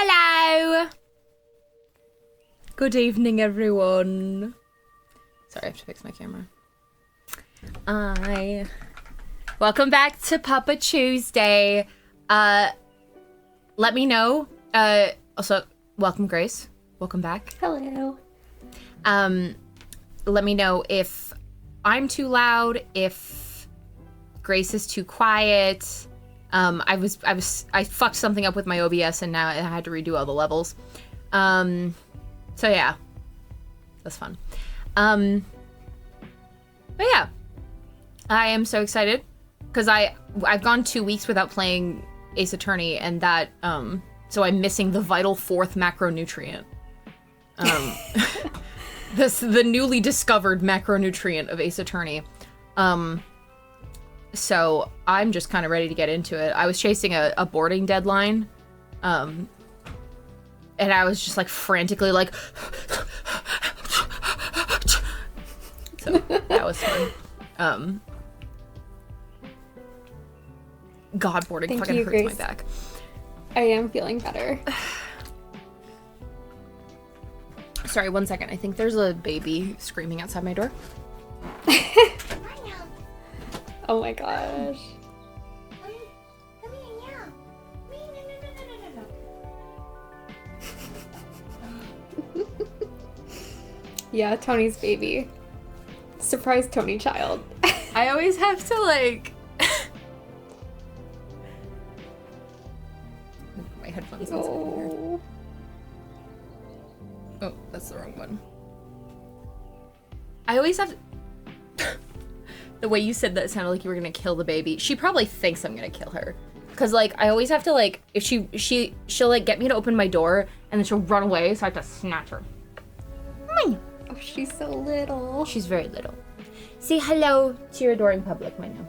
Hello! Good evening, everyone. Sorry, I have to fix my camera. Welcome back to Papa Tuesday. Let me know. Also, welcome, Grace. Welcome back. Hello. Let me know if I'm too loud, if Grace is too quiet. I fucked something up with my OBS and now I had to redo all the levels. So yeah, that's fun. But yeah, I am so excited because I've gone 2 weeks without playing Ace Attorney, and that so I'm missing the vital fourth macronutrient. The newly discovered macronutrient of Ace Attorney. So I'm just kind of ready to get into it. I was chasing a boarding deadline, and I was just like frantically like, so that was fun. God, boarding fucking hurts Grace. my back. I am feeling better. Sorry, 1 second. I think there's a baby screaming outside my door. Oh my gosh. Come here, no. Yeah, Tony's baby. Surprise Tony child. I always have to like... my headphones inside here. Oh. Oh, that's the wrong one. I always have to... The way you said that sounded like you were gonna kill the baby. She probably thinks I'm gonna kill her. Cause like, I always have to like, if she'll like get me to open my door and then she'll run away, so I have to snatch her. Oh, she's so little. She's very little. Say hello to your adoring public, Mino.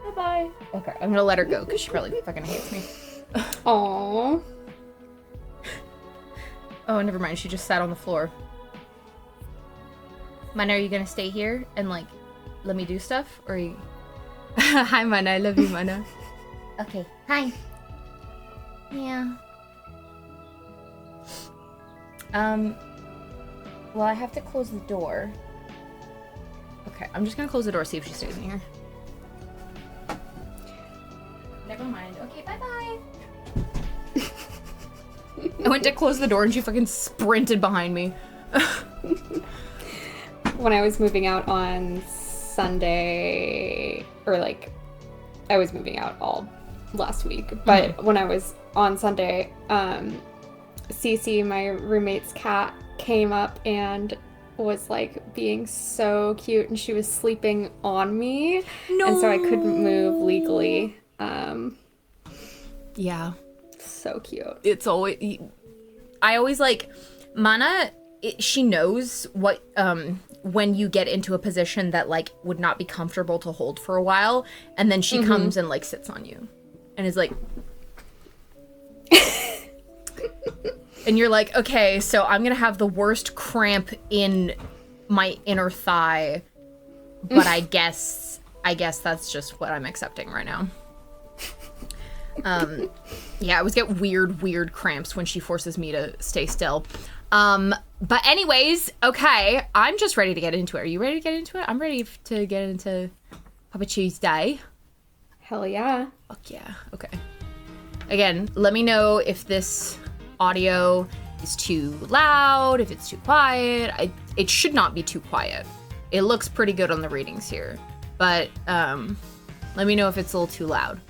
Bye-bye. Okay, I'm gonna let her go because she probably fucking hates me. Aww. Oh, never mind. She just sat on the floor. Mana, are you gonna stay here and like let me do stuff, or are you... Hi, Mana. I love you, Mana. Okay. Hi. Yeah. Well, I have to close the door. Okay, I'm just gonna close the door, see if she stays in here. Never mind. Okay, bye-bye. I went to close the door and she fucking sprinted behind me. When I was moving out on Sunday, or like, I was moving out all last week, but when I was on Sunday, Cece, my roommate's cat, came up and was like being so cute, and she was sleeping on me. No. And so I couldn't move legally. Yeah. So cute. It's always... I always like... Mana, she knows what... when you get into a position that like would not be comfortable to hold for a while, and then she comes and like sits on you and is like... And you're like, okay, so I'm gonna have the worst cramp in my inner thigh, but I guess that's just what I'm accepting right now. Yeah, I always get weird cramps when she forces me to stay still. But anyways, okay, I'm just ready to get into it. Are you ready to get into it? I'm ready to get into Papa Tuesday. Hell yeah. Fuck yeah. Okay. Again, let me know if this audio is too loud, if it's too quiet. It should not be too quiet. It looks pretty good on the readings here. But let me know if it's a little too loud.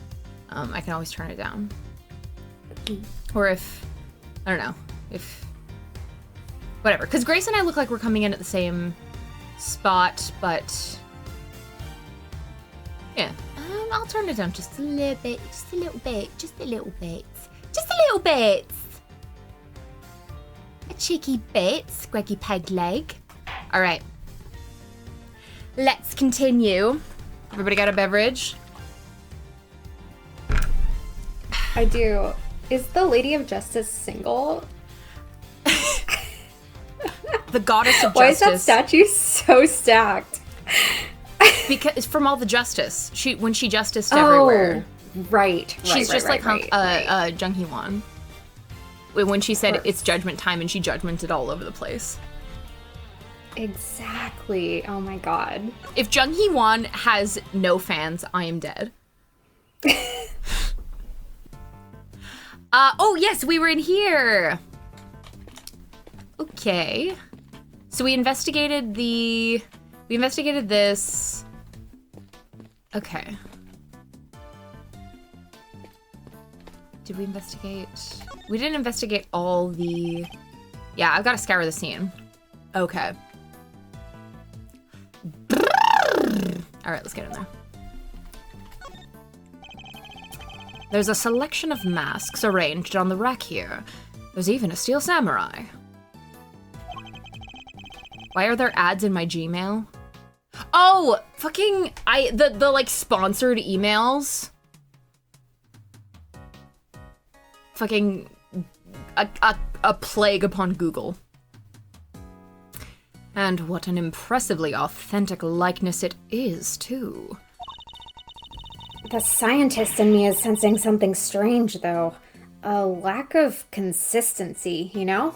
I can always turn it down. Or if, I don't know, if, whatever. Because Grace and I look like we're coming in at the same spot, but yeah. I'll turn it down just a little bit, just a little bit, just a little bit, just a little bit. A cheeky bit, squaggy peg leg. All right. Let's continue. Everybody got a beverage? I do. Is the Lady of Justice single? The goddess of Why is justice. that statue so stacked? Because from all the justice. When she justiced everywhere. Right. She's just like Jung Hee-won. When she said it's judgment time and she judgmented all over the place. Exactly. Oh my god. If Jung Hee-won has no fans, I am dead. Oh yes, we were in here. Okay. So we investigated this. Okay. Did we investigate? We didn't investigate all the... Yeah, I've got to scour the scene. Okay. All right, let's get in there. There's a selection of masks arranged on the rack here. There's even a steel samurai. Why are there ads in my Gmail? Oh, fucking the like sponsored emails. Fucking a plague upon Google. And what an impressively authentic likeness it is, too. The scientist in me is sensing something strange, though. A lack of consistency, you know?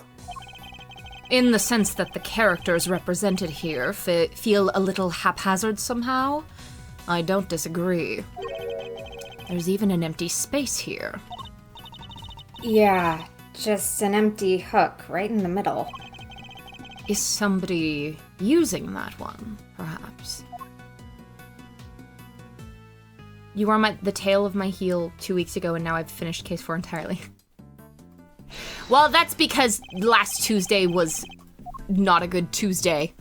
In the sense that the characters represented here feel a little haphazard somehow? I don't disagree. There's even an empty space here. Yeah, just an empty hook right in the middle. Is somebody using that one, perhaps? You were the tail of my heel 2 weeks ago, and now I've finished Case 4 entirely. Well, that's because last Tuesday was not a good Tuesday.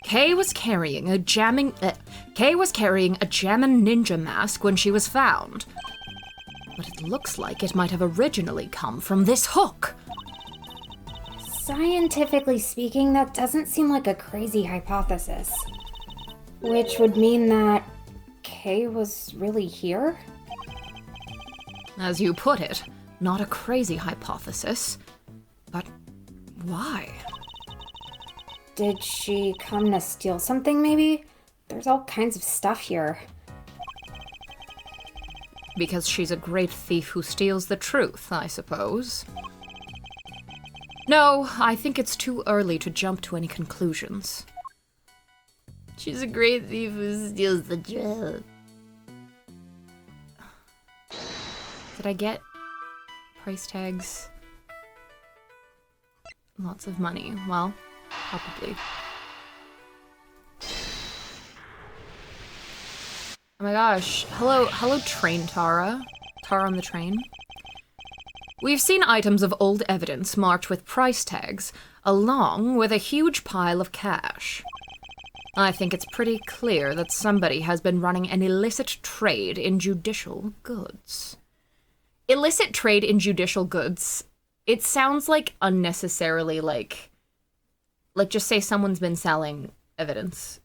Kay was carrying a jammin' ninja mask when she was found. But it looks like it might have originally come from this hook. Scientifically speaking, that doesn't seem like a crazy hypothesis. Which would mean that Kay was really here? As you put it, not a crazy hypothesis. But why? Did she come to steal something, maybe? There's all kinds of stuff here. Because she's a great thief who steals the truth, I suppose. No, I think it's too early to jump to any conclusions. She's a great thief who steals the truth. Did I get price tags? Lots of money. Well, probably. Oh my gosh. Hello train Tara. Tara on the train. We've seen items of old evidence marked with price tags, along with a huge pile of cash. I think it's pretty clear that somebody has been running an illicit trade in judicial goods. Illicit trade in judicial goods. It sounds like unnecessarily like just say someone's been selling evidence.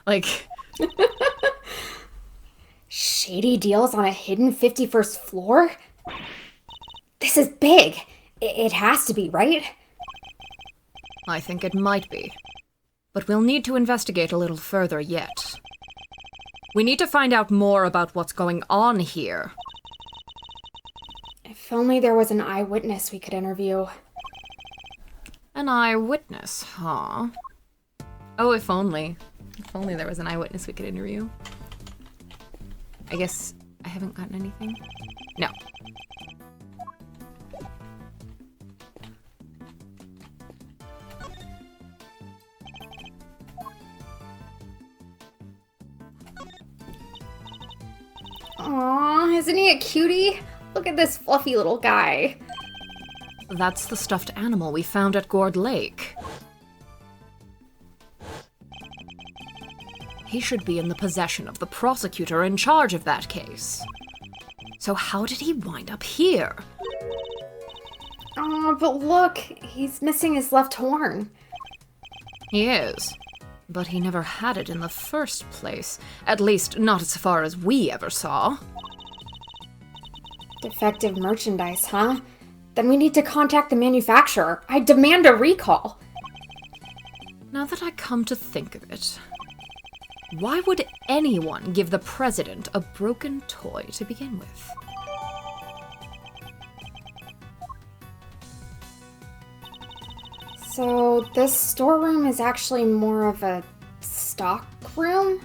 Like shady deals on a hidden 51st floor? This is big. It has to be, right? I think it might be. But we'll need to investigate a little further yet. We need to find out more about what's going on here. If only there was an eyewitness we could interview. An eyewitness, huh? Oh, if only. If only there was an eyewitness we could interview. I guess I haven't gotten anything. No. Aww, isn't he a cutie? Look at this fluffy little guy. That's the stuffed animal we found at Gourd Lake. He should be in the possession of the prosecutor in charge of that case. So how did he wind up here? Oh, but look, he's missing his left horn. He is. But he never had it in the first place. At least, not as far as we ever saw. Defective merchandise, huh? Then we need to contact the manufacturer. I demand a recall. Now that I come to think of it, why would anyone give the president a broken toy to begin with? So this storeroom is actually more of a stock room?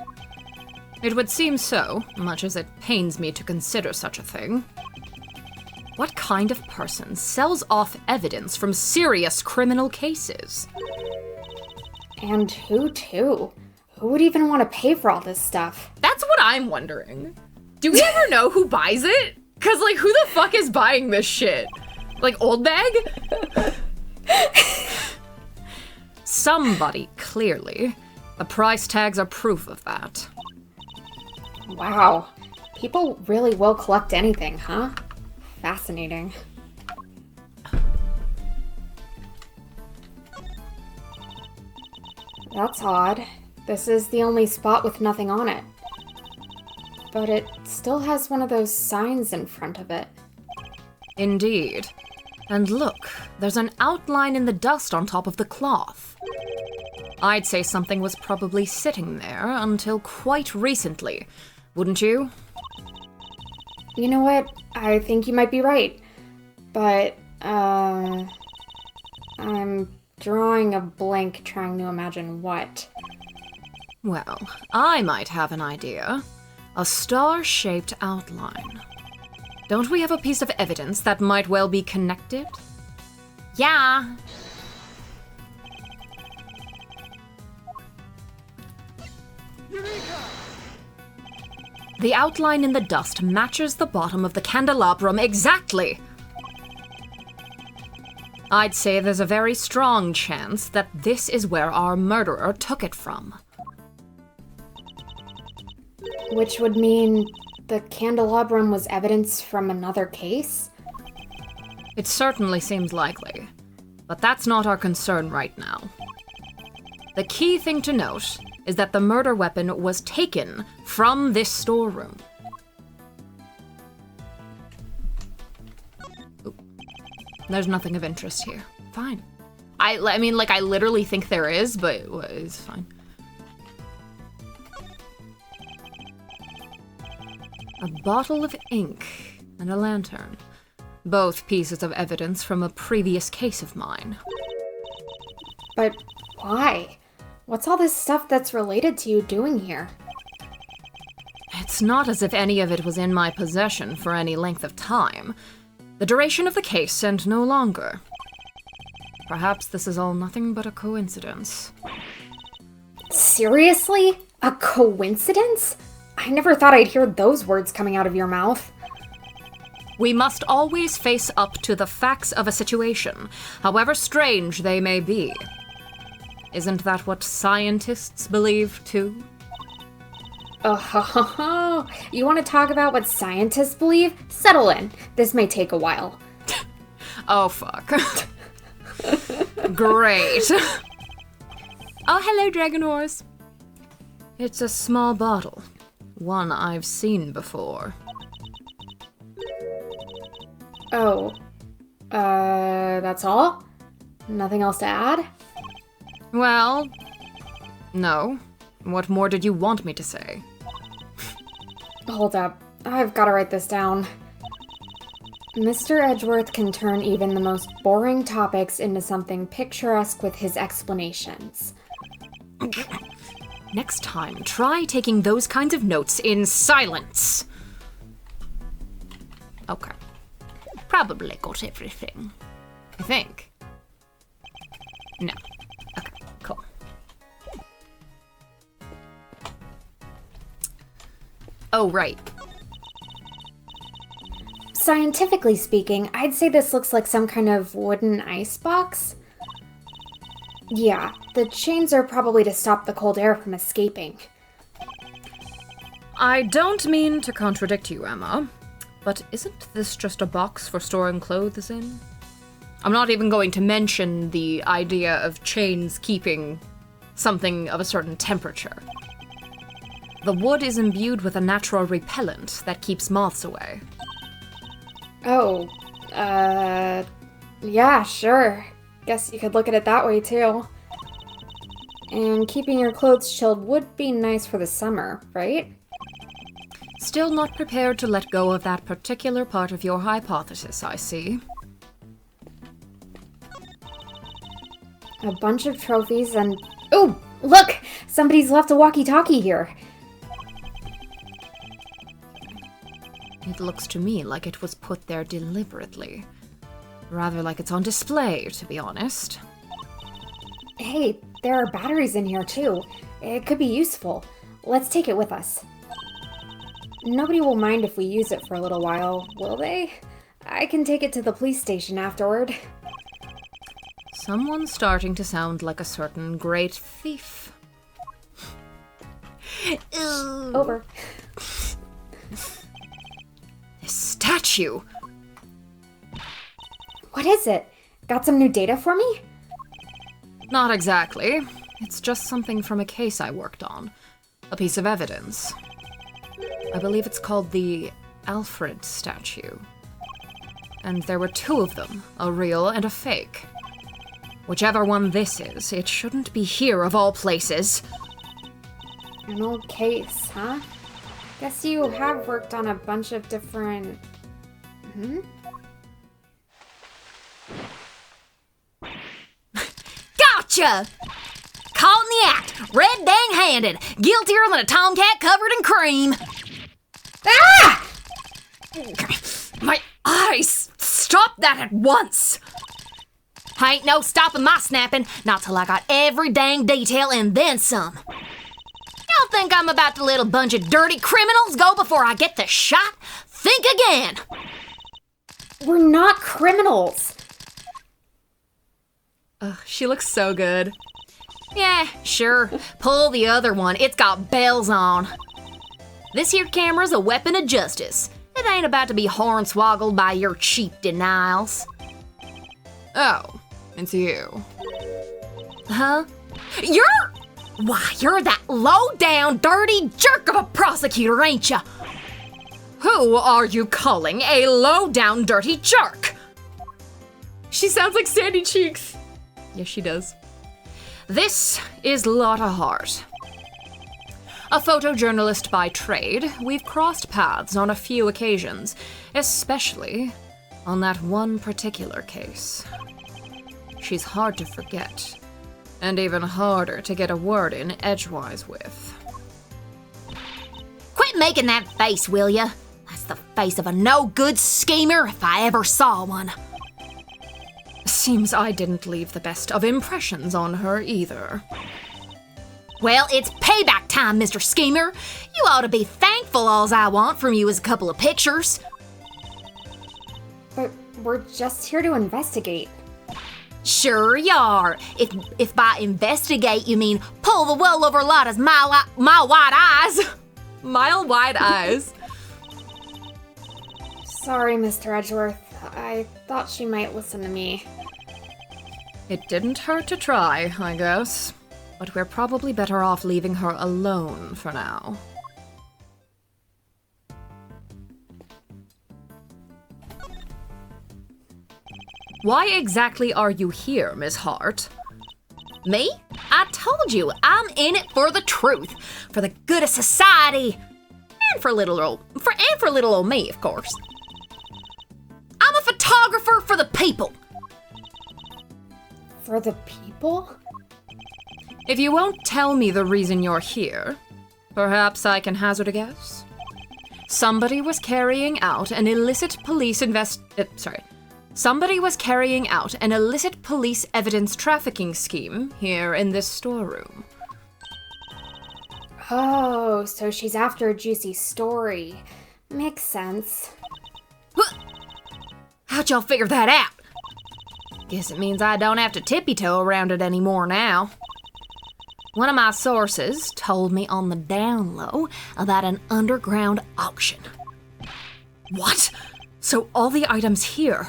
It would seem so, much as it pains me to consider such a thing. What kind of person sells off evidence from serious criminal cases? And who to? Who would even want to pay for all this stuff? That's what I'm wondering. Do we ever know who buys it? Cause like, who the fuck is buying this shit? Like, Old Bag? Somebody, clearly. The price tags are proof of that. Wow. People really will collect anything, huh? Fascinating. That's odd. This is the only spot with nothing on it. But it still has one of those signs in front of it. Indeed. And look, there's an outline in the dust on top of the cloth. I'd say something was probably sitting there until quite recently, wouldn't you? You know what? I think you might be right. But, I'm drawing a blank trying to imagine what. Well, I might have an idea. A star-shaped outline. Don't we have a piece of evidence that might well be connected? Yeah. The outline in the dust matches the bottom of the candelabrum exactly. I'd say there's a very strong chance that this is where our murderer took it from. Which would mean the candelabrum was evidence from another case? It certainly seems likely, but that's not our concern right now. The key thing to note is that the murder weapon was taken from this storeroom. Oop. There's nothing of interest here. Fine. I mean, like, I literally think there is, but it's fine. A bottle of ink and a lantern. Both pieces of evidence from a previous case of mine. But why? What's all this stuff that's related to you doing here? It's not as if any of it was in my possession for any length of time. The duration of the case and no longer. Perhaps this is all nothing but a coincidence. Seriously? A coincidence? I never thought I'd hear those words coming out of your mouth. We must always face up to the facts of a situation, however strange they may be. Isn't that what scientists believe, too? Oh, you want to talk about what scientists believe? Settle in. This may take a while. Oh, fuck. Great. Oh, hello, Dragon Horse. It's a small bottle. One I've seen before. Oh. That's all? Nothing else to add? Well, no. What more did you want me to say? Hold up. I've got to write this down. Mr. Edgeworth can turn even the most boring topics into something picturesque with his explanations. Next time, try taking those kinds of notes in silence. Okay. Probably got everything. I think. No. Okay, cool. Oh, right. Scientifically speaking, I'd say this looks like some kind of wooden icebox. Yeah, the chains are probably to stop the cold air from escaping. I don't mean to contradict you, Emma, but isn't this just a box for storing clothes in? I'm not even going to mention the idea of chains keeping something of a certain temperature. The wood is imbued with a natural repellent that keeps moths away. Oh, Yeah, sure. Guess you could look at it that way too. And keeping your clothes chilled would be nice for the summer, right? Still not prepared to let go of that particular part of your hypothesis, I see. A bunch of trophies and... Oh, look! Somebody's left a walkie-talkie here. It looks to me like it was put there deliberately. Rather like it's on display, to be honest. Hey, there are batteries in here too. It could be useful. Let's take it with us. Nobody will mind if we use it for a little while, will they? I can take it to the police station afterward. Someone's starting to sound like a certain great thief. Over. This statue! What is it? Got some new data for me? Not exactly. It's just something from a case I worked on. A piece of evidence. I believe it's called the Alfred statue. And there were two of them, a real and a fake. Whichever one this is, it shouldn't be here of all places. An old case, huh? Guess you have worked on a bunch of different... Gotcha! Caught in the act, red dang-handed, guiltier than a tomcat covered in cream. Ah! My eyes! Stop that at once! Ain't no stopping my snapping, not till I got every dang detail and then some. Y'all think I'm about to let a bunch of dirty criminals go before I get the shot? Think again! We're not criminals. Ugh, she looks so good. Yeah, sure. Pull the other one. It's got bells on. This here camera's a weapon of justice. It ain't about to be hornswoggled by your cheap denials. Oh, it's you. Huh? You're that low-down, dirty jerk of a prosecutor, ain't ya? Who are you calling a low-down, dirty jerk? She sounds like Sandy Cheeks. Yes, she does. This is Lotta Hart. A photojournalist by trade, we've crossed paths on a few occasions, especially on that one particular case. She's hard to forget, and even harder to get a word in edgewise with. Quit making that face, will ya? That's the face of a no-good schemer if I ever saw one. Seems I didn't leave the best of impressions on her either. Well, it's payback time, Mr. Schemer. You ought to be thankful alls I want from you is a couple of pictures. But we're just here to investigate. Sure you are. If by investigate you mean pull the wool over Lotta's mile-wide eyes. Mile-wide eyes. Sorry, Mr. Edgeworth. I thought she might listen to me. It didn't hurt to try, I guess. But we're probably better off leaving her alone for now. Why exactly are you here, Miss Hart? Me? I told you, I'm in it for the truth, for the good of society, and for little old me, of course. I'm a photographer for the people. For the people? If you won't tell me the reason you're here, perhaps I can hazard a guess. Somebody was carrying out an illicit police evidence trafficking scheme here in this storeroom. Oh, so she's after a juicy story. Makes sense. How'd y'all figure that out? Guess it means I don't have to tippy-toe around it anymore now. One of my sources told me on the down low about an underground auction. What? So all the items here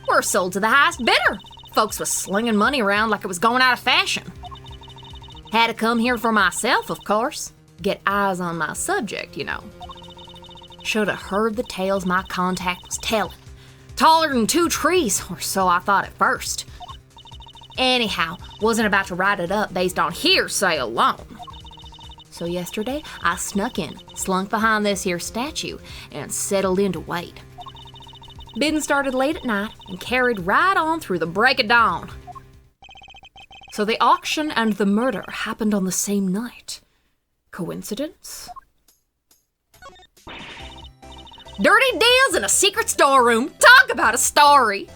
were sold to the highest bidder. Folks was slinging money around like it was going out of fashion. Had to come here for myself, of course. Get eyes on my subject, you know. Should have heard the tales my contact was telling. Taller than 2 trees, or so I thought at first. Anyhow, wasn't about to write it up based on hearsay alone. So yesterday, I snuck in, slunk behind this here statue, and settled in to wait. Bidding started late at night and carried right on through the break of dawn. So the auction and the murder happened on the same night. Coincidence? Dirty deals in a secret storeroom. Talk about a story!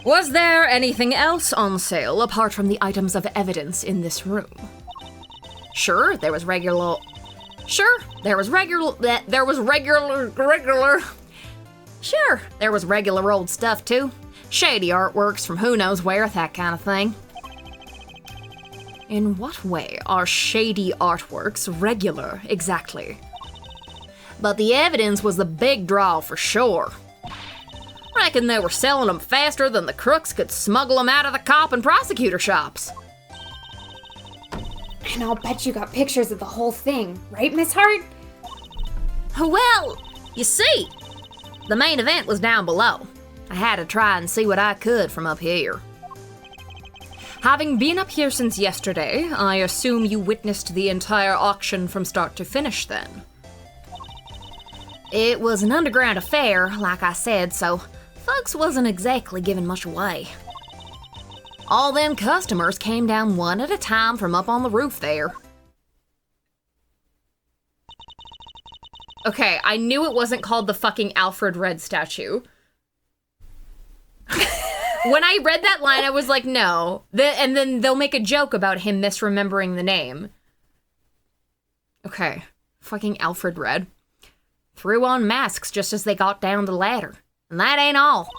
Was there anything else on sale apart from the items of evidence in this room? Sure, there was regular. Sure, there was regular old stuff too. Shady artworks from who knows where, that kind of thing. In what way are shady artworks regular, exactly? But the evidence was the big draw for sure. Reckon they were selling them faster than the crooks could smuggle them out of the cop and prosecutor shops. And I'll bet you got pictures of the whole thing, right, Miss Hart? Well, you see, the main event was down below. I had to try and see what I could from up here. Having been up here since yesterday, I assume you witnessed the entire auction from start to finish then. It was an underground affair, like I said, so folks wasn't exactly giving much away. All them customers came down one at a time from up on the roof there. Okay, I knew it wasn't called the fucking Alfred Red statue. When I read that line, I was like, no. And then they'll make a joke about him misremembering the name. Okay, fucking Alfred Red. Threw on masks just as they got down the ladder. And that ain't all.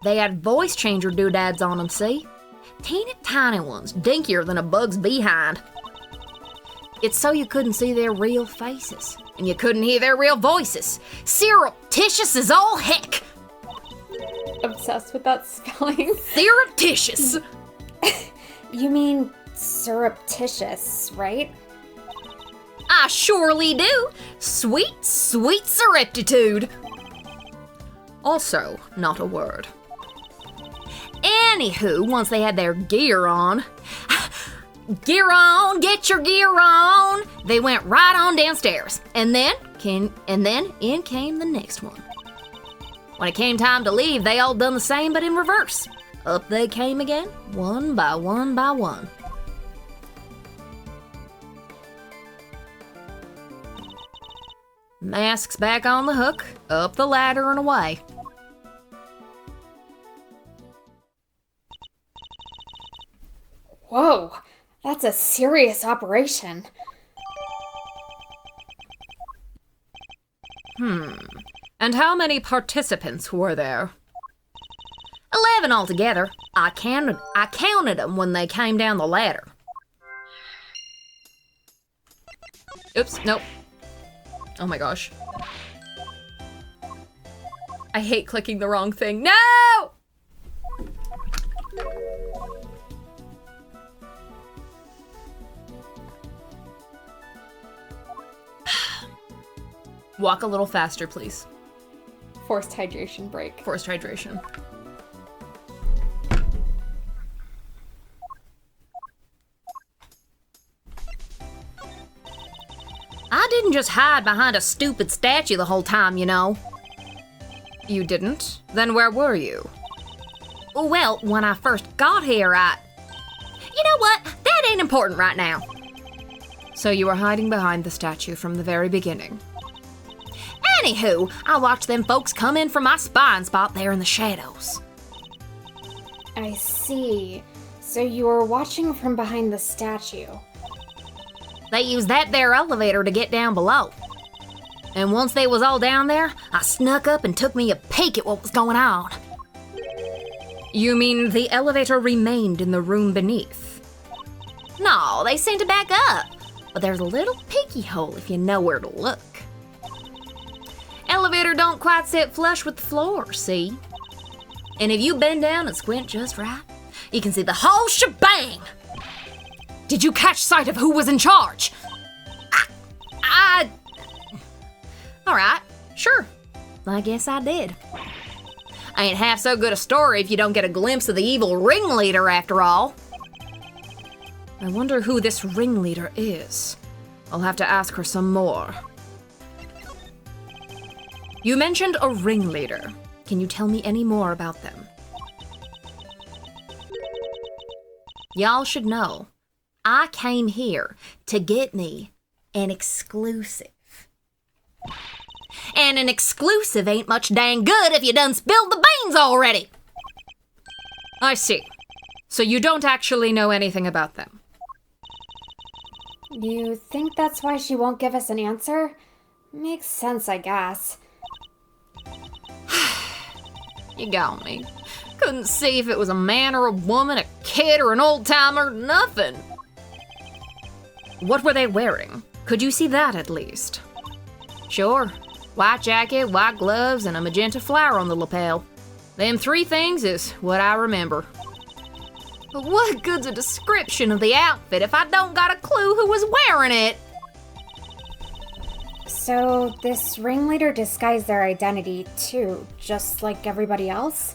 They had voice changer doodads on them, see? Teeny tiny ones, dinkier than a bug's behind. It's so you couldn't see their real faces. And you couldn't hear their real voices. Surreptitious as all heck. Obsessed with that spelling. Surreptitious. You mean surreptitious, right? I surely do. Sweet, sweet surreptitude. Also, not a word. Anywho, once they had their gear on, get your gear on, they went right on downstairs. And then in came the next one. When it came time to leave, they all done the same but in reverse. Up they came again, one by one by one. Masks back on the hook, up the ladder and away. Whoa, that's a serious operation. And how many participants were there? 11 altogether. I counted them when they came down the ladder. Oops, nope. Oh my gosh. I hate clicking the wrong thing. No! Walk a little faster, please. Forced hydration break. Forced hydration. I didn't just hide behind a stupid statue the whole time, you know. You didn't? Then where were you? Well, when I first got here, You know what? That ain't important right now. So you were hiding behind the statue from the very beginning. Anywho, I watched them folks come in from my spine spot there in the shadows. I see. So you were watching from behind the statue. They used that there elevator to get down below. And once they was all down there, I snuck up and took me a peek at what was going on. You mean the elevator remained in the room beneath? No, they seemed to back up. But there's a little peeky hole if you know where to look. Elevator don't quite sit flush with the floor, see? And if you bend down and squint just right, you can see the whole shebang! Did you catch sight of who was in charge? Alright, sure. I guess I did. Ain't half so good a story if you don't get a glimpse of the evil ringleader after all. I wonder who this ringleader is. I'll have to ask her some more. You mentioned a ringleader. Can you tell me any more about them? Y'all should know, I came here to get me an exclusive. And an exclusive ain't much dang good if you done spilled the beans already. I see. So you don't actually know anything about them. You think that's why she won't give us an answer? Makes sense, I guess. You got me. Couldn't see if it was a man or a woman, a kid or an old timer, nothing. What were they wearing? Could you see that at least? Sure. White jacket, white gloves, and a magenta flower on the lapel. Them 3 things is what I remember. But what good's a description of the outfit if I don't got a clue who was wearing it? So this ringleader disguised their identity too, just like everybody else?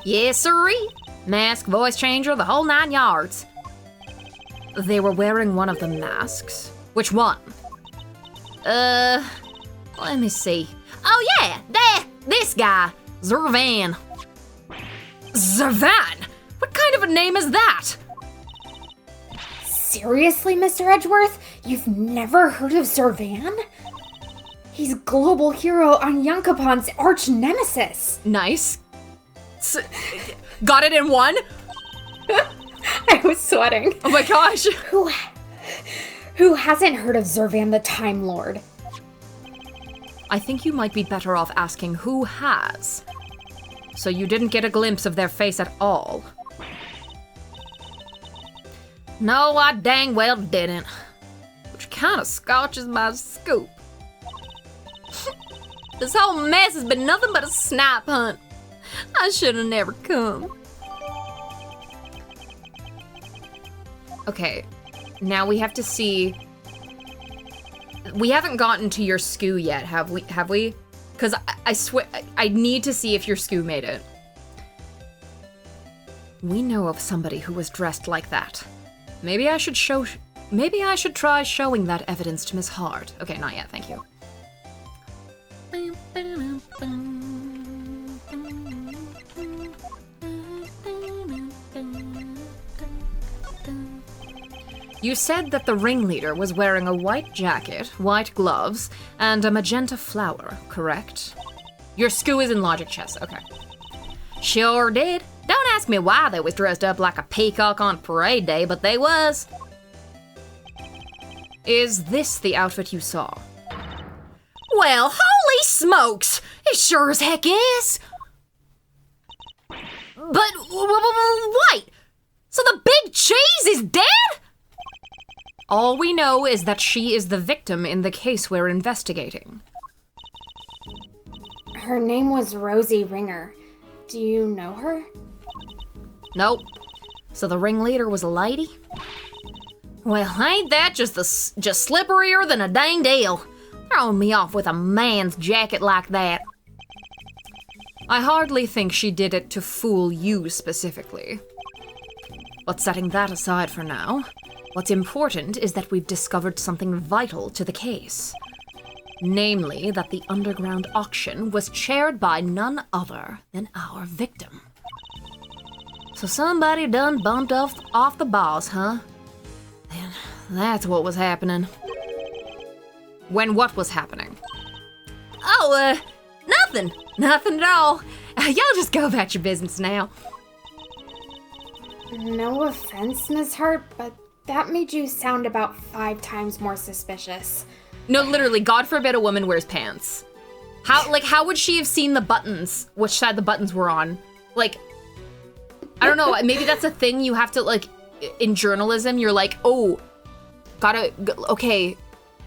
Yes, sirree. Mask, voice changer, the whole 9 yards. They were wearing one of the masks? Which one? Let me see. Oh yeah, this guy, Zervan. Zervan? What kind of a name is that? Seriously, Mr. Edgeworth? You've never heard of Zervan? He's global hero on Yankopon's arch nemesis. Nice. Got it in one? I was sweating. Oh my gosh. Who hasn't heard of Zervan the Time Lord? I think you might be better off asking who has. So you didn't get a glimpse of their face at all? No, I dang well didn't. Which kind of scotches my scoop. This whole mess has been nothing but a snipe hunt. I should have never come. Okay, now we have to see. We haven't gotten to your SKU yet, have we? Because I swear, I need to see if your SKU made it. We know of somebody who was dressed like that. Maybe I should try showing that evidence to Miss Hart. Okay, not yet, thank you. You said that the ringleader was wearing a white jacket, white gloves, and a magenta flower, correct? Your SKU is in logic chess, okay. Sure did. Don't ask me why they was dressed up like a peacock on parade day, but they was. Is this the outfit you saw? Well, holy smokes! It sure as heck is! But, wait! So the big cheese is dead? All we know is that she is the victim in the case we're investigating. Her name was Rosie Ringer. Do you know her? Nope. So the ringleader was a lady? Well, ain't that just slipperier than a dang deal? Throwing me off with a man's jacket like that. I hardly think she did it to fool you specifically. But setting that aside for now, what's important is that we've discovered something vital to the case. Namely, that the underground auction was chaired by none other than our victim. So somebody done bumped off the boss, huh? And that's what was happening. When what was happening? Oh, nothing. Nothing at all. Y'all just go about your business now. No offense, Miss Hart, but that made you sound about 5 times more suspicious. No, literally, God forbid a woman wears pants. How would she have seen the buttons? Which side the buttons were on? Like, I don't know, maybe that's a thing you have to, like, in journalism, you're like, oh, okay,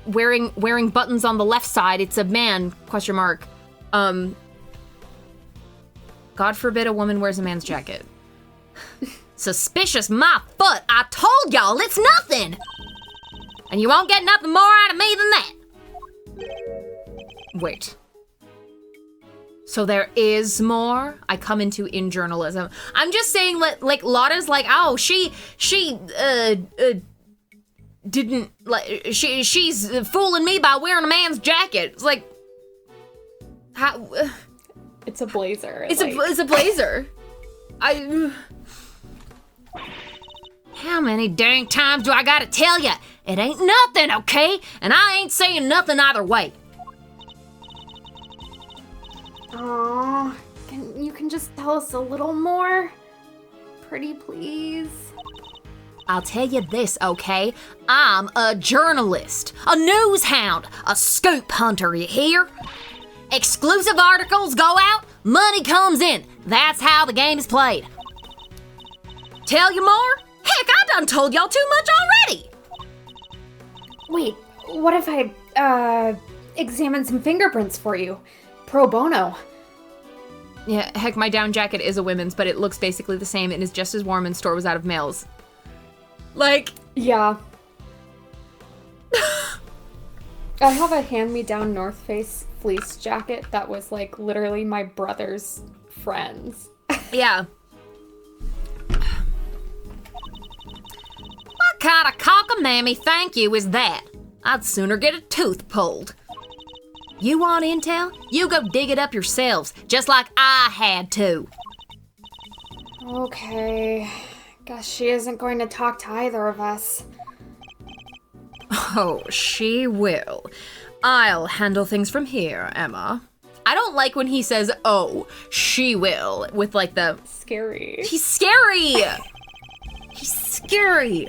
wearing buttons on the left side, it's a man, question mark. God forbid a woman wears a man's jacket. Suspicious my foot, I told y'all it's nothing! And you won't get nothing more out of me than that. Wait. So there is more. I come into in journalism. I'm just saying, like Lotta's like, oh, she didn't like she's fooling me by wearing a man's jacket. It's like, how? It's a blazer. It's a blazer. How many dang times do I gotta tell ya? It ain't nothing, okay? And I ain't saying nothing either way. Aww, you can just tell us a little more? Pretty please? I'll tell you this, okay? I'm a journalist, a news hound, a scoop hunter, you hear? Exclusive articles go out, money comes in. That's how the game is played. Tell you more? Heck, I done told y'all too much already. Wait, what if I, examine some fingerprints for you? Pro bono. Yeah, heck, my down jacket is a women's, but it looks basically the same and is just as warm and store was out of males. Like... Yeah. I have a hand-me-down North Face fleece jacket that was, like, literally my brother's friend's. Yeah. What kind of cockamamie thank you is that? I'd sooner get a tooth pulled. You want intel? You go dig it up yourselves, just like I had to. Okay. Guess she isn't going to talk to either of us. Oh, she will. I'll handle things from here, Emma. I don't like when he says, oh, she will, with like the... Scary. He's scary! He's scary!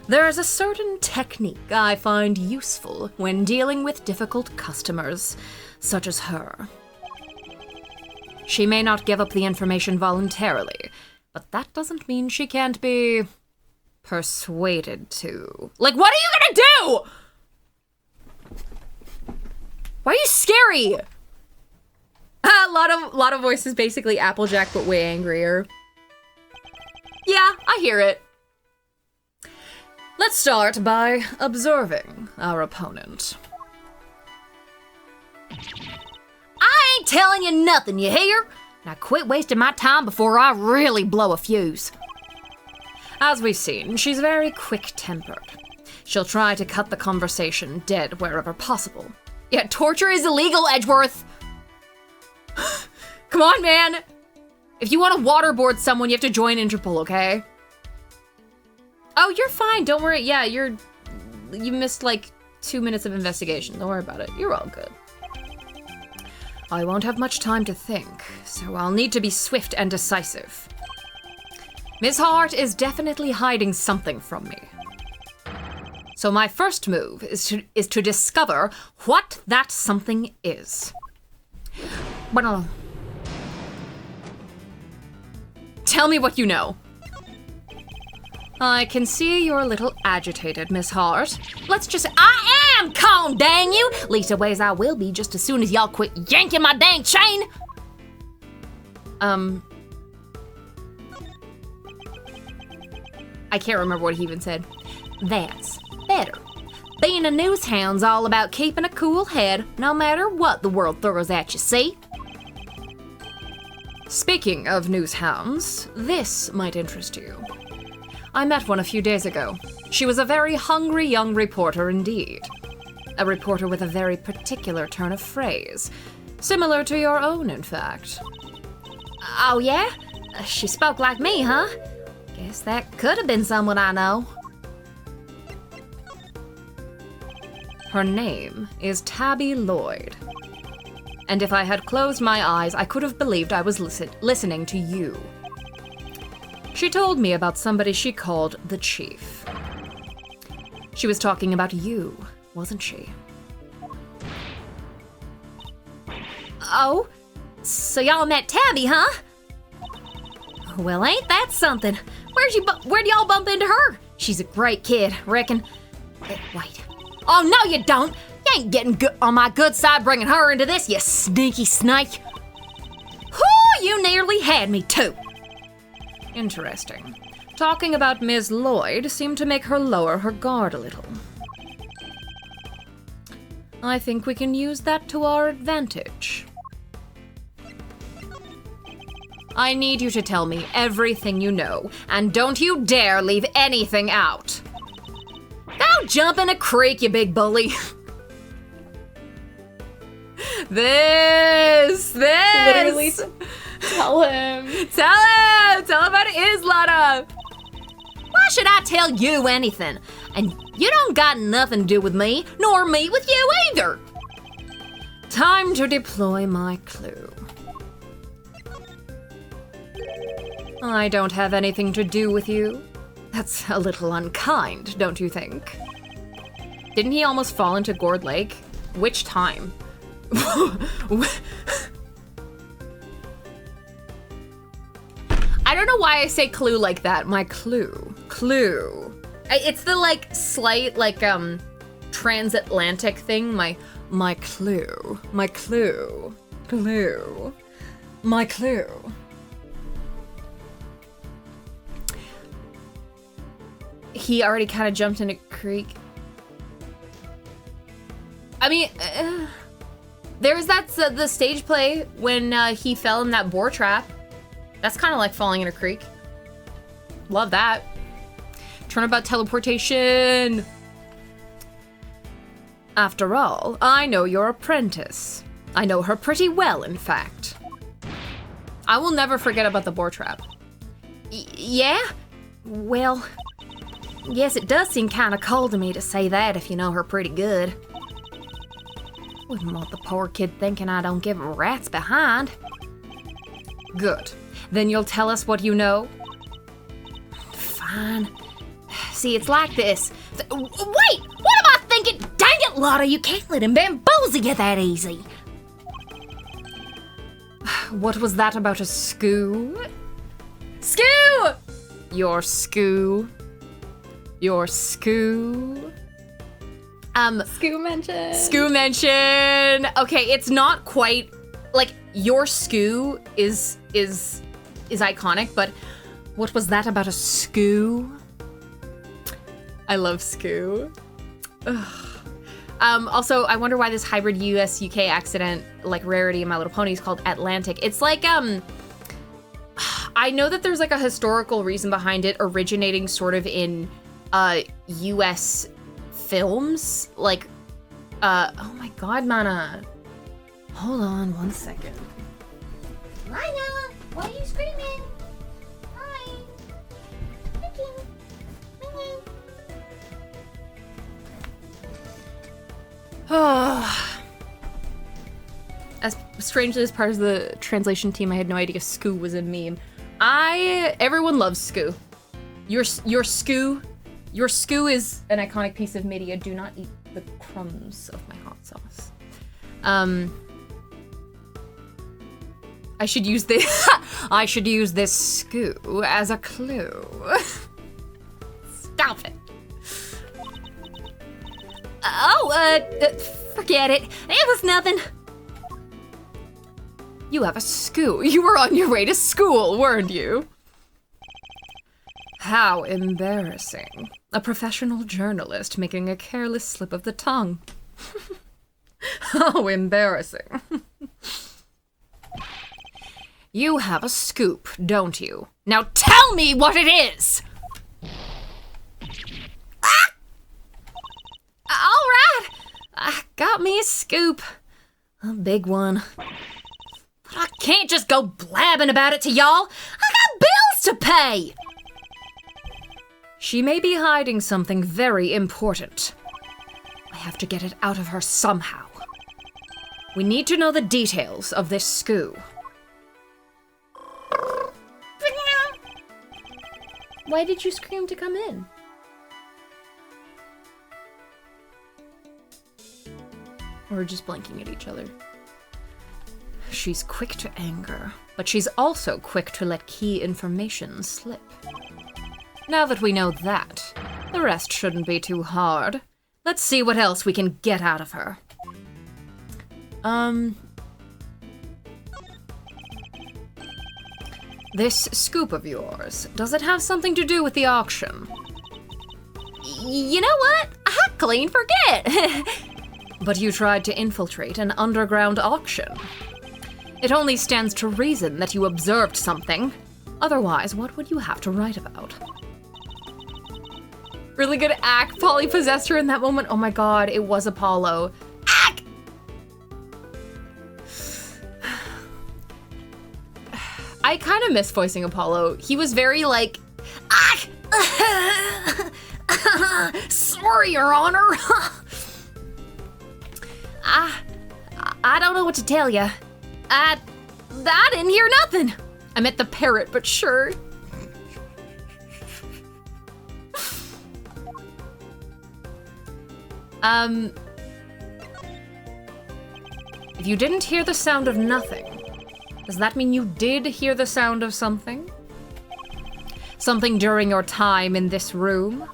There's a certain technique I find useful when dealing with difficult customers, such as her. She may not give up the information voluntarily, but that doesn't mean she can't be persuaded to. Like, what are you gonna do? Why are you scary? A lot of voices, basically Applejack, but way angrier. Yeah, I hear it. Let's start by observing our opponent. I ain't telling you nothing, you hear? Now quit wasting my time before I really blow a fuse. As we've seen, she's very quick-tempered. She'll try to cut the conversation dead wherever possible. Yeah, torture is illegal, Edgeworth! Come on, man! If you want to waterboard someone, you have to join Interpol, okay? Oh, you're fine, don't worry. Yeah, you missed like 2 minutes of investigation. Don't worry about it. You're all good. I won't have much time to think, so I'll need to be swift and decisive. Miss Hart is definitely hiding something from me. So my first move is to discover what that something is. Tell me what you know. I can see you're a little agitated, Miss Hart. I am calm, dang you! Leastways I will be just as soon as y'all quit yanking my dang chain! I can't remember what he even said. That's better. Being a news hound's all about keeping a cool head, no matter what the world throws at you, see? Speaking of news hounds, this might interest you. I met one a few days ago. She was a very hungry young reporter indeed. A reporter with a very particular turn of phrase. Similar to your own, in fact. Oh yeah? She spoke like me, huh? Guess that could have been someone I know. Her name is Tabby Lloyd. And if I had closed my eyes, I could have believed I was listening to you. She told me about somebody she called the Chief. She was talking about you, wasn't she? Oh, so y'all met Tabby, huh? Well, ain't that something? Where'd y'all bump into her? She's a great kid, reckon. Wait. Oh, no you don't! You ain't getting on my good side bringing her into this, you sneaky snake! Whoo, you nearly had me too! Interesting. Talking about Ms. Lloyd seemed to make her lower her guard a little. I think we can use that to our advantage. I need you to tell me everything you know, and don't you dare leave anything out. Go jump in a creek, you big bully. This. Literally tell him. Tell him what it is, Lana. Why should I tell you anything? And you don't got nothing to do with me, nor me with you either. Time to deploy my clue. I don't have anything to do with you. That's a little unkind, don't you think? Didn't he almost fall into Gourd Lake? Which time? I don't know why I say clue like that. My clue. It's the like slight like transatlantic thing. My clue. My clue. He already kind of jumped in a creek. I mean, there's the stage play when he fell in that boar trap. That's kind of like falling in a creek. Love that. Turnabout teleportation. After all, I know your apprentice. I know her pretty well, in fact. I will never forget about the boar trap. Yeah? Well, yes, it does seem kind of cold to me to say that if you know her pretty good. Wouldn't want the poor kid thinking I don't give a rat's behind. Good. Then you'll tell us what you know? Fine. See, it's like this. Wait! What am I thinking? Dang it, Lotta, you can't let him bamboozle you that easy. What was that about a skoo? Skoo! Your skoo. Skoo mention. Okay, it's not quite like your skoo is iconic, but what was that about a skoo? I love skoo. Ugh. Also, I wonder why this hybrid US-UK accident, like rarity in My Little Pony, is called Atlantic. It's like, I know that there's like a historical reason behind it originating sort of in, US films. Like, oh my god, Mana. Hold on 1 second. Lina, why are you screaming? Hi. Thinking. As strangely as part of the translation team, I had no idea Skoo was a meme. Everyone loves Skoo. Your Skoo is an iconic piece of media. Do not eat the crumbs of my hot sauce. I should use this Skoo as a clue. Stop it. Forget it. It was nothing. You have a Skoo. You were on your way to school, weren't you? How embarrassing. A professional journalist making a careless slip of the tongue. How embarrassing. You have a scoop, don't you? Now tell me what it is! Ah! All right, I got me a scoop. A big one. But I can't just go blabbing about it to y'all. I got bills to pay! She may be hiding something very important. I have to get it out of her somehow. We need to know the details of this skoo. Why did you scream to come in? We're just blinking at each other. She's quick to anger, but she's also quick to let key information slip. Now that we know that, the rest shouldn't be too hard. Let's see what else we can get out of her. This scoop of yours, does it have something to do with the auction? You know what? I clean forget. But you tried to infiltrate an underground auction. It only stands to reason that you observed something. Otherwise, what would you have to write about? Really good act. Polly possessed her in that moment. Oh my god, it was Apollo. Ack! I kind of miss voicing Apollo. He was very like, ack! Sorry, Your Honor. I don't know what to tell you. I didn't hear nothing. I meant the parrot, but sure. If you didn't hear the sound of nothing, does that mean you did hear the sound of something? Something during your time in this room?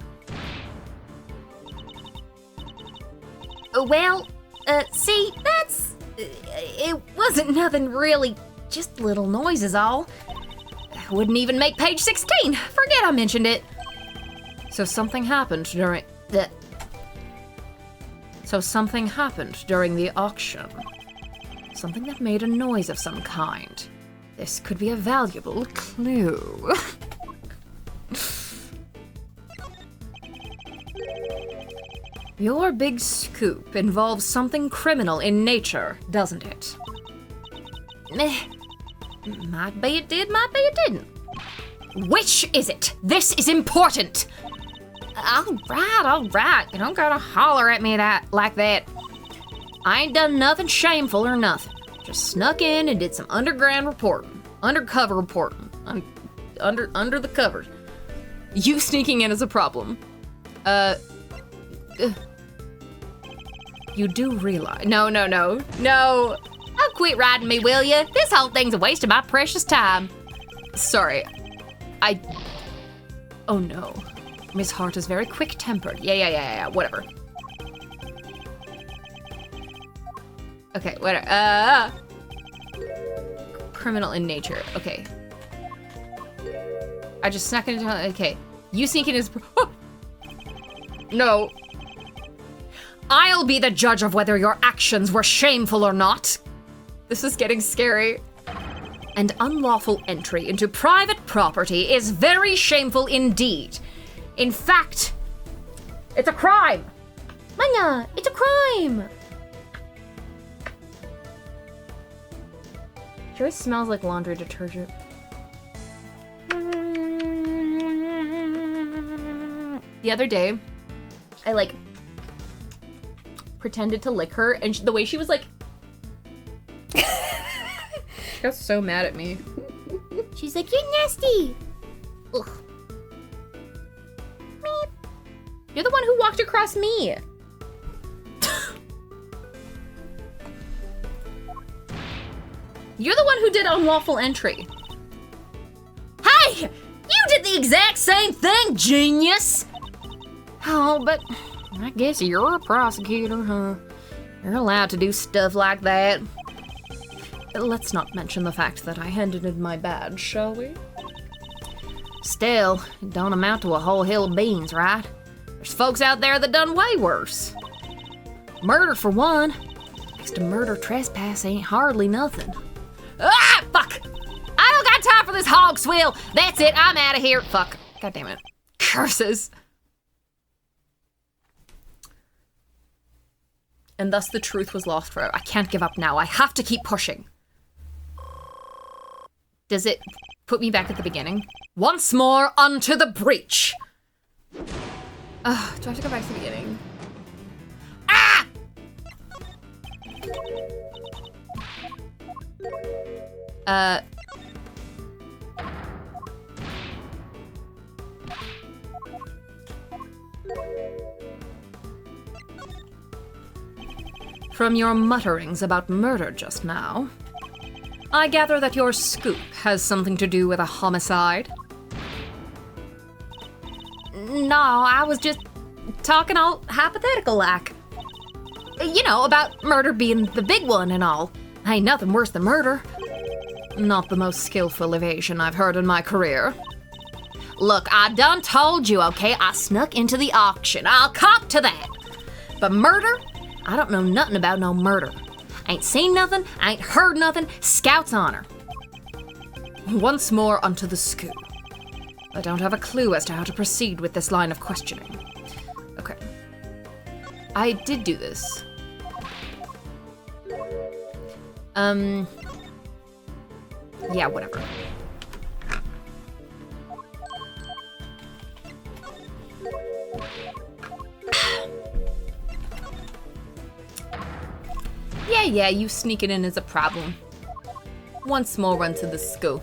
Well, see, that's... it wasn't nothing really, just little noises all. Wouldn't even make page 16. Forget I mentioned it. So something happened during the auction. Something that made a noise of some kind. This could be a valuable clue. Your big scoop involves something criminal in nature, doesn't it? Might be it did, might be it didn't. Which is it? This is important! All right. You don't gotta holler at me like that. I ain't done nothing shameful or nothing. Just snuck in and did some underground reporting. Undercover reporting. Under the covers. You sneaking in is a problem. You do realize... No. Oh, quit riding me, will ya? This whole thing's a waste of my precious time. Sorry. Oh no. Miss Hart is very quick-tempered. Yeah, whatever. Okay, whatever. Criminal in nature. Okay. I just snuck into... Okay. You sneak in is... Oh! No. I'll be the judge of whether your actions were shameful or not. This is getting scary. And unlawful entry into private property is very shameful indeed. In fact, it's a crime. Manya, it's a crime. She always smells like laundry detergent. The other day, I pretended to lick her, and the way she was like... She got so mad at me. She's like, you're nasty. Ugh. Meep. You're the one who walked across me. You're the one who did unlawful entry. Hey! You did the exact same thing, genius! Oh, but I guess you're a prosecutor, huh? You're allowed to do stuff like that. Let's not mention the fact that I handed in my badge, shall we? Still, it don't amount to a whole hill of beans, right? There's folks out there that done way worse. Murder, for one. Next to murder, trespass ain't hardly nothing. Ah, fuck! I don't got time for this hog swill. That's it, I'm out of here. Fuck. God damn it. Curses. And thus the truth was lost forever. I can't give up now. I have to keep pushing. Does it put me back at the beginning? Once more, unto the breach. Do I have to go back to the beginning? Ah! From your mutterings about murder just now, I gather that your scoop has something to do with a homicide. No, I was just talking all hypothetical like. You know, about murder being the big one and all. Ain't nothing worse than murder. Not the most skillful evasion I've heard in my career. Look, I done told you, okay? I snuck into the auction. I'll cop to that. But murder? I don't know nothing about no murder. Ain't seen nothing, ain't heard nothing. Scout's honor. Once more onto the school. I don't have a clue as to how to proceed with this line of questioning. Okay. I did do this. Yeah, whatever. Yeah, you sneaking in is a problem. Once more run to the school.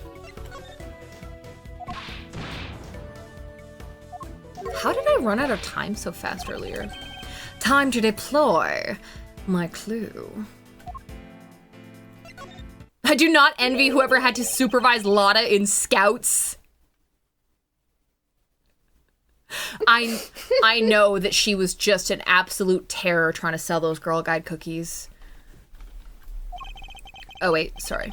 How did I run out of time so fast earlier? Time to deploy my clue. I do not envy whoever had to supervise Lotta in Scouts. I know that she was just an absolute terror trying to sell those Girl Guide cookies. Oh wait, sorry.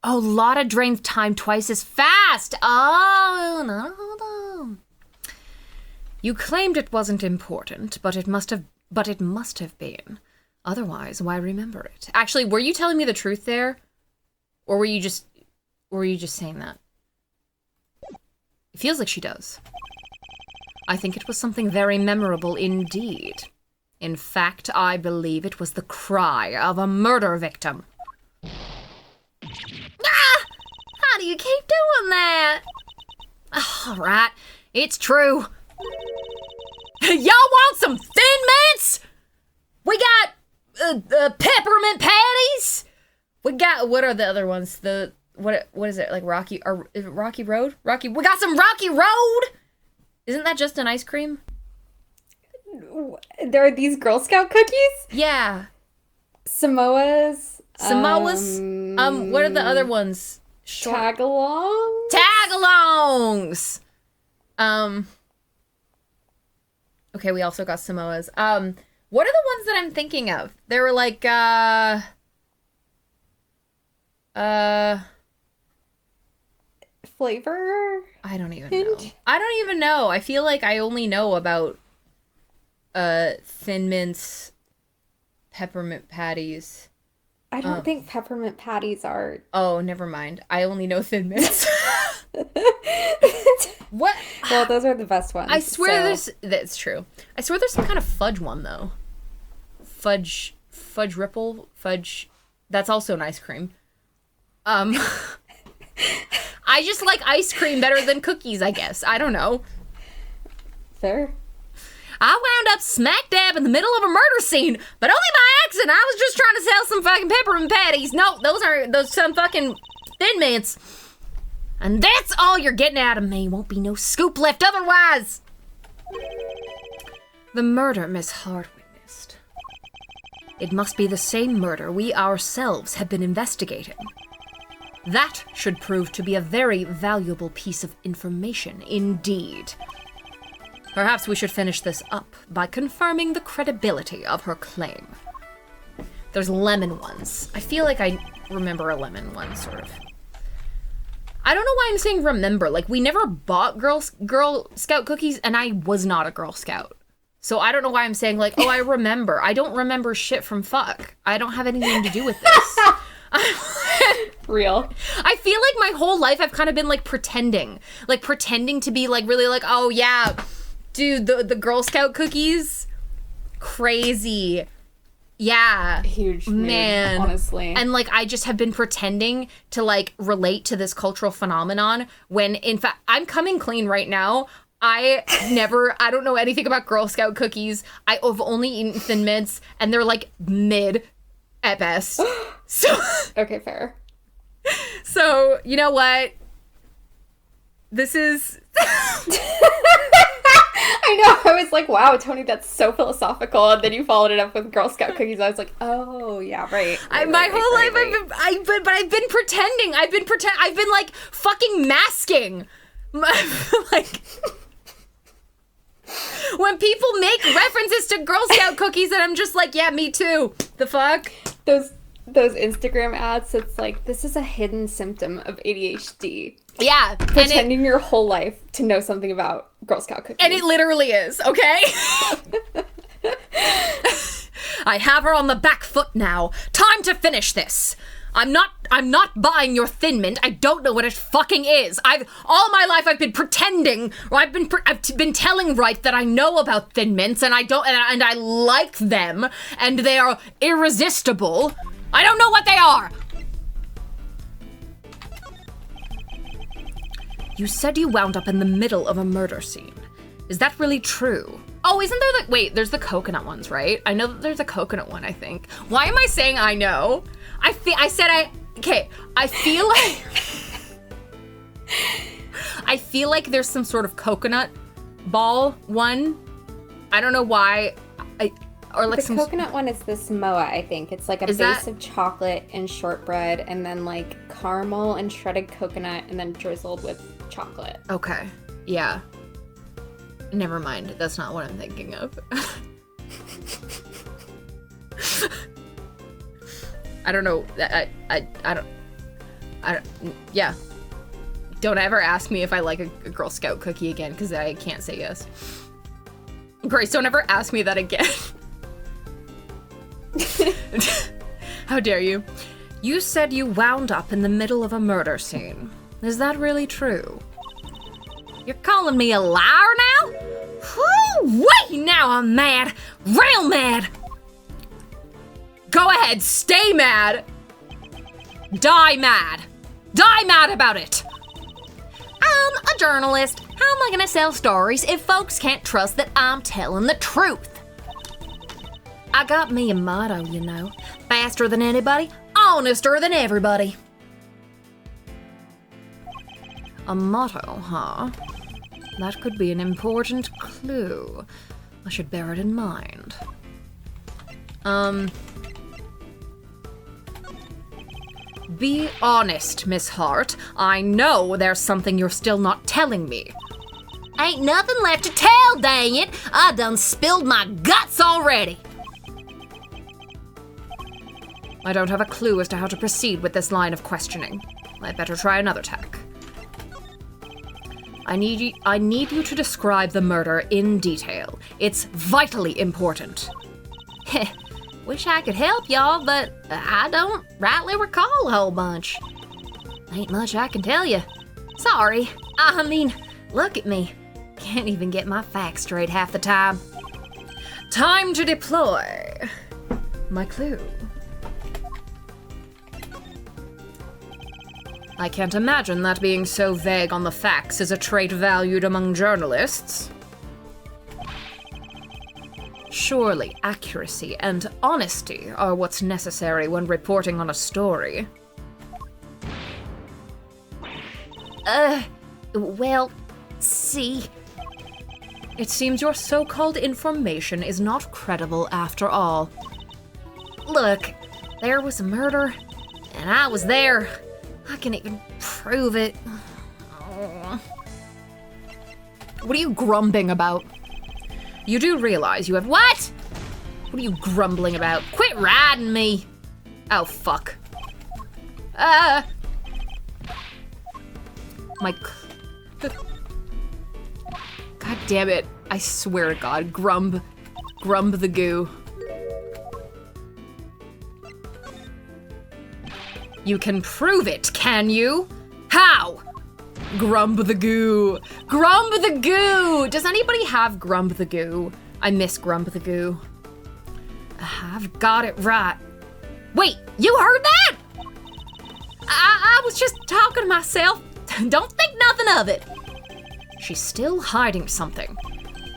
Oh, Lotta drains time twice as fast. Oh, no. You claimed it wasn't important, but it must have been. Otherwise, why remember it? Actually, were you telling me the truth there? Or were you just saying that? It feels like she does. I think it was something very memorable indeed. In fact, I believe it was the cry of a murder victim. Ah! How do you keep doing that? All right, it's true. Y'all want some Thin Mints? We got peppermint patties. We got, what are the other ones? What is it, like Rocky, or is it Rocky Road? We got some Rocky Road! Isn't that just an ice cream? There are these Girl Scout cookies? Yeah. Samoas. What are the other ones? Tagalongs? Tagalongs! Okay, we also got Samoas. What are the ones that I'm thinking of? They were like, flavor? I don't even know. I feel like I only know about Thin Mints, peppermint patties. I don't think peppermint patties are... Oh, never mind. I only know Thin Mints. What? Well, those are the best ones. I swear that's true. I swear there's some kind of fudge one, though. Fudge ripple, fudge... That's also an ice cream. I just like ice cream better than cookies, I guess. I don't know. Fair. I wound up smack dab in the middle of a murder scene, but only by accident. I was just trying to sell some fucking peppermint patties. No, those some fucking Thin Mints. And that's all you're getting out of me. Won't be no scoop left otherwise. The murder Miss Hart witnessed. It must be the same murder we ourselves have been investigating. That should prove to be a very valuable piece of information indeed. Perhaps we should finish this up by confirming the credibility of her claim. There's lemon ones. I feel like I remember a lemon one, sort of. I don't know why I'm saying remember. Like, we never bought Girl Scout cookies, and I was not a Girl Scout. So I don't know why I'm saying, like, oh, I remember. I don't remember shit from fuck. I don't have anything to do with this. Real. I feel like my whole life I've kind of been, like, pretending to be, like, really, like, oh, yeah, dude, the Girl Scout cookies, crazy. Yeah. Huge man. Mood, honestly. And, like, I just have been pretending to, like, relate to this cultural phenomenon when, in fact, I'm coming clean right now. I don't know anything about Girl Scout cookies. I've only eaten Thin Mints, and they're, like, mid at best. So okay, fair. So, you know what? This is... I know, I was like, wow, Tony, that's so philosophical, and then you followed it up with Girl Scout cookies. I was like, oh, yeah, right. My whole life, I've been pretending. I've been, like, fucking masking. Like... When people make references to Girl Scout cookies, and I'm just like, yeah, me too. The fuck? Those those Instagram ads. It's like, this is a hidden symptom of ADHD. Yeah. Pretending your whole life to know something about Girl Scout cookies. And it literally is, okay? I have her on the back foot now. Time to finish this. I'm not buying your Thin Mint. I don't know what it fucking is. All my life I've been pretending, or I've been telling Wright that I know about Thin Mints, and I like them, and they are irresistible. I don't know what they are. You said you wound up in the middle of a murder scene. Is that really true? Oh, isn't there wait, there's the coconut ones, right? I know that there's a coconut one, I think. Why am I saying I know? I feel like there's some sort of coconut ball one. I don't know why. The coconut one is the Samoa, I think. It's like a base of chocolate and shortbread, and then like caramel and shredded coconut, and then drizzled with chocolate. Okay. Yeah. Never mind. That's not what I'm thinking of. I don't know. I don't. Yeah. Don't ever ask me if I like a Girl Scout cookie again, because I can't say yes. Grace, don't ever ask me that again. How dare you? You said you wound up in the middle of a murder scene. Is that really true? You're calling me a liar now? Whoo, wait, now I'm mad. Real mad. Go ahead, stay mad. Die mad. Die mad about it. I'm a journalist. How am I gonna sell stories if folks can't trust that I'm telling the truth? I got me a motto, you know. Faster than anybody, honester than everybody. A motto, huh? That could be an important clue. I should bear it in mind. Be honest, Miss Hart. I know there's something you're still not telling me. Ain't nothing left to tell, dang it! I done spilled my guts already! I don't have a clue as to how to proceed with this line of questioning. I'd better try another tack. I need you to describe the murder in detail. It's vitally important. Heh, wish I could help y'all, but I don't rightly recall a whole bunch. Ain't much I can tell you. Sorry. I mean, look at me. Can't even get my facts straight half the time. Time to deploy my clue. I can't imagine that being so vague on the facts is a trait valued among journalists. Surely accuracy and honesty are what's necessary when reporting on a story. Well, see... It seems your so-called information is not credible after all. Look, there was a murder, and I was there. I can even prove it. Oh. What are you grumbling about? You do realize you have— What? What are you grumbling about? Quit riding me! Oh, fuck. God damn it. I swear to God. Grumb the goo. You can prove it, can you? How? Grumb the goo. Grumb the goo! Does anybody have Grumb the goo? I miss Grumb the goo. I've got it right. Wait, you heard that? I was just talking to myself. Don't think nothing of it. She's still hiding something.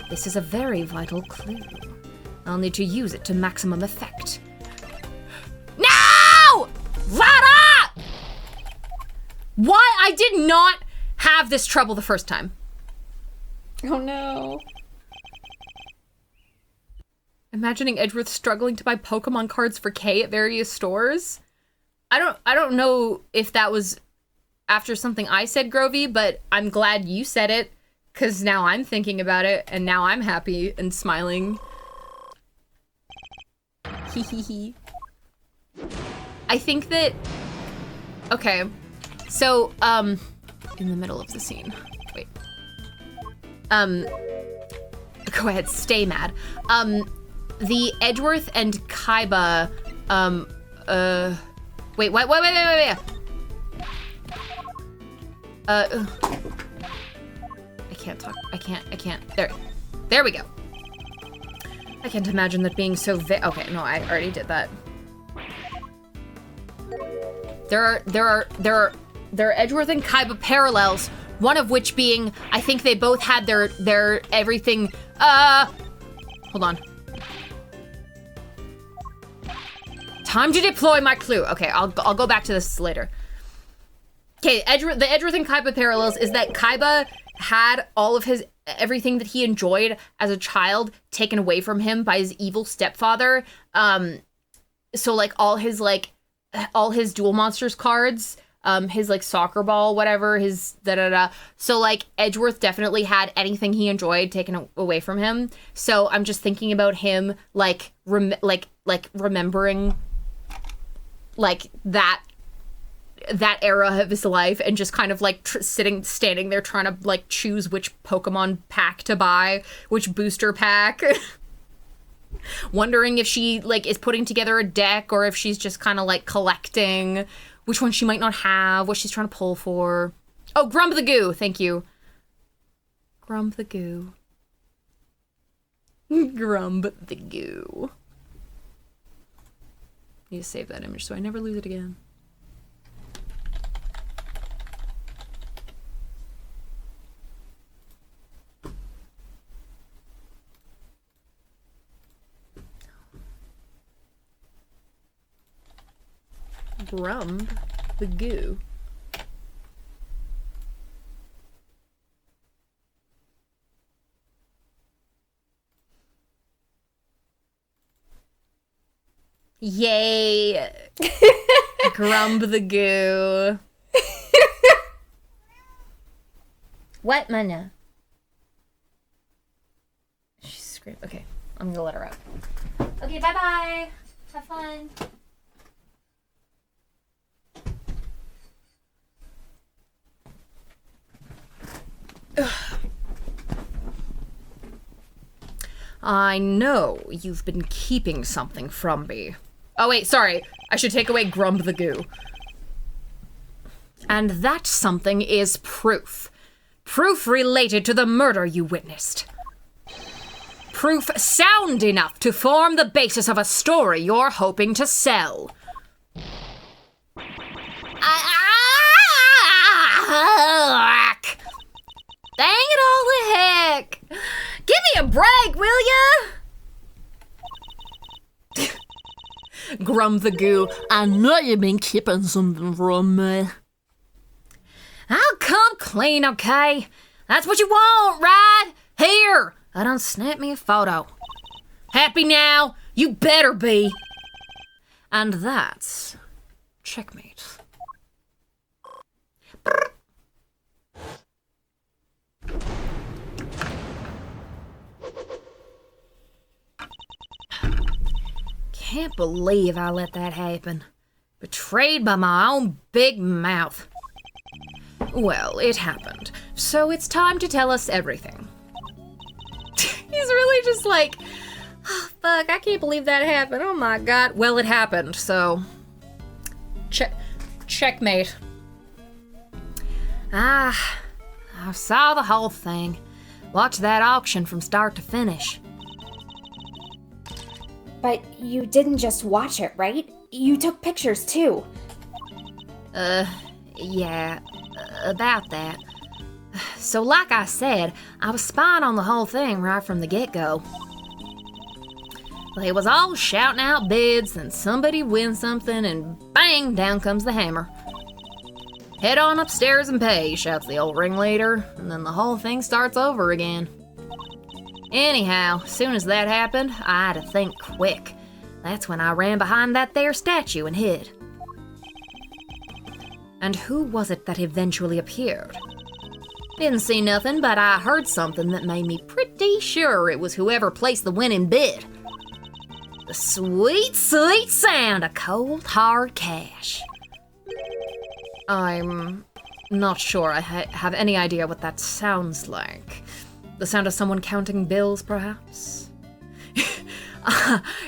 This is a very vital clue. I'll need to use it to maximum effect. No! Right up! Why? I did not have this trouble the first time. Oh no. Imagining Edgeworth struggling to buy Pokemon cards for Kay at various stores. I don't know if that was after something I said, Grovey, but I'm glad you said it, because now I'm thinking about it, and now I'm happy and smiling. Hee hee hee. I think that, okay, so, in the middle of the scene, wait, go ahead, stay mad. The Edgeworth and Kaiba, wait. I can't talk, I can't, there we go. I can't imagine that being so okay, no, I already did that. There are Edgeworth and Kaiba parallels, one of which being, I think they both had their everything, hold on. Time to deploy my clue. Okay, I'll go back to this later. Okay, the Edgeworth and Kaiba parallels is that Kaiba had all of everything that he enjoyed as a child taken away from him by his evil stepfather. So like all his Duel Monsters cards, his like soccer ball, whatever, his da-da-da. So like Edgeworth definitely had anything he enjoyed taken away from him. So I'm just thinking about him like remembering like that era of his life and just kind of like standing there trying to like choose which Pokemon pack to buy, which booster pack. Wondering if she like is putting together a deck or if she's just kind of like collecting which one she might not have, what she's trying to pull for. Oh, Grump the Goo, thank you. Grump the Goo. Grump the Goo. Need to save that image so I never lose it again. Grump the Goo. Yay! Grump the Goo. What, Mana? She's screaming. Okay, I'm gonna let her out. Okay, bye-bye. Have fun. I know you've been keeping something from me. Oh wait, sorry. I should take away Grump the Goo. And that something is proof. Proof related to the murder you witnessed. Proof sound enough to form the basis of a story you're hoping to sell. Dang it all the heck! Give me a break, will ya? Grump the Goo, I know you've been keeping something from me. I'll come clean, okay? That's what you want, right? Here! I done snapped me a photo. Happy now? You better be. And that's checkmate. Can't believe I let that happen. Betrayed by my own big mouth. Well, it happened, so it's time to tell us everything. He's really just like, oh, fuck, I can't believe that happened. Oh my god. Well, it happened, so checkmate. I saw the whole thing. Watched that auction from start to finish. But you didn't just watch it, right? You took pictures too. Yeah, about that. So like I said, I was spying on the whole thing right from the get-go. They was all shouting out bids, and somebody wins something, and bang, down comes the hammer. Head on upstairs and pay, shouts the old ringleader, and then the whole thing starts over again. Anyhow, soon as that happened, I had to think quick. That's when I ran behind that there statue and hid. And who was it that eventually appeared? Didn't see nothing, but I heard something that made me pretty sure it was whoever placed the winning bid. The sweet, sweet sound of cold, hard cash. I'm not sure I have any idea what that sounds like. The sound of someone counting bills, perhaps?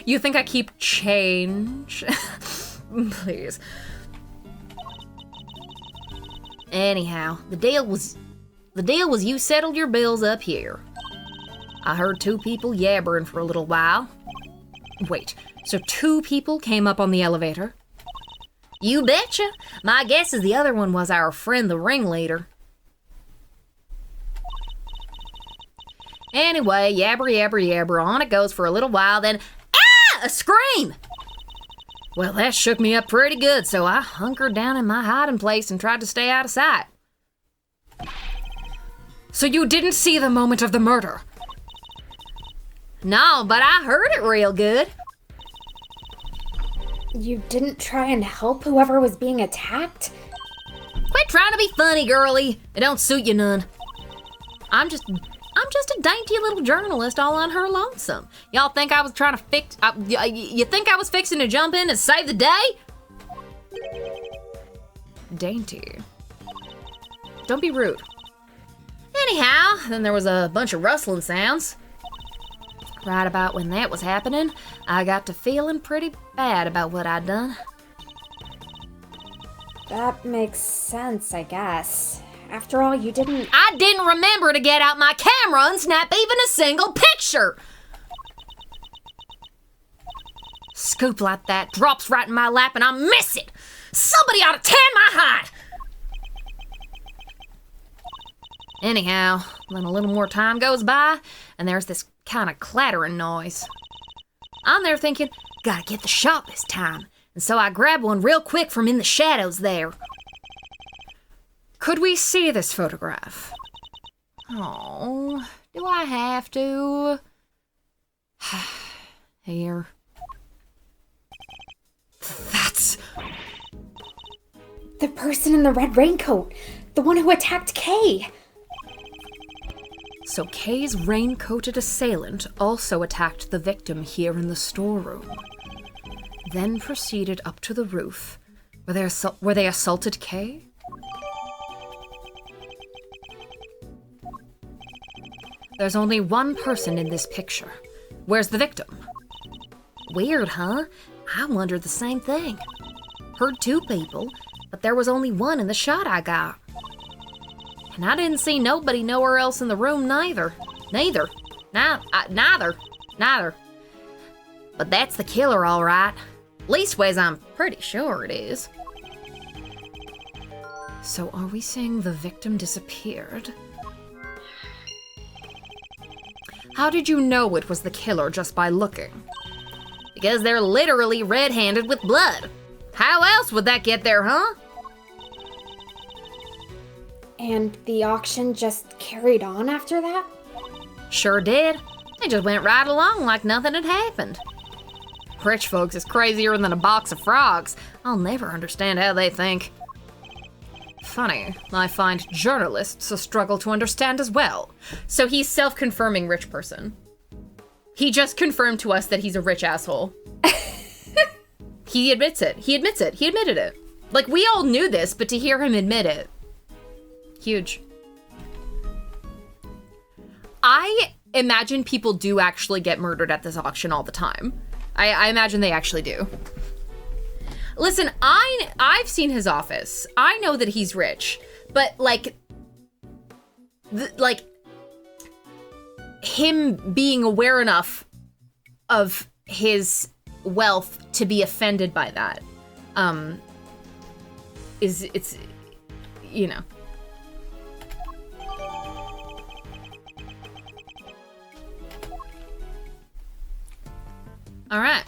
You think I keep change? Please. Anyhow, the deal was you settled your bills up here. I heard 2 people yabbering for a little while. Wait, so 2 people came up on the elevator? You betcha. My guess is the other one was our friend the ringleader. Anyway, yabber, on it goes for a little while, then a scream! Well, that shook me up pretty good, so I hunkered down in my hiding place and tried to stay out of sight. So you didn't see the moment of the murder? No, but I heard it real good. You didn't try and help whoever was being attacked? Quit trying to be funny, girlie. It don't suit you none. I'm just a dainty little journalist all on her lonesome. Y'all think I was trying to fix... you think I was fixing to jump in and save the day? Dainty. Don't be rude. Anyhow, then there was a bunch of rustling sounds. Right about when that was happening, I got to feeling pretty bad about what I'd done. That makes sense, I guess. After all, you didn't... I didn't remember to get out my camera and snap even a single picture! Scoop like that drops right in my lap and I miss it! Somebody ought to tan my hide! Anyhow, then a little more time goes by, and there's this kind of clattering noise. I'm there thinking, gotta get the shot this time, and so I grab one real quick from in the shadows there. Could we see this photograph? Oh, do I have to? Here. That's... The person in the red raincoat. The one who attacked Kay. So Kay's raincoated assailant also attacked the victim here in the storeroom. Then proceeded up to the roof, where they assaulted Kay? There's only one person in this picture. Where's the victim? Weird, huh? I wondered the same thing. Heard 2 people, but there was only one in the shot I got. And I didn't see nobody nowhere else in the room neither. Neither. But that's the killer, all right. Leastways, I'm pretty sure it is. So are we saying the victim disappeared? How did you know it was the killer just by looking? Because they're literally red-handed with blood. How else would that get there, huh? And the auction just carried on after that? Sure did. They just went right along like nothing had happened. Rich folks is crazier than a box of frogs. I'll never understand how they think. Funny, I find journalists a struggle to understand as well. So he's self-confirming rich person. He just confirmed to us that he's a rich asshole. He admits it. He admitted it. Like, we all knew this, but to hear him admit it. Huge. I imagine people do actually get murdered at this auction all the time. I imagine they actually do. Listen, I've seen his office. I know that he's rich, but like him being aware enough of his wealth to be offended by that, it's you know. All right.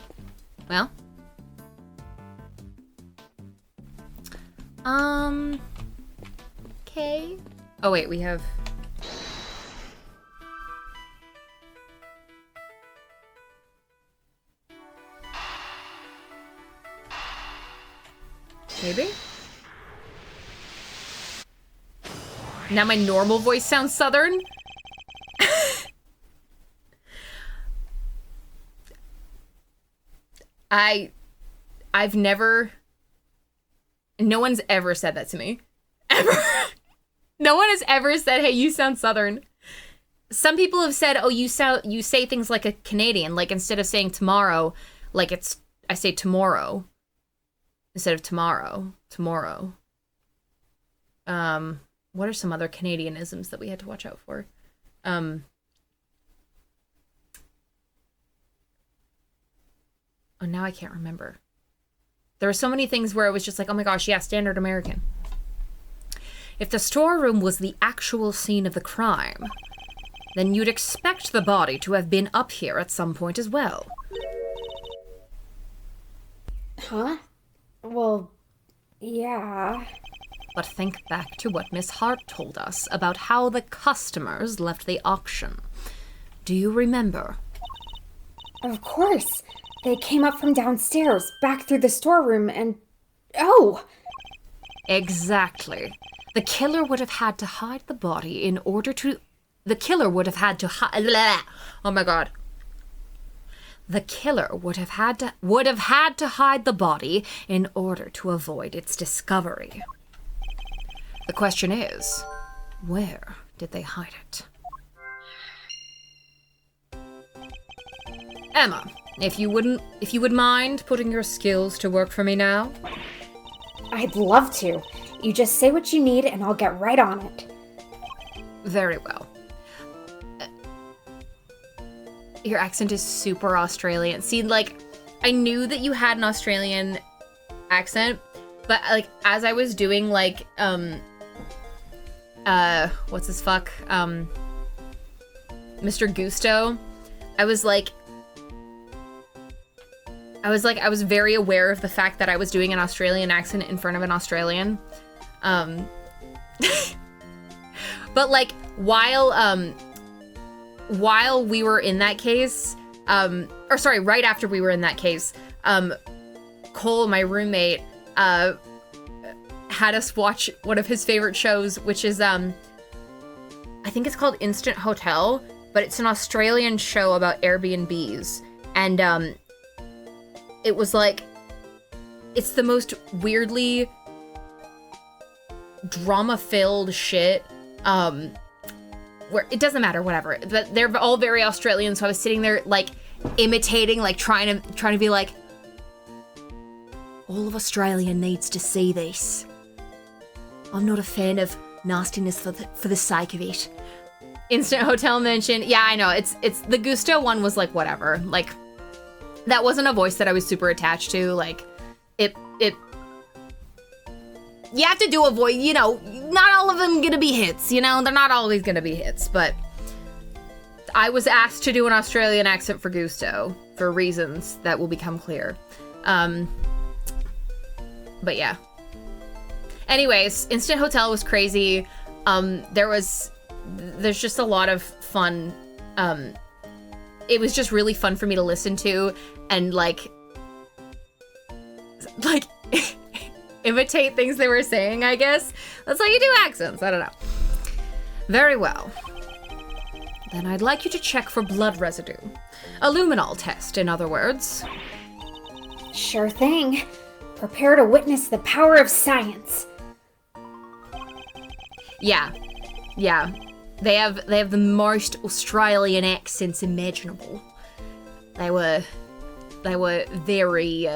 Well. Okay. Oh wait, we have... Maybe? Now my normal voice sounds southern? I've never, no one's ever said that to me. Ever. No one has ever said, hey, you sound Southern. Some people have said, oh, you say things like a Canadian, like instead of saying tomorrow, like I say tomorrow instead of tomorrow. What are some other Canadianisms that we had to watch out for? Oh, now I can't remember. There were so many things where it was just like, oh my gosh, yeah, standard American. If the storeroom was the actual scene of the crime, then you'd expect the body to have been up here at some point as well. Huh? Well, yeah. But think back to what Miss Hart told us about how the customers left the auction. Do you remember? Of course. They came up from downstairs, back through the storeroom, and... Oh! Exactly. The killer would have had to hide the body in order to... The killer would have had to hide... Oh my god. The killer would have had to hide the body in order to avoid its discovery. The question is, where did they hide it? Emma, if you would mind putting your skills to work for me now? I'd love to. You just say what you need and I'll get right on it. Very well. Your accent is super Australian. See, like, I knew that you had an Australian accent, but, like, as I was doing, like, what's his fuck? Mr. Gusto, I was very aware of the fact that I was doing an Australian accent in front of an Australian. But, like, while we were in that case, right after we were in that case, Cole, my roommate, had us watch one of his favorite shows, which is, I think it's called Instant Hotel, but it's an Australian show about Airbnbs. And, it was like, it's the most weirdly drama-filled shit, where it doesn't matter, whatever. But they're all very Australian, so I was sitting there, like, imitating, like, trying to be like, all of Australia needs to see this. I'm not a fan of nastiness for the sake of it. Instant Hotel mention. Yeah, I know. It's the Gusto one was like whatever. Like, that wasn't a voice that I was super attached to. Like, it. You have to do a voice, you know. Not all of them gonna be hits, you know. They're not always gonna be hits, but I was asked to do an Australian accent for Gusto for reasons that will become clear. But yeah. Anyways, Instant Hotel was crazy. There's just a lot of fun. It was just really fun for me to listen to and like imitate things they were saying, I guess. That's how you do accents. I don't know. Very well. Then I'd like you to check for blood residue. A luminol test, in other words. Sure thing. Prepare to witness the power of science. Yeah. They have the most Australian accents imaginable. They were very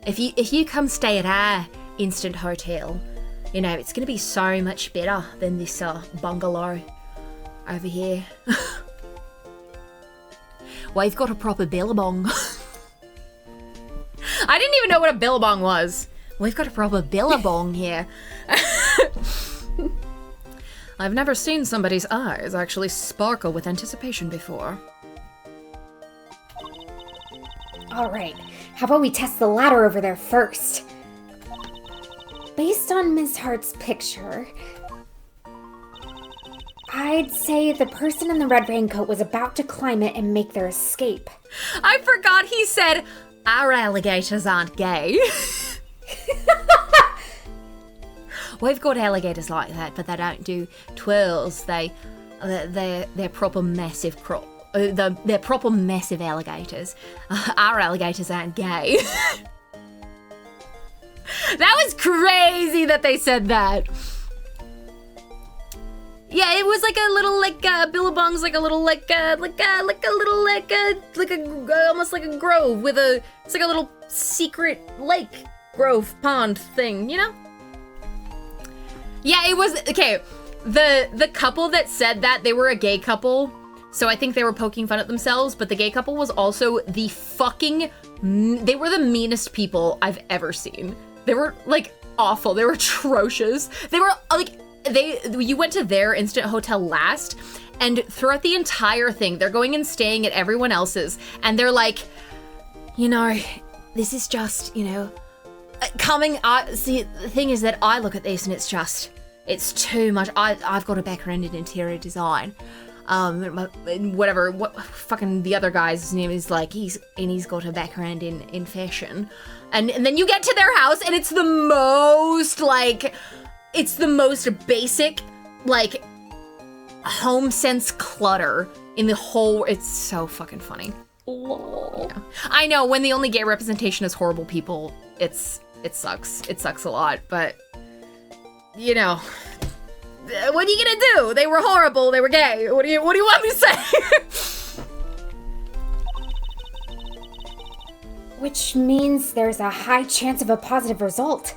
if you come stay at our Instant Hotel, you know, it's gonna be so much better than this bungalow over here. We've got a proper billabong. I didn't even know what a billabong was. We've got a proper billabong here. I've never seen somebody's eyes actually sparkle with anticipation before. All right, how about we test the ladder over there first? Based on Ms. Hart's picture, I'd say the person in the red raincoat was about to climb it and make their escape. I forgot he said, our alligators aren't gay. We've got alligators like that, but they don't do twirls. They're proper massive they're proper massive alligators. Our alligators aren't gay. That was crazy that they said that. Yeah, it was like a little Billabong's like a little almost like a grove with it's like a little secret lake grove pond thing, you know? Yeah, it was okay. The couple that said that, they were a gay couple, so I think they were poking fun at themselves, but the gay couple was also they were the meanest people I've ever seen. They were like awful. They were atrocious. They were like you went to their instant hotel last, and throughout the entire thing, they're going and staying at everyone else's, and they're like, this is just, see, the thing is that I look at this and it's too much. I've got a background in interior design. What fucking the other guy's name is like, he's got a background in fashion. And then you get to their house and it's the most basic, like, home sense clutter in the whole, it's so fucking funny. Lol. Yeah. I know, when the only gay representation is horrible people, it sucks. It sucks a lot, but, what are you gonna do? They were horrible, they were gay. What do you want me to say? Which means there's a high chance of a positive result.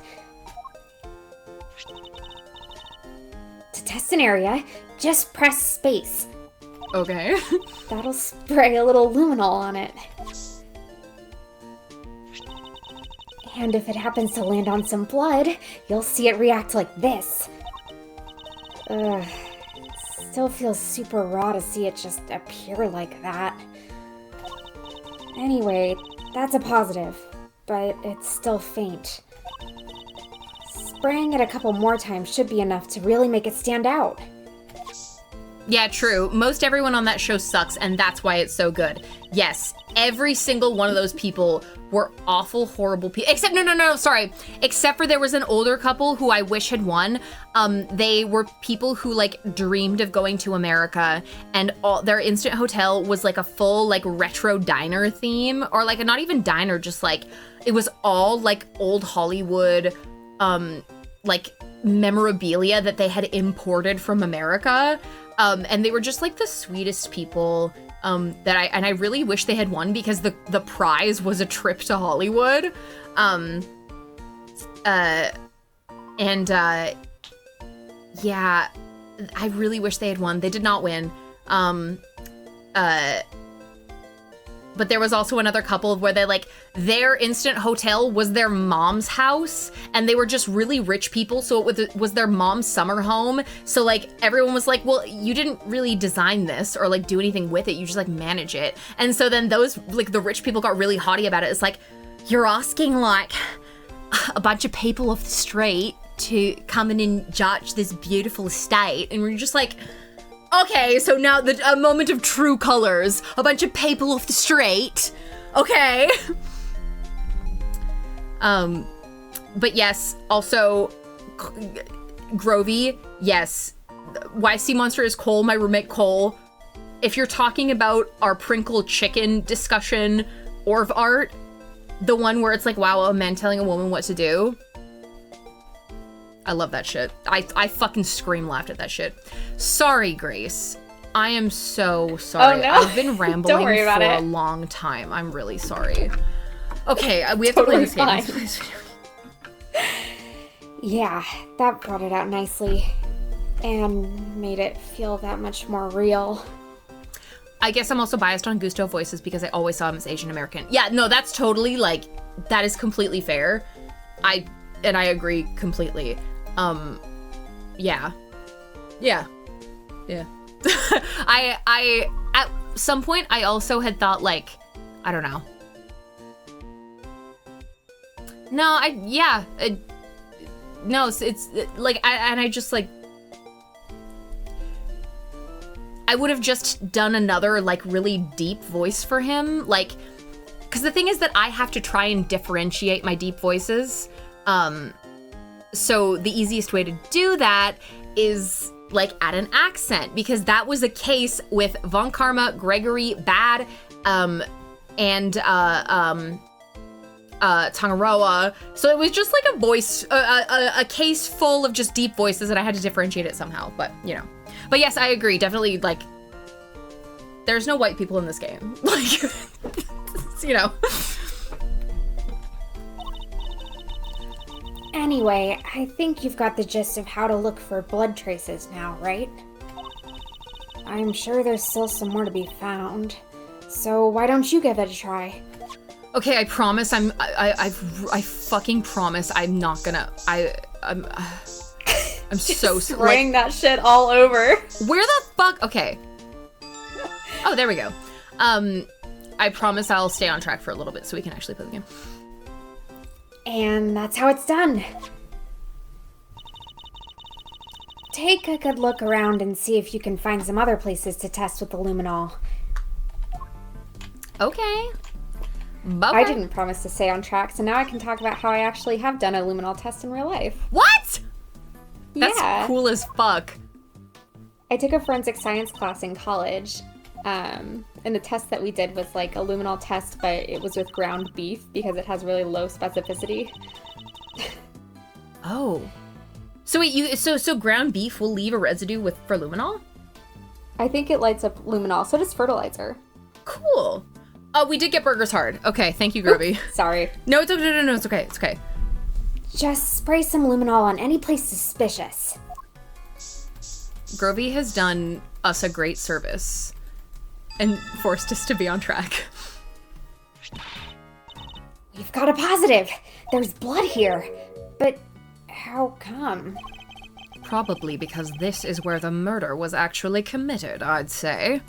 To test an area, just press space. Okay. That'll spray a little luminol on it. And if it happens to land on some blood, you'll see it react like this. Ugh. Still feels super raw to see it just appear like that. Anyway, that's a positive, but it's still faint. Spraying it a couple more times should be enough to really make it stand out. Yeah, true. Most everyone on that show sucks, and that's why it's so good. Yes, every single one of those people were awful, horrible people. Except, sorry. Except for there was an older couple who I wish had won. They were people who, like, dreamed of going to America, and their instant hotel was, like, a full, like, retro diner theme. Or, like, not even diner, just, like, it was all, like, old Hollywood, like, memorabilia that they had imported from America. And they were just like the sweetest people I really wish they had won, because the prize was a trip to Hollywood. Yeah, I really wish they had won. They did not win. But there was also another couple where their instant hotel was their mom's house, and they were just really rich people, so it was their mom's summer home. So, like, everyone was like, well, you didn't really design this or, like, do anything with it. You just, like, manage it. And so then those, like, the rich people got really haughty about it. It's like, you're asking, like, a bunch of people off the street to come in and judge this beautiful estate. And we're just like, okay, so now a moment of true colors. A bunch of people off the street. Okay. But yes, also, Grovey, yes. YC Monster is Cole, my roommate Cole. If you're talking about our Prinkle Chicken discussion, Orv art, the one where it's like, wow, a man telling a woman what to do. I love that shit. I fucking scream laughed at that shit. Sorry, Grace. I am so sorry. Oh, no. I've been rambling Don't worry about for it. a long time. I'm really sorry. Okay, we have Totally to play this game. Yeah, that brought it out nicely. And made it feel that much more real. I guess I'm also biased on Gusto voices because I always saw him as Asian American. Yeah, no, that's totally, like, that is completely fair. I agree completely. Yeah. I at some point I also had thought, like, I don't know. No, it's like, I just, like, I would have just done another, like, really deep voice for him, like, because the thing is that I have to try and differentiate my deep voices. So the easiest way to do that is like add an accent, because that was the case with Von Karma, Gregory, Bad, and Tangaroa. So it was just like a voice, a case full of just deep voices, and I had to differentiate it somehow, but you know. But yes, I agree, definitely, like, there's no white people in this game. Like, you know. Anyway, I think you've got the gist of how to look for blood traces now, right? I'm sure there's still some more to be found. So why don't you give it a try? Okay, I promise I fucking promise I'm not gonna, I'm so Spraying that shit all over. Where the fuck, okay. Oh, there we go. I promise I'll stay on track for a little bit so we can actually play the game. And that's how it's done. Take a good look around and see if you can find some other places to test with the luminol. Okay. Bye-bye. I didn't promise to stay on track, so now I can talk about how I actually have done a luminol test in real life. What? That's Yeah. cool as fuck. I took a forensic science class in college, and the test that we did was like a luminol test, but it was with ground beef because it has really low specificity. Oh. So wait, so ground beef will leave a residue for luminol? I think it lights up luminol, so does fertilizer. Cool. Oh, we did get burgers hard. Okay, thank you, Groby. Sorry. No, it's okay. No, it's okay. It's okay. Just spray some luminol on any place suspicious. Groby has done us a great service and forced us to be on track. We've got a positive. There's blood here. But how come? Probably because this is where the murder was actually committed, I'd say.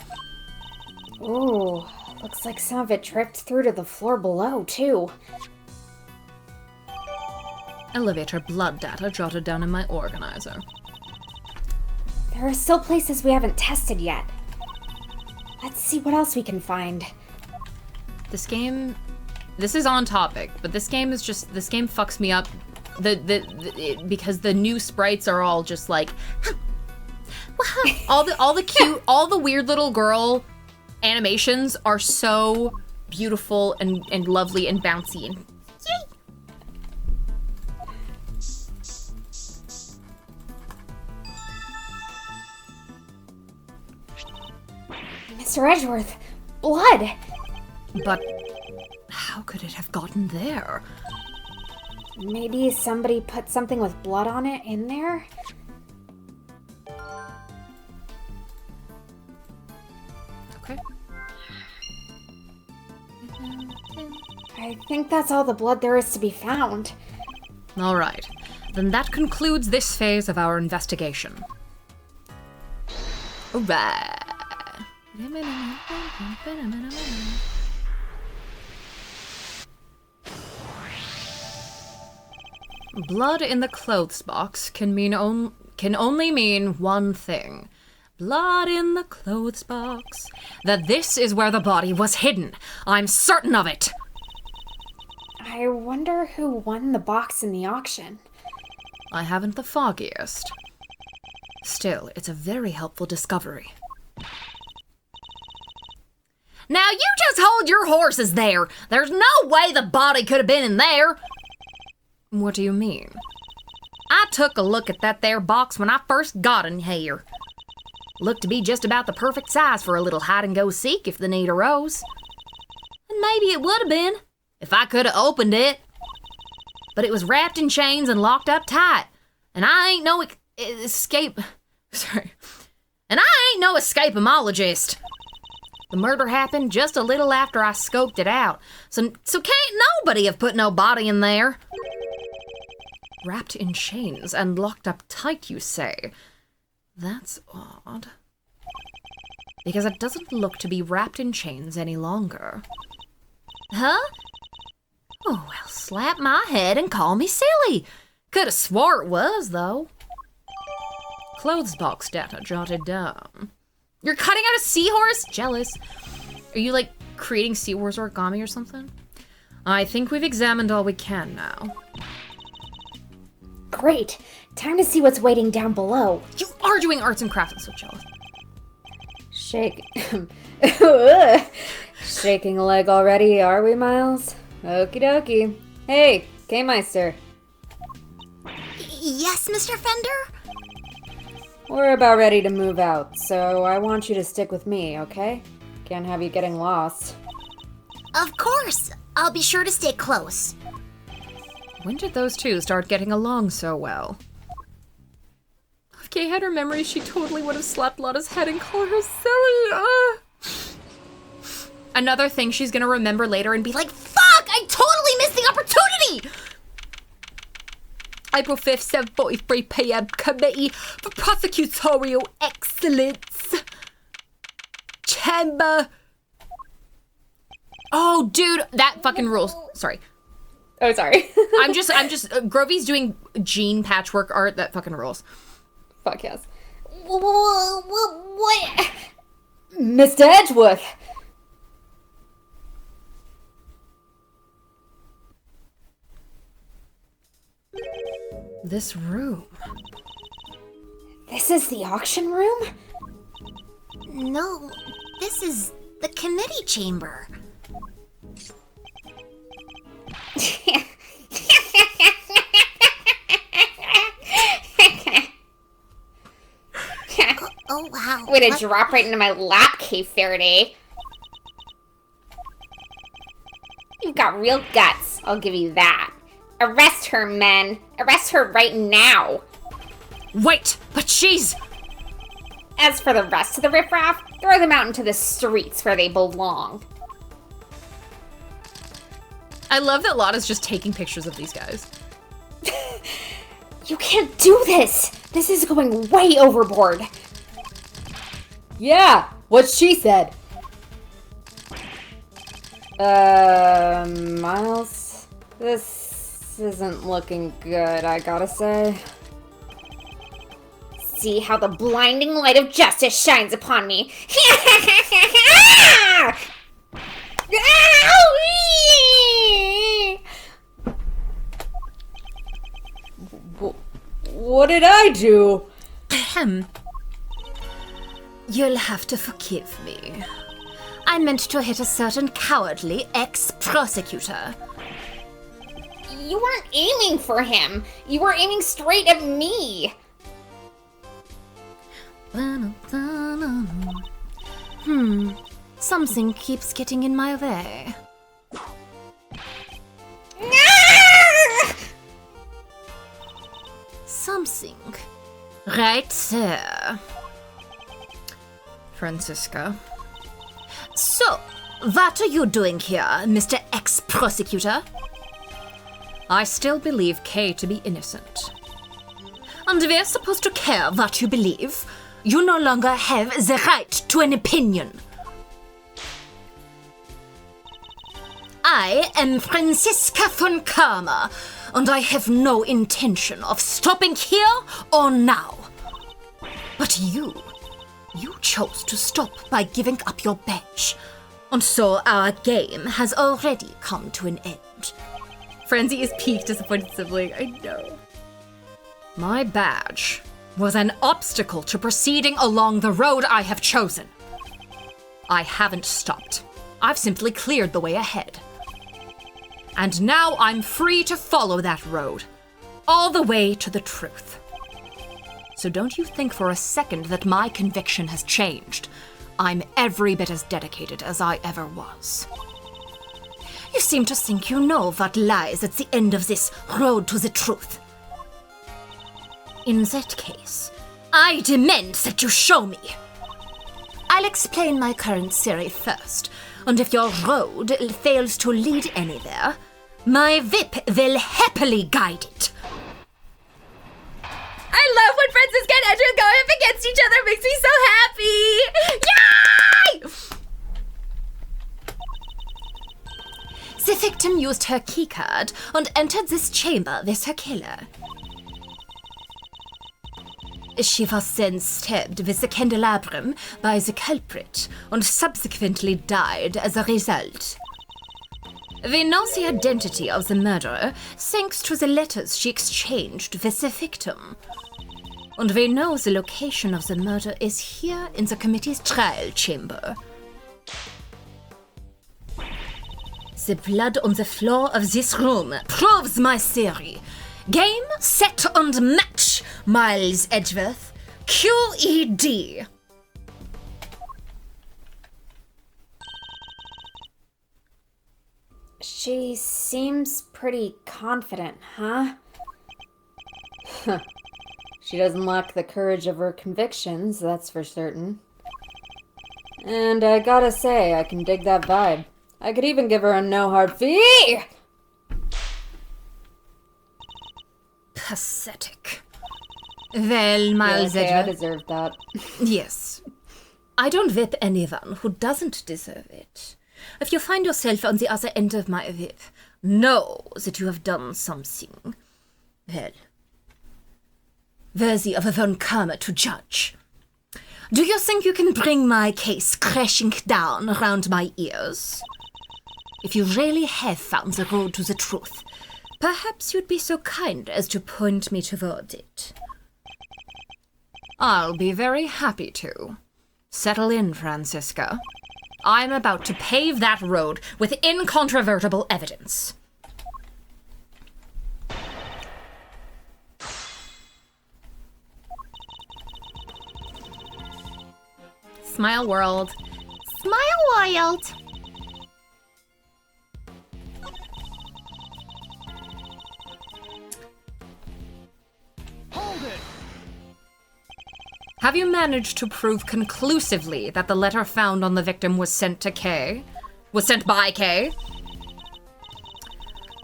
Ooh, looks like some of it dripped through to the floor below, too. Elevator blood data jotted down in my organizer. There are still places we haven't tested yet. Let's see what else we can find. This game, this is on topic, but this game fucks me up. Because the new sprites are all just like, all the cute, all the weird little girl animations are so beautiful and lovely and bouncy and yay. Mr. Edgeworth, blood! But how could it have gotten there? Maybe somebody put something with blood on it in there? Okay. I think that's all the blood there is to be found. All right. Then that concludes this phase of our investigation. All right. Blood in the clothes box can only mean one thing. Blood in the clothes box. That this is where the body was hidden. I'm certain of it. I wonder who won the box in the auction. I haven't the foggiest. Still, it's a very helpful discovery. Now you just hold your horses there. There's no way the body could have been in there. What do you mean? I took a look at that there box when I first got in here. Looked to be just about the perfect size for a little hide-and-go-seek if the need arose. And maybe it would have been, if I could have opened it. But it was wrapped in chains and locked up tight. And I ain't no escapologist. The murder happened just a little after I scoped it out. So can't nobody have put no body in there. Wrapped in chains and locked up tight, you say? That's odd. Because it doesn't look to be wrapped in chains any longer. Huh? Oh, well, slap my head and call me silly. Could have swore it was, though. Clothes box data jotted down. You're cutting out a seahorse? Jealous. Are you, like, creating seahorse origami or something? I think we've examined all we can now. Great. Time to see what's waiting down below. You are doing arts and crafts. I'm so jealous. Shake. Shaking a leg already, are we, Miles? Okie dokie. Hey, K-Meister. Yes, Mr. Fender? We're about ready to move out, so I want you to stick with me, okay? Can't have you getting lost. Of course. I'll be sure to stay close. When did those two start getting along so well? If Kay had her memories, she totally would have slapped Lotta's head and called her silly. Another thing she's gonna remember later and be like, Fuck! I totally missed the opportunity! April 5th, 7:43 p.m. Committee for Prosecutorial Excellence. Chamber. Oh, dude, that fucking rules. Sorry. Oh, sorry. I'm just, Grovey's doing Jean patchwork art. That fucking rules. Fuck yes. What? Mr. Edgeworth! This room. This is the auction room? No, this is the committee chamber. Oh, wow. Way to drop right into my lap, Kay Faraday. You've got real guts, I'll give you that. Arrest her, men. Arrest her right now. Wait, but she's... As for the rest of the riffraff, throw them out into the streets where they belong. I love that Lotta's just taking pictures of these guys. You can't do this! This is going way overboard. Yeah, what she said. Miles? This isn't looking good, I gotta say. See how the blinding light of justice shines upon me. What did I do? You'll have to forgive me. I meant to hit a certain cowardly ex-prosecutor. You weren't aiming for him. You were aiming straight at me. Something keeps getting in my way. Something. Right there. Francisca. So, what are you doing here, Mr. Ex-Prosecutor? I still believe Kay to be innocent. And we're supposed to care what you believe. You no longer have the right to an opinion. I am Francisca von Karma, and I have no intention of stopping here or now. But you chose to stop by giving up your badge, and so our game has already come to an end. Frenzy is peak disappointed sibling, I know. My badge was an obstacle to proceeding along the road I have chosen. I haven't stopped. I've simply cleared the way ahead. And now I'm free to follow that road, all the way to the truth. So don't you think for a second that my conviction has changed. I'm every bit as dedicated as I ever was. You seem to think you know what lies at the end of this road to the truth. In that case, I demand that you show me. I'll explain my current theory first, and if your road fails to lead anywhere, my whip will happily guide it. I love when Francisca and Edgeworth go up against each other. It makes me so happy! Yay! The victim used her keycard and entered this chamber with her killer. She was then stabbed with the candelabrum by the culprit and subsequently died as a result. We know the identity of the murderer thanks to the letters she exchanged with the victim. And we know the location of the murder is here in the committee's trial chamber. The blood on the floor of this room proves my theory. Game, set, and match, Miles Edgeworth. QED. She seems pretty confident, huh? She doesn't lack the courage of her convictions, that's for certain. And I gotta say, I can dig that vibe. I could even give her a no hard fee! Pathetic. Well, Miles Yeah, okay, I Edgeworth. deserve that. Yes. I don't whip anyone who doesn't deserve it. If you find yourself on the other end of my whip, know that you have done something, well, worthy of a Von Karma to judge. Do you think you can bring my case crashing down around my ears? If you really have found the road to the truth, perhaps you'd be so kind as to point me toward it. I'll be very happy to. Settle in, Francisca. I'm about to pave that road with incontrovertible evidence. Smile world. Smile Wild. Have you managed to prove conclusively that the letter found on the victim was sent to Kay? Was sent by Kay?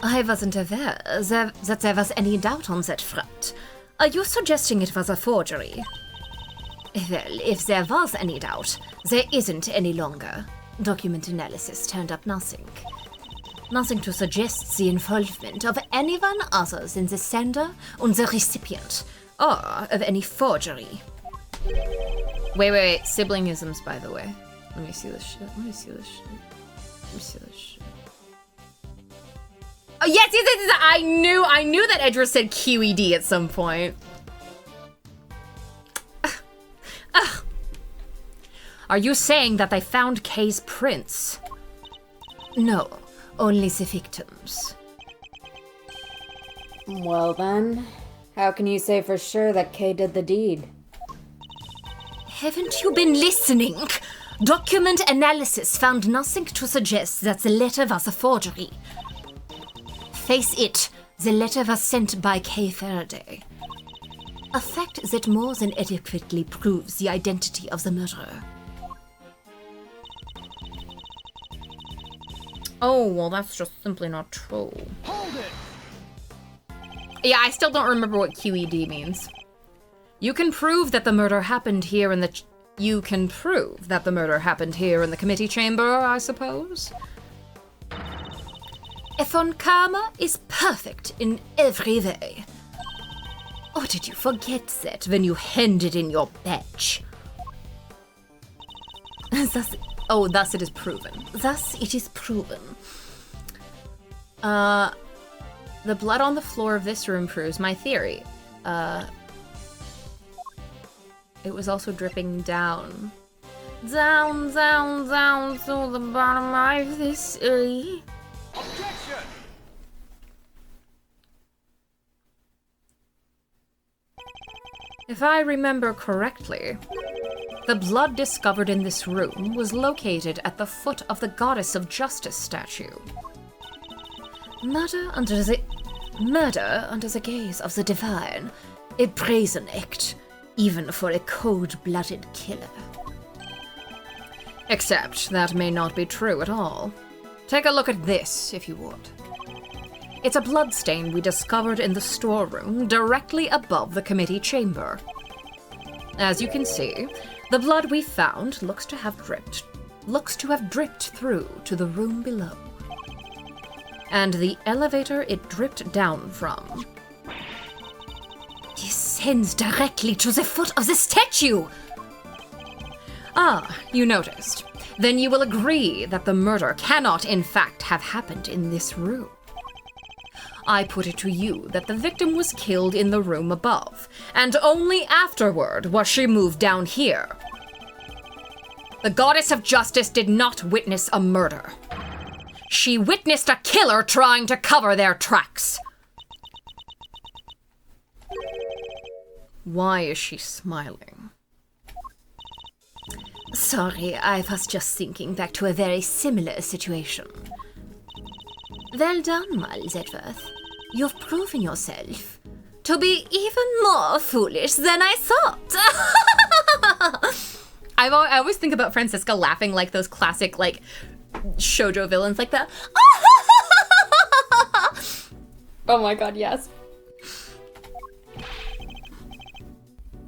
I wasn't aware that there was any doubt on that front. Are you suggesting it was a forgery? Well, if there was any doubt, there isn't any longer. Document analysis turned up nothing. Nothing to suggest the involvement of anyone other than the sender and the recipient, or of any forgery. Wait. Siblingisms, by the way. Let me see this shit. Oh, yes. I knew that Edgeworth said QED at some point. Are you saying that they found Kay's prints? No, only the victims. Well then, how can you say for sure that Kay did the deed? Haven't you been listening? Document analysis found nothing to suggest that the letter was a forgery. Face it, the letter was sent by Kay Faraday. A fact that more than adequately proves the identity of the murderer. Oh, well, that's just simply not true. Yeah, I still don't remember what QED means. You can prove that the murder happened here in the committee chamber, I suppose. Von Karma is perfect in every way. Or did you forget that when you handed in your badge? Thus it is proven. Thus it is proven. The blood on the floor of this room proves my theory. It was also dripping down. Down to the bottom of this. Objection! If I remember correctly, the blood discovered in this room was located at the foot of the Goddess of Justice statue. Murder under the gaze of the divine. A brazen act, even for a cold-blooded killer. Except that may not be true at all. Take a look at this, if you would. It's a bloodstain we discovered in the storeroom directly above the committee chamber. As you can see, the blood we found looks to have dripped through to the room below. And the elevator it dripped down from Descends directly to the foot of the statue! Ah, you noticed. then you will agree that the murder cannot in fact have happened in this room. I put it to you that the victim was killed in the room above, and only afterward was she moved down here. The goddess of justice did not witness a murder. She witnessed a killer trying to cover their tracks. Why is she smiling? Sorry, I was just thinking back to a very similar situation. Well done, Miles Edworth. You've proven yourself to be even more foolish than I thought. I always think about Francisca laughing like those classic, like, shoujo villains like that. Oh my god, yes.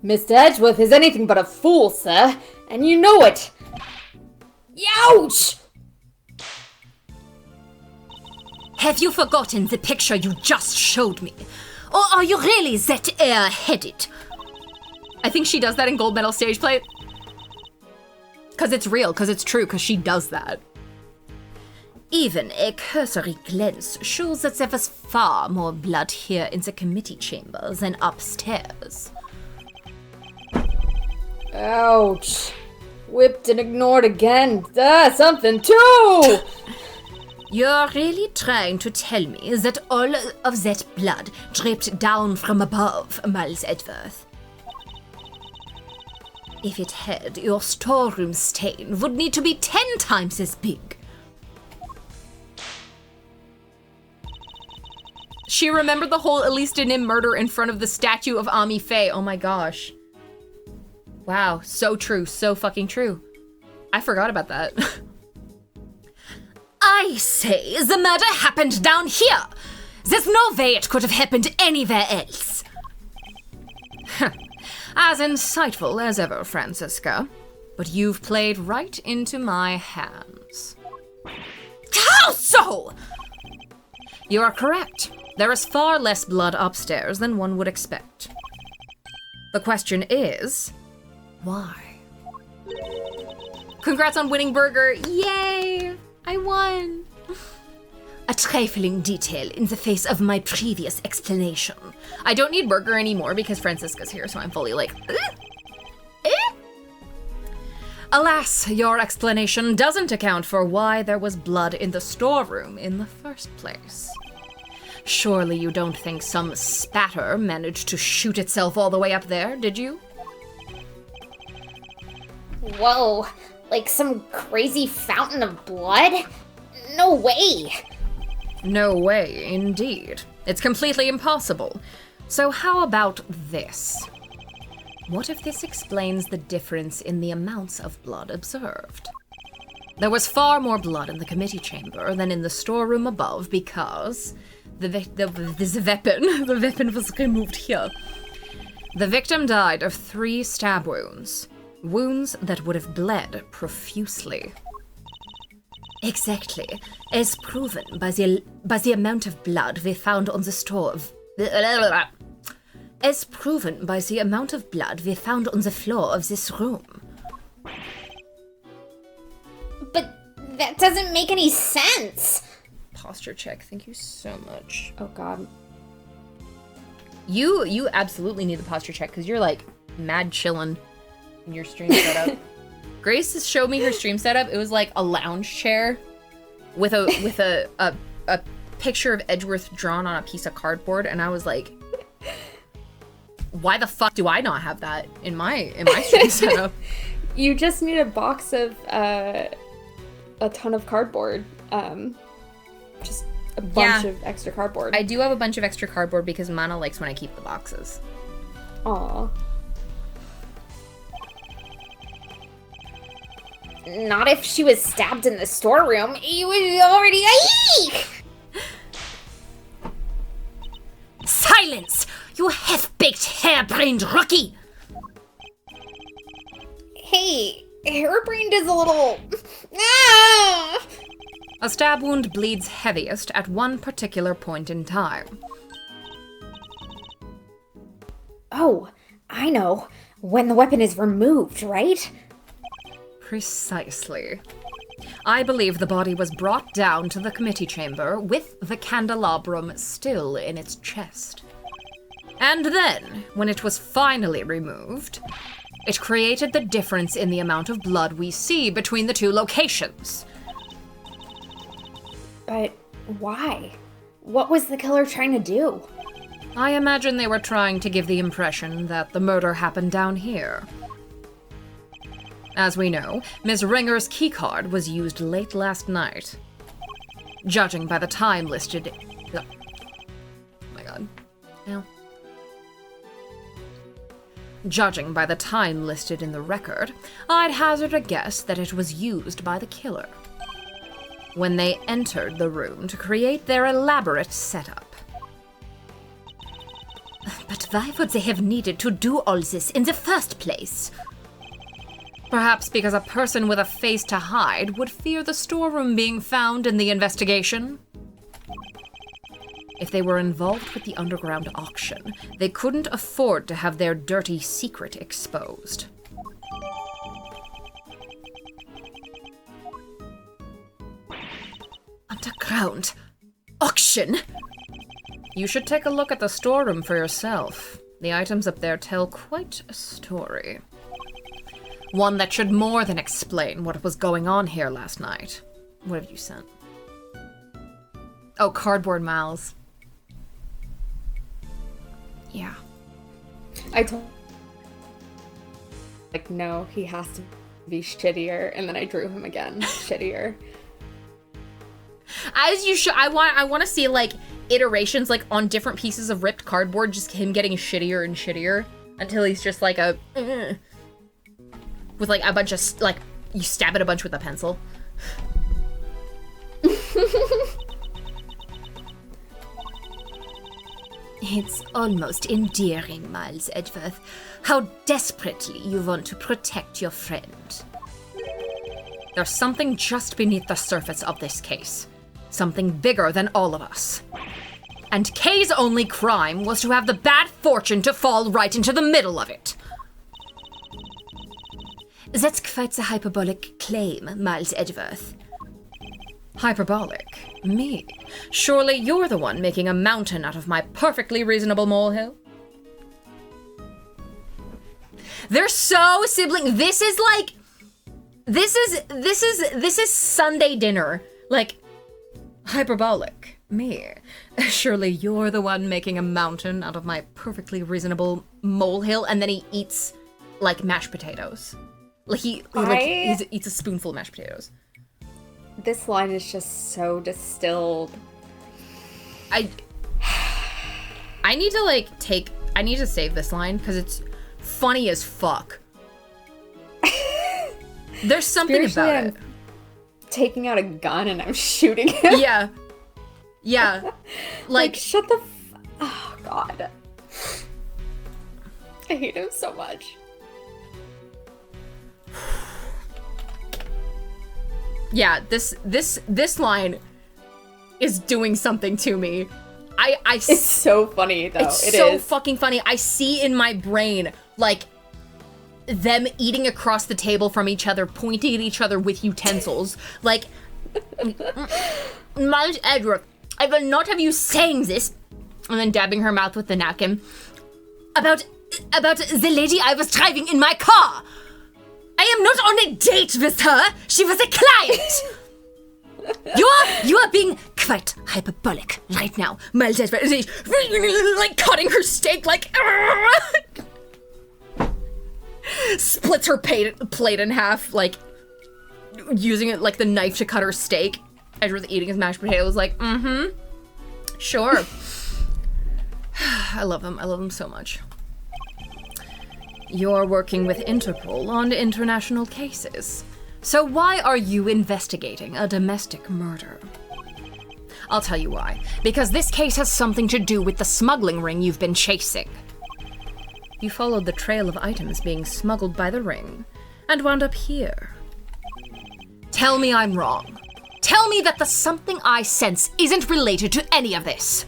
Mr. Edgeworth is anything but a fool, sir, and you know it. Ouch! Have you forgotten the picture you just showed me? Or are you really that airheaded? I think she does that in gold medal stage play. Because it's real, because it's true, because she does that. Even a cursory glance shows that there was far more blood here in the committee chamber than upstairs. Ouch. Whipped and ignored again. Something too! You're really trying to tell me that all of that blood dripped down from above, Miles Edworth? If it had, your storeroom stain would need to be 10 times as big. She remembered the whole Elise Denim murder in front of the statue of Ami Faye. Oh my gosh. Wow, so true, so fucking true. I forgot about that. I say the murder happened down here. There's no way it could have happened anywhere else. As insightful as ever, Francisca. But you've played right into my hands. How so? You are correct. There is far less blood upstairs than one would expect. The question is, why? Congrats on winning Burger. Yay! I won. A trifling detail in the face of my previous explanation. I don't need Burger anymore because Francisca's here, so I'm fully like, Alas, your explanation doesn't account for why there was blood in the storeroom in the first place. Surely you don't think some spatter managed to shoot itself all the way up there, did you? Whoa, like some crazy fountain of blood? No way! No way, indeed. It's completely impossible. So how about this? What if this explains the difference in the amounts of blood observed? There was far more blood in the committee chamber than in the storeroom above because the weapon was removed here. The victim died of 3 stab wounds. Wounds that would have bled profusely. Exactly, as proven by the amount of blood we found on the As proven by the amount of blood we found on the floor of this room. But that doesn't make any sense! Posture check, thank you so much. Oh god. You absolutely need the posture check because you're like mad chillin' in your stream setup. Grace showed me her stream setup. It was like a lounge chair with a picture of Edgeworth drawn on a piece of cardboard, and I was like, why the fuck do I not have that in my stream setup? You just need a box of a ton of cardboard. Just a bunch of extra cardboard. I do have a bunch of extra cardboard because Mana likes when I keep the boxes. Aw. Not if she was stabbed in the storeroom. You was already eek! Silence! You half-baked, harebrained rookie! Hey, harebrained is a little... Ah! A stab wound bleeds heaviest at one particular point in time. Oh, I know. When the weapon is removed, right? Precisely. I believe the body was brought down to the committee chamber with the candelabrum still in its chest. And then, when it was finally removed, it created the difference in the amount of blood we see between the two locations. But why? What was the killer trying to do? I imagine they were trying to give the impression that the murder happened down here. As we know, Ms. Ringer's keycard was used late last night. Judging by the time listed... Oh my god. No. Judging by the time listed in the record, I'd hazard a guess that it was used by the killer when they entered the room to create their elaborate setup. But why would they have needed to do all this in the first place? Perhaps because a person with a face to hide would fear the storeroom being found in the investigation. If they were involved with the underground auction, they couldn't afford to have their dirty secret exposed. Underground auction? You should take a look at the storeroom for yourself. The items up there tell quite a story. One that should more than explain what was going on here last night. What have you sent? Oh, cardboard mouths. Yeah. I told like, no, he has to be shittier, and then I drew him again, shittier. As you should. I want to see like iterations like on different pieces of ripped cardboard, just him getting shittier and shittier until he's just like a with like a bunch of like you stab it a bunch with a pencil. It's almost endearing, Miles Edgeworth, how desperately you want to protect your friend. There's something just beneath the surface of this case. Something bigger than all of us. And Kay's only crime was to have the bad fortune to fall right into the middle of it. That's quite the hyperbolic claim, Miles Edgeworth. Hyperbolic? Me? Surely you're the one making a mountain out of my perfectly reasonable molehill? They're so sibling. This is like... This is Sunday dinner. Like, hyperbolic. Me. Surely you're the one making a mountain out of my perfectly reasonable molehill, and then he eats, like, mashed potatoes. Like, he eats a spoonful of mashed potatoes. This line is just so distilled. I need to, I need to save this line, because it's funny as fuck. There's something about it. Taking out a gun and I'm shooting him. Yeah. Yeah. Like shut the oh, God. I hate him so much. Yeah, this line is doing something to me. It's so funny though. It's so fucking funny. I see in my brain like them eating across the table from each other, pointing at each other with utensils. Like, Miles Edgeworth, I will not have you saying this, and then dabbing her mouth with the napkin, about the lady I was driving in my car. I am not on a date with her. She was a client. You are being quite hyperbolic right now, Miles Edgeworth. Like cutting her steak, like. Splits her plate in half, like, using it like the knife to cut her steak. Edgeworth eating his mashed potatoes, like, sure. I love them so much. You're working with Interpol on international cases. So why are you investigating a domestic murder? I'll tell you why. Because this case has something to do with the smuggling ring you've been chasing. You followed the trail of items being smuggled by the ring, and wound up here. Tell me I'm wrong. Tell me that the something I sense isn't related to any of this.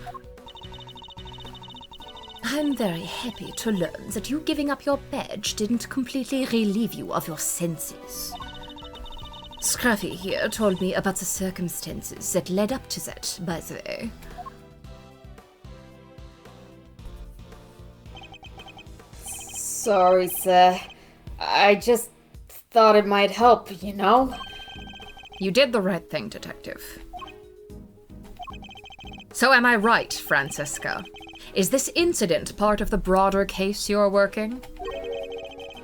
I'm very happy to learn that you giving up your badge didn't completely relieve you of your senses. Scruffy here told me about the circumstances that led up to that, by the way. Sorry, sir. I just thought it might help, you know? You did the right thing, Detective. So am I right, Francesca? Is this incident part of the broader case you're working?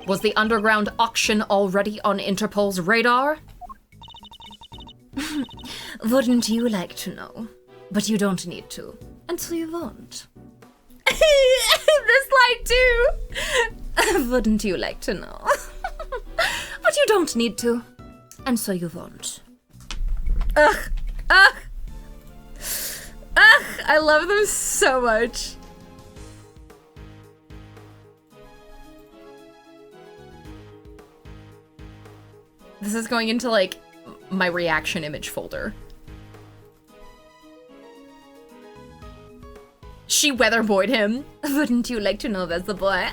Was the underground auction already on Interpol's radar? Wouldn't you like to know? But you don't need to. And so you won't. This line too! Wouldn't you like to know? But you don't need to. And so you won't. Ugh! Ugh! Ugh! I love them so much. This is going into, like, my reaction image folder. She weatherboyed him. Wouldn't you like to know that's the boy?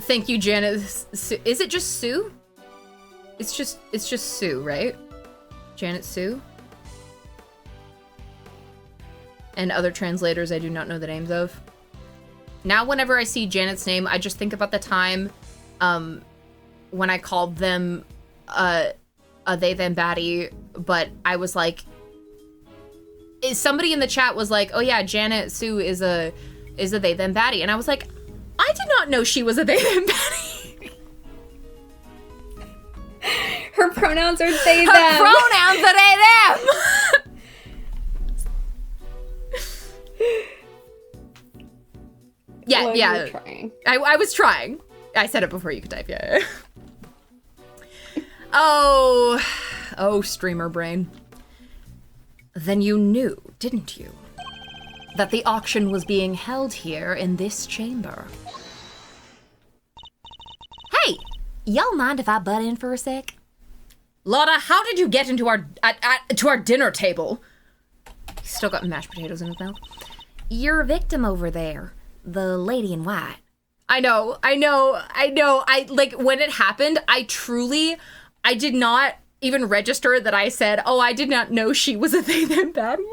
Thank you, Janet. Is it just Sue? It's just Sue, right? Janet Sue? And other translators I do not know the names of. Now whenever I see Janet's name, I just think about the time when I called them a they them baddie, but I was like, somebody in the chat was like, oh yeah, Janet Sue is a they them baddie, and I was like, I did not know she was a they them baddie. Her pronouns are they them. Her pronouns are they them. Yeah, Well, yeah. you were trying. I was trying. I said it before you could type, yeah. Oh, streamer brain. Then you knew, didn't you? That the auction was being held here in this chamber. Hey, y'all mind if I butt in for a sec? Lotta, how did you get into our dinner table? He's still got mashed potatoes in his mouth. Your victim over there, the lady in white. I know. Like, when it happened, I did not even register that I said, oh, I did not know she was a they them baddie.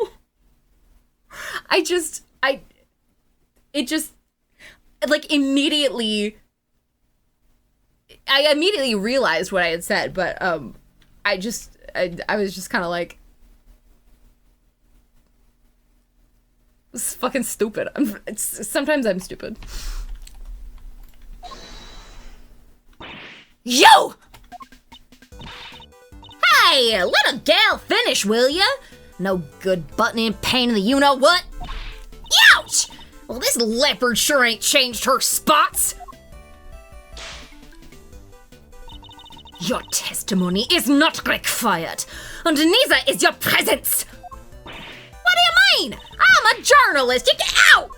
I immediately realized what I had said, but I was just kind of like, it's fucking stupid. Sometimes I'm stupid. Yo! Hey, let a gal finish, will ya? No good buttoning pain in the you-know-what. Ouch! Well, this leopard sure ain't changed her spots. Your testimony is not required, and neither is your presence. What do you mean? I'm a journalist. You get out!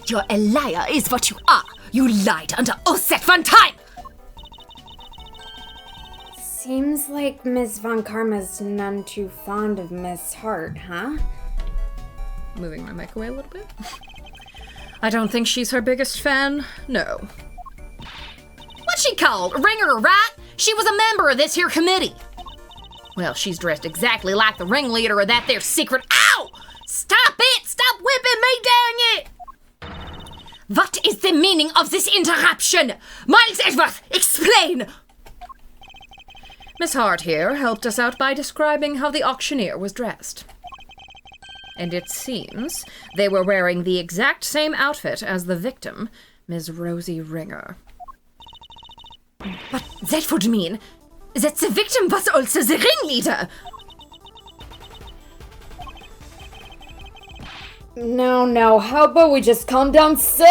You're a liar is what you are. You lied under oath at one time. Seems like Miss Von Karma's none too fond of Miss Hart, huh? Moving my mic away a little bit. I don't think she's her biggest fan, no. What's she called? Ringer, right? She was a member of this here committee. Well, she's dressed exactly like the ringleader of that there secret. Ow! Stop it! Stop whipping me, dang it! What is the meaning of this interruption? Miles Edgeworth, explain! Miss Hart here helped us out by describing how the auctioneer was dressed. And it seems they were wearing the exact same outfit as the victim, Ms. Rosie Ringer. But that would mean that the victim was also the ringleader. No, how about we just calm down, sir?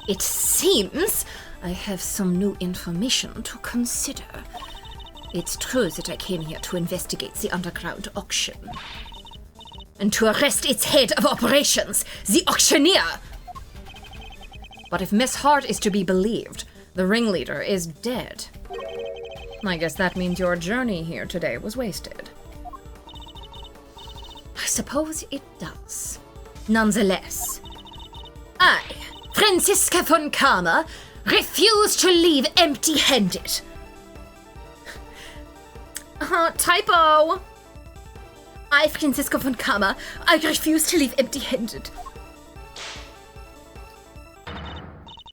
It seems I have some new information to consider. It's true that I came here to investigate the underground auction. And to arrest its head of operations, the auctioneer. But if Miss Hart is to be believed, the ringleader is dead. I guess that means your journey here today was wasted. I suppose it does. Nonetheless, I, Franziska von Karma, refuse to leave empty-handed. Typo. I, Franziska von Karma, I refuse to leave empty-handed.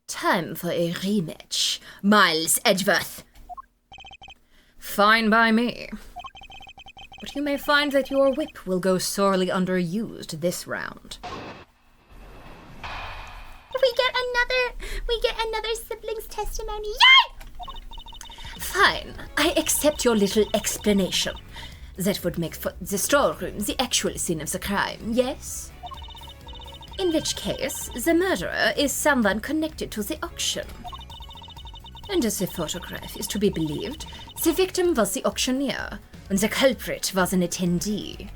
Time for a rematch, Miles Edgeworth. Fine by me. But you may find that your whip will go sorely underused this round. We get another sibling's testimony. Yay! Fine, I accept your little explanation. That would make the storeroom the actual scene of the crime, yes? In which case, the murderer is someone connected to the auction. And as the photograph is to be believed, the victim was the auctioneer, and the culprit was an attendee.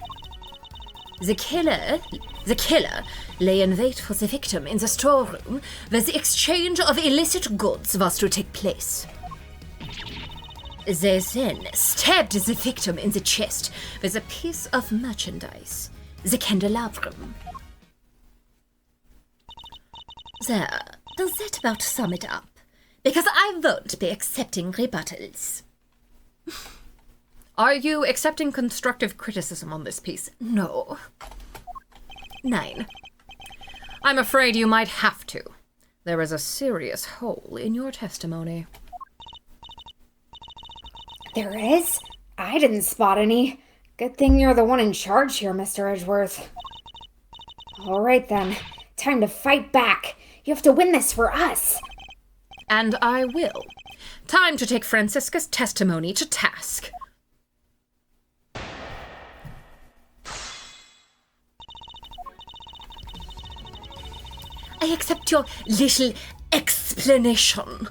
The killer lay in wait for the victim in the storeroom where the exchange of illicit goods was to take place. They then stabbed the victim in the chest with a piece of merchandise, the candelabrum. There, does that about sum it up? Because I won't be accepting rebuttals. Are you accepting constructive criticism on this piece? No. 9. I'm afraid you might have to. There is a serious hole in your testimony. There is? I didn't spot any. Good thing you're the one in charge here, Mr. Edgeworth. All right then. Time to fight back. You have to win this for us. And I will. Time to take Franziska's testimony to task. I accept your little explanation.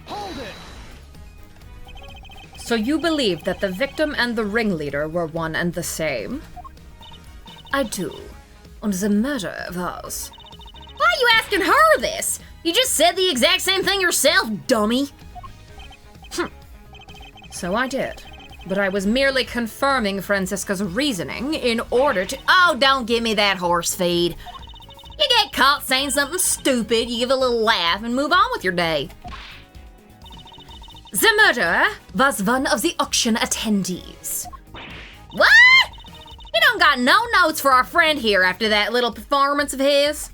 Hold it! So you believe that the victim and the ringleader were one and the same? I do. And the murderer was. Why are you asking her this? You just said the exact same thing yourself, dummy. So I did. But I was merely confirming Franziska's reasoning in order to... Oh, don't give me that horse feed. You get caught saying something stupid, you give a little laugh, and move on with your day. The murderer was one of the auction attendees. What? You don't got no notes for our friend here after that little performance of his?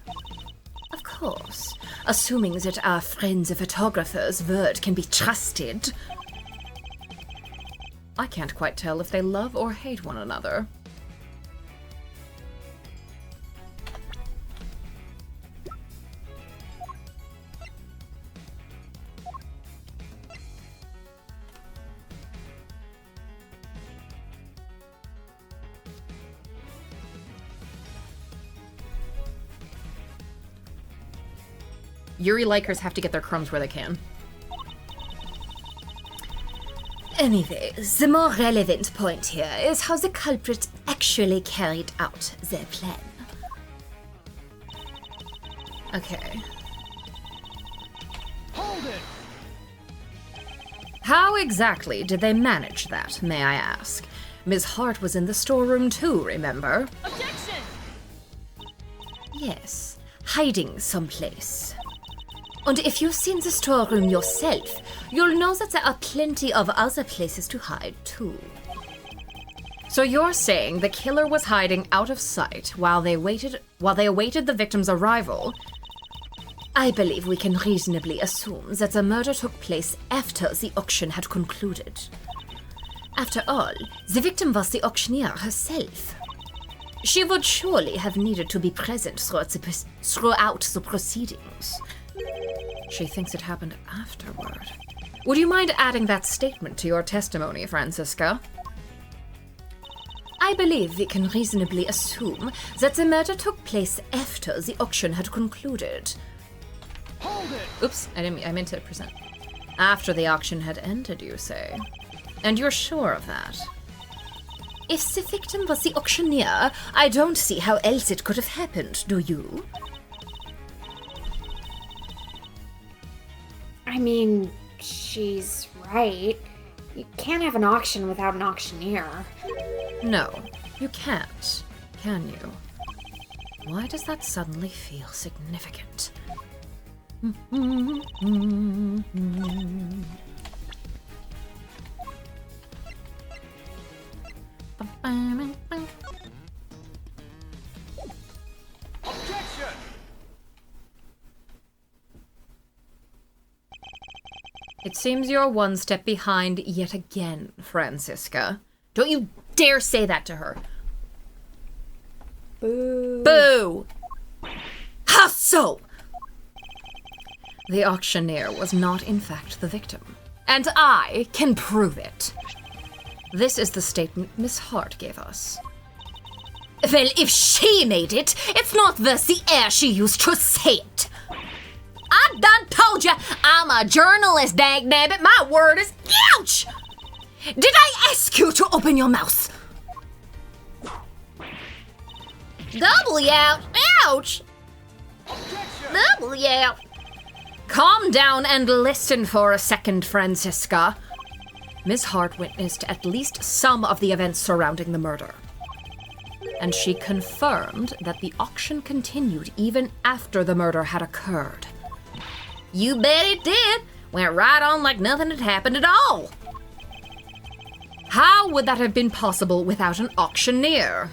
Of course, assuming that our friend the photographer's word can be trusted. I can't quite tell if they love or hate one another. Yuri likers have to get their crumbs where they can. Anyway, the more relevant point here is how the culprit actually carried out their plan. Okay. Hold it! How exactly did they manage that, may I ask? Ms. Hart was in the storeroom too, remember? Objection! Yes, hiding someplace. And if you've seen the storeroom yourself, you'll know that there are plenty of other places to hide too. So you're saying the killer was hiding out of sight while they awaited the victim's arrival? I believe we can reasonably assume that the murder took place after the auction had concluded. After all, the victim was the auctioneer herself. She would surely have needed to be present throughout the proceedings. She thinks it happened afterward. Would you mind adding that statement to your testimony, Franziska? I believe we can reasonably assume that the murder took place after the auction had concluded. Hold it! Oops, I meant to present. After the auction had ended, you say? And you're sure of that? If the victim was the auctioneer, I don't see how else it could have happened, do you? I mean, she's right. You can't have an auction without an auctioneer. No, you can't, can you? Why does that suddenly feel significant? Objection! It seems you're one step behind yet again, Francisca. Don't you dare say that to her. Boo. Boo! How so? The auctioneer was not, in fact, the victim. And I can prove it. This is the statement Miss Hart gave us. Well, if she made it, it's not worth the air she used to say it. I done told you I'm a journalist, dagnabbit. My word is ouch! Did I ask you to open your mouth? Double out! Ouch! Double out! Calm down and listen for a second, Francisca. Miss Hart witnessed at least some of the events surrounding the murder. And she confirmed that the auction continued even after the murder had occurred. You bet it did. Went right on like nothing had happened at all. How would that have been possible without an auctioneer,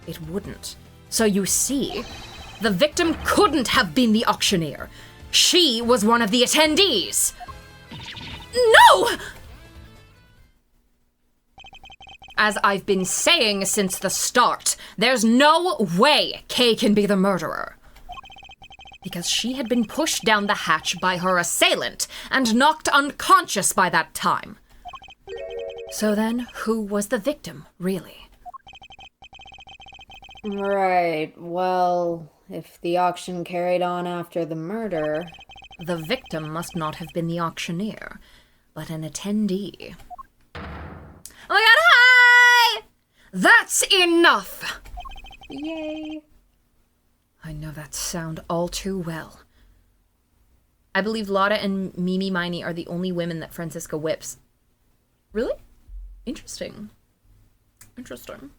It wouldn't. So you see, the victim couldn't have been the auctioneer. She was one of the attendees. No! As I've been saying since the start, there's no way Kay can be the murderer. Because she had been pushed down the hatch by her assailant and knocked unconscious by that time. So then, who was the victim, really? Right. Well, if the auction carried on after the murder... The victim must not have been the auctioneer, but an attendee. Oh my god, hi! That's enough! Yay. I know that sound all too well. I believe Lotta and Mimi Miney are the only women that Francisca whips. Really? Interesting. Interesting.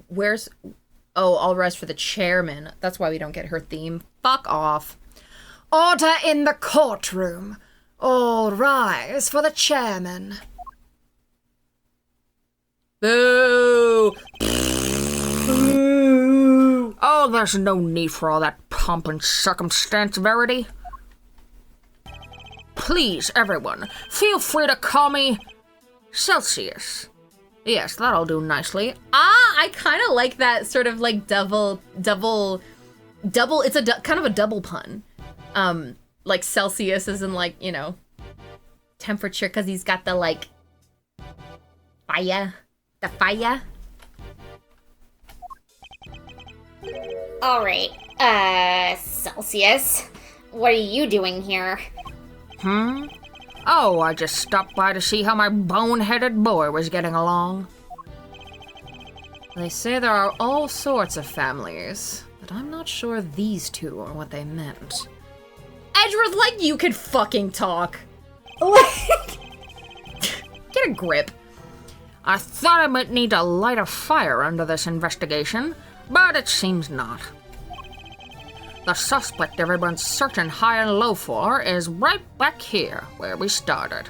Where's... Oh, all rise for the chairman. That's why we don't get her theme. Fuck off. Order in the courtroom. All rise for the chairman. Boo! Boo! Oh, there's no need for all that pomp and circumstance, Verity. Please, everyone, feel free to call me Celsius. Yes, that'll do nicely. I kind of like that sort of like double, it's a kind of a double pun. Like Celsius is in like, you know, temperature because he's got the like fire. The fire. Alright, Celsius, what are you doing here? Oh, I just stopped by to see how my bone-headed boy was getting along. They say there are all sorts of families, but I'm not sure these two are what they meant. Edgeworth, like you could fucking talk. Get a grip. I thought I might need to light a fire under this investigation, but it seems not. The suspect everyone's searching high and low for is right back here, where we started.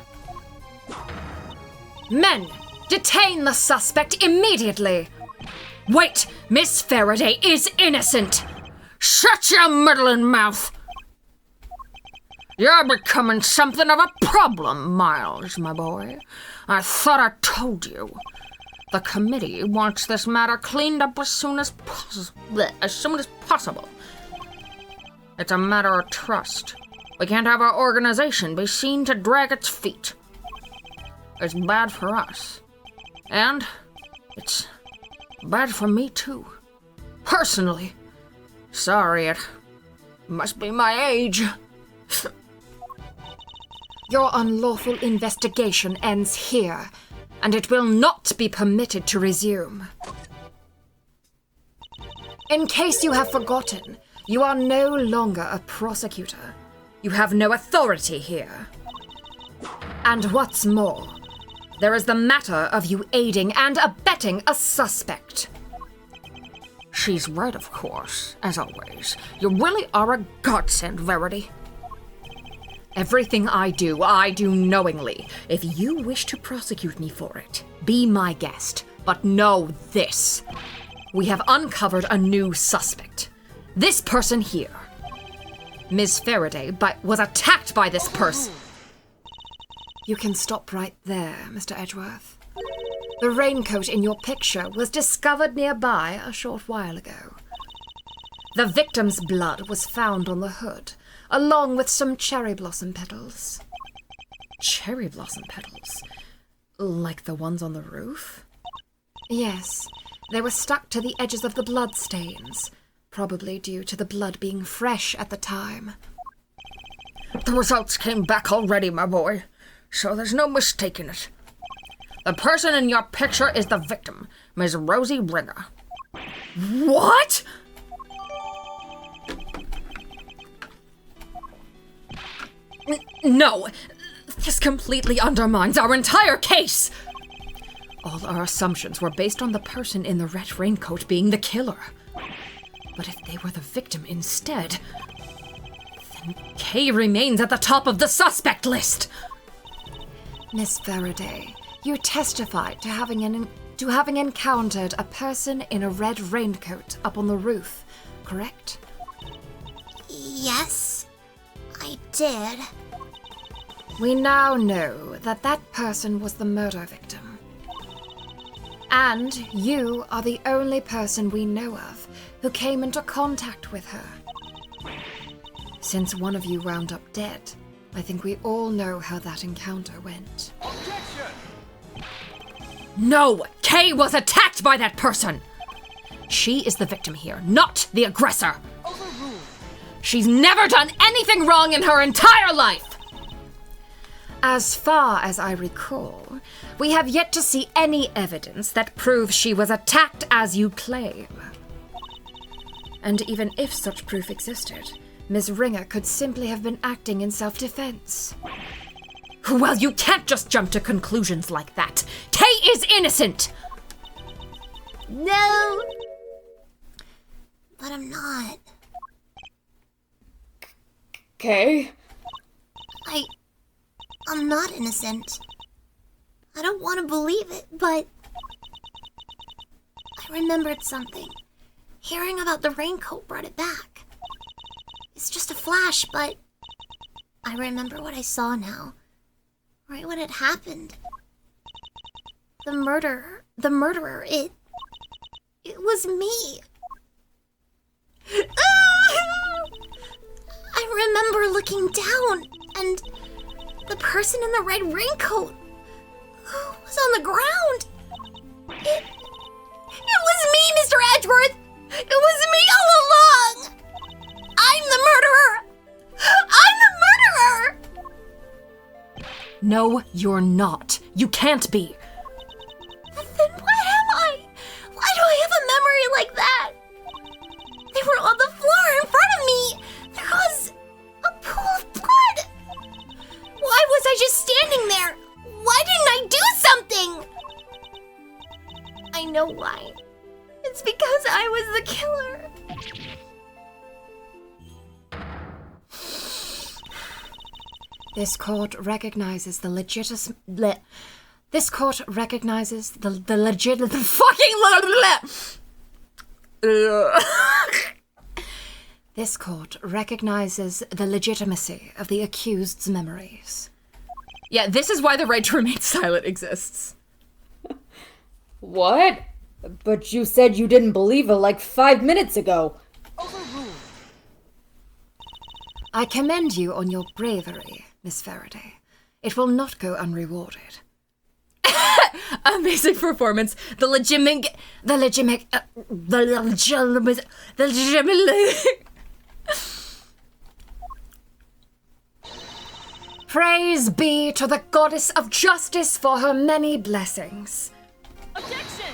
Men, detain the suspect immediately! Wait, Miss Faraday is innocent! Shut your meddling mouth! You're becoming something of a problem, Miles, my boy. I thought I told you. The committee wants this matter cleaned up as soon as possible. It's a matter of trust. We can't have our organization be seen to drag its feet. It's bad for us. And it's Bad for me, too. Personally. Sorry, it must be my age. Your unlawful investigation ends here, and it will not be permitted to resume. In case you have forgotten, you are no longer a prosecutor. You have no authority here. And what's more, there is the matter of you aiding and abetting a suspect. She's right, of course, as always. You really are a godsend, Verity. Everything I do knowingly. If you wish to prosecute me for it, be my guest. But know this. We have uncovered a new suspect. This person here. Ms. Faraday was attacked by this person. You can stop right there, Mr. Edgeworth. The raincoat in your picture was discovered nearby a short while ago. The victim's blood was found on the hood, along with some cherry blossom petals. Cherry blossom petals? Like the ones on the roof? Yes, they were stuck to the edges of the blood stains, probably due to the blood being fresh at the time. The results came back already, my boy, so there's no mistaking it. The person in your picture is the victim, Ms. Rosie Ringer. What? No, this completely undermines our entire case. All our assumptions were based on the person in the red raincoat being the killer. But if they were the victim instead, then Kay remains at the top of the suspect list. Miss Faraday, you testified to having encountered a person in a red raincoat up on the roof, correct? Yes, I did. We now know that that person was the murder victim. And you are the only person we know of who came into contact with her. Since one of you wound up dead, I think we all know how that encounter went. Objection! No! Kay was attacked by that person! She is the victim here, not the aggressor! Overruled. She's never done anything wrong in her entire life! As far as I recall, we have yet to see any evidence that proves she was attacked as you claim. And even if such proof existed, Ms. Ringer could simply have been acting in self-defense. Well, you can't just jump to conclusions like that. Kay is innocent! No! But I'm not. Okay. I'm not innocent. I don't want to believe it, but I remembered something. Hearing about the raincoat brought it back. It's just a flash, but I remember what I saw now. Right when it happened. The murderer, it was me. I remember looking down, and the person in the red raincoat was on the ground. It was me, Mr. Edgeworth! It was me all along! I'm the murderer! I'm the murderer! No, you're not. You can't be. Then what am I? Why do I have a memory like that? They were on the floor in front of me! There was a pool of blood! Why was I just standing there? Why didn't I do something? I know why. It's because I was the killer. This court recognizes the This court recognizes the This court recognizes the legitimacy of the accused's memories. Yeah, this is why the right to remain silent exists. What? But you said you didn't believe her like 5 minutes ago. Overruled. I commend you on your bravery, Miss Faraday. It will not go unrewarded. Amazing performance. The legitimate. Praise be to the goddess of justice for her many blessings. Objection!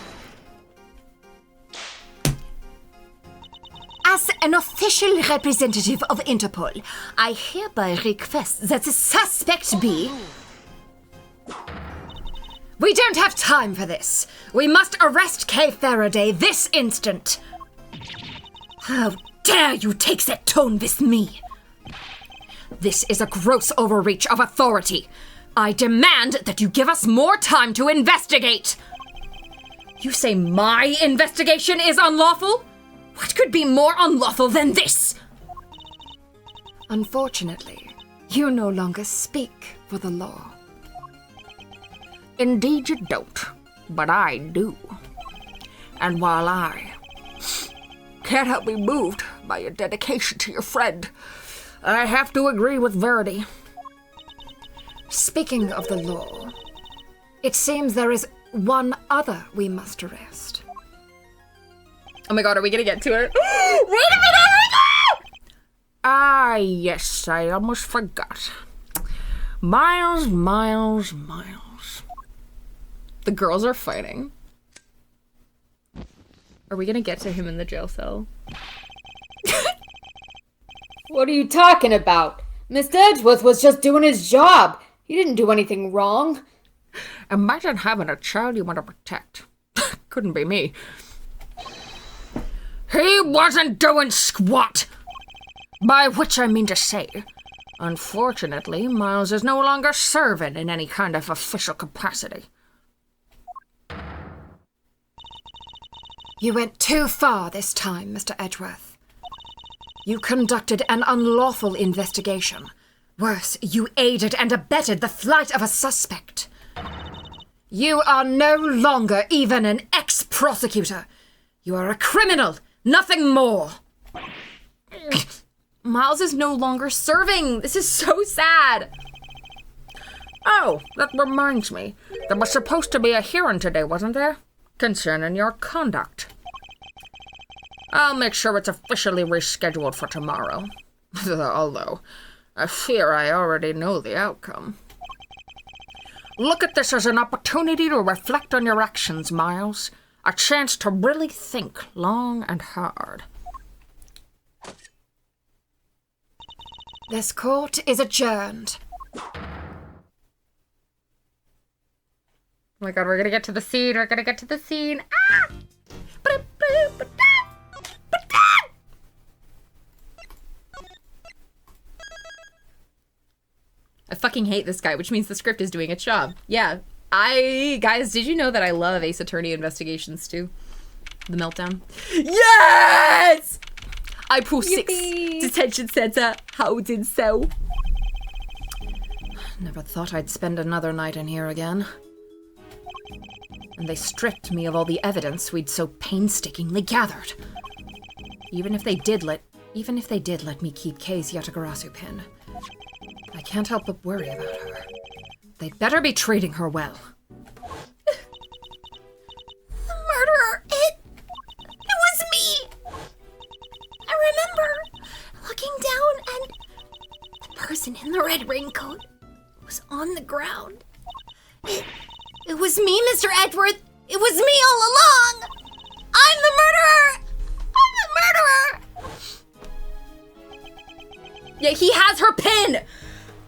As an official representative of Interpol, I hereby request that the suspect be... We don't have time for this. We must arrest Kay Faraday this instant. How dare you take that tone with me? This is a gross overreach of authority. I demand that you give us more time to investigate. You say my investigation is unlawful? What could be more unlawful than this? Unfortunately, you no longer speak for the law. Indeed you don't, but I do. And while I can't help be moved by your dedication to your friend, I have to agree with Verity. Speaking of the law, it seems there is one other we must arrest. Oh my god, are we gonna get to it? Wait a minute! Ah, yes, I almost forgot. Miles. The girls are fighting. Are we gonna get to him in the jail cell? What are you talking about? Mr. Edgeworth was just doing his job. He didn't do anything wrong. Imagine having a child you want to protect. Couldn't be me. He wasn't doing squat! By which I mean to say, unfortunately, Miles is no longer serving in any kind of official capacity. You went too far this time, Mr. Edgeworth. You conducted an unlawful investigation. Worse, you aided and abetted the flight of a suspect. You are no longer even an ex-prosecutor. You are a criminal, nothing more. Miles is no longer serving. This is so sad. Oh, that reminds me. There was supposed to be a hearing today, wasn't there? Concerning your conduct. I'll make sure it's officially rescheduled for tomorrow. Although, I fear I already know the outcome. Look at this as an opportunity to reflect on your actions, Miles. A chance to really think long and hard. This court is adjourned. Oh my god, we're gonna get to the scene. We're gonna get to the scene. Ah! I fucking hate this guy, which means the script is doing its job. Yeah. Guys, did you know that I love Ace Attorney investigations too? The Meltdown. Yes! I pull 6. Detention center. How did so? Never thought I'd spend another night in here again. And they stripped me of all the evidence we'd so painstakingly gathered. Even if they did let me keep Kay's Yatagarasu pin, I can't help but worry about her. They'd better be treating her well. The murderer, it was me! I remember looking down and the person in the red raincoat was on the ground. It was me, Mr. Edgeworth. It was me all along. I'm the murderer. Yeah, he has her pin!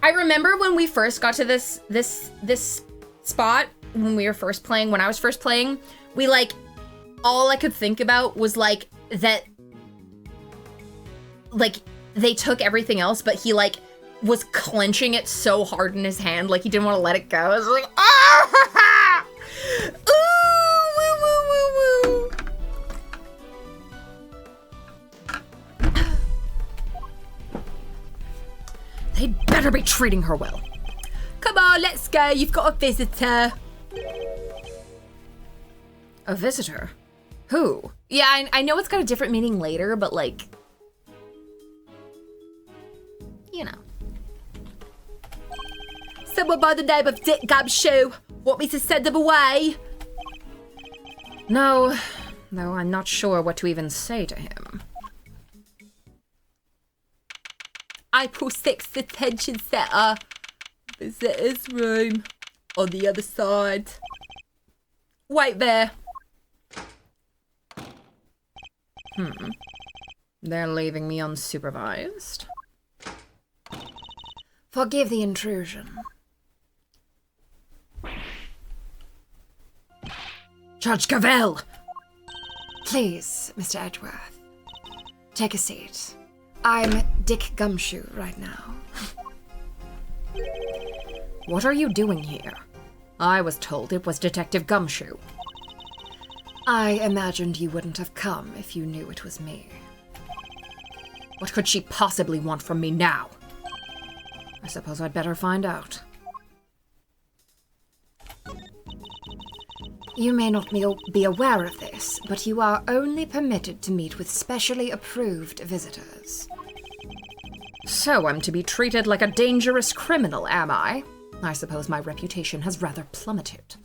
I remember when we first got to this spot, when I was first playing, we all I could think about was that they took everything else, but he was clenching it so hard in his hand, he didn't want to let it go. I was like, ah! Ooh, woo, woo, woo, woo. They'd better be treating her well. Come on, let's go. You've got a visitor. A visitor? Who? Yeah, I know it's got a different meaning later, but you know. someone by the name of Dick Gumshoe. Want me to send him away? No, though I'm not sure what to even say to him. April 6th detention center. Visitor's room. On the other side. Wait there. They're leaving me unsupervised. Forgive the intrusion. Judge Cavell! Please, Mr. Edgeworth, take a seat. I'm Dick Gumshoe right now. What are you doing here? I was told it was Detective Gumshoe. I imagined you wouldn't have come if you knew it was me. What could she possibly want from me now? I suppose I'd better find out. You may not be aware of this, but you are only permitted to meet with specially approved visitors. So I'm to be treated like a dangerous criminal, am I? I suppose my reputation has rather plummeted.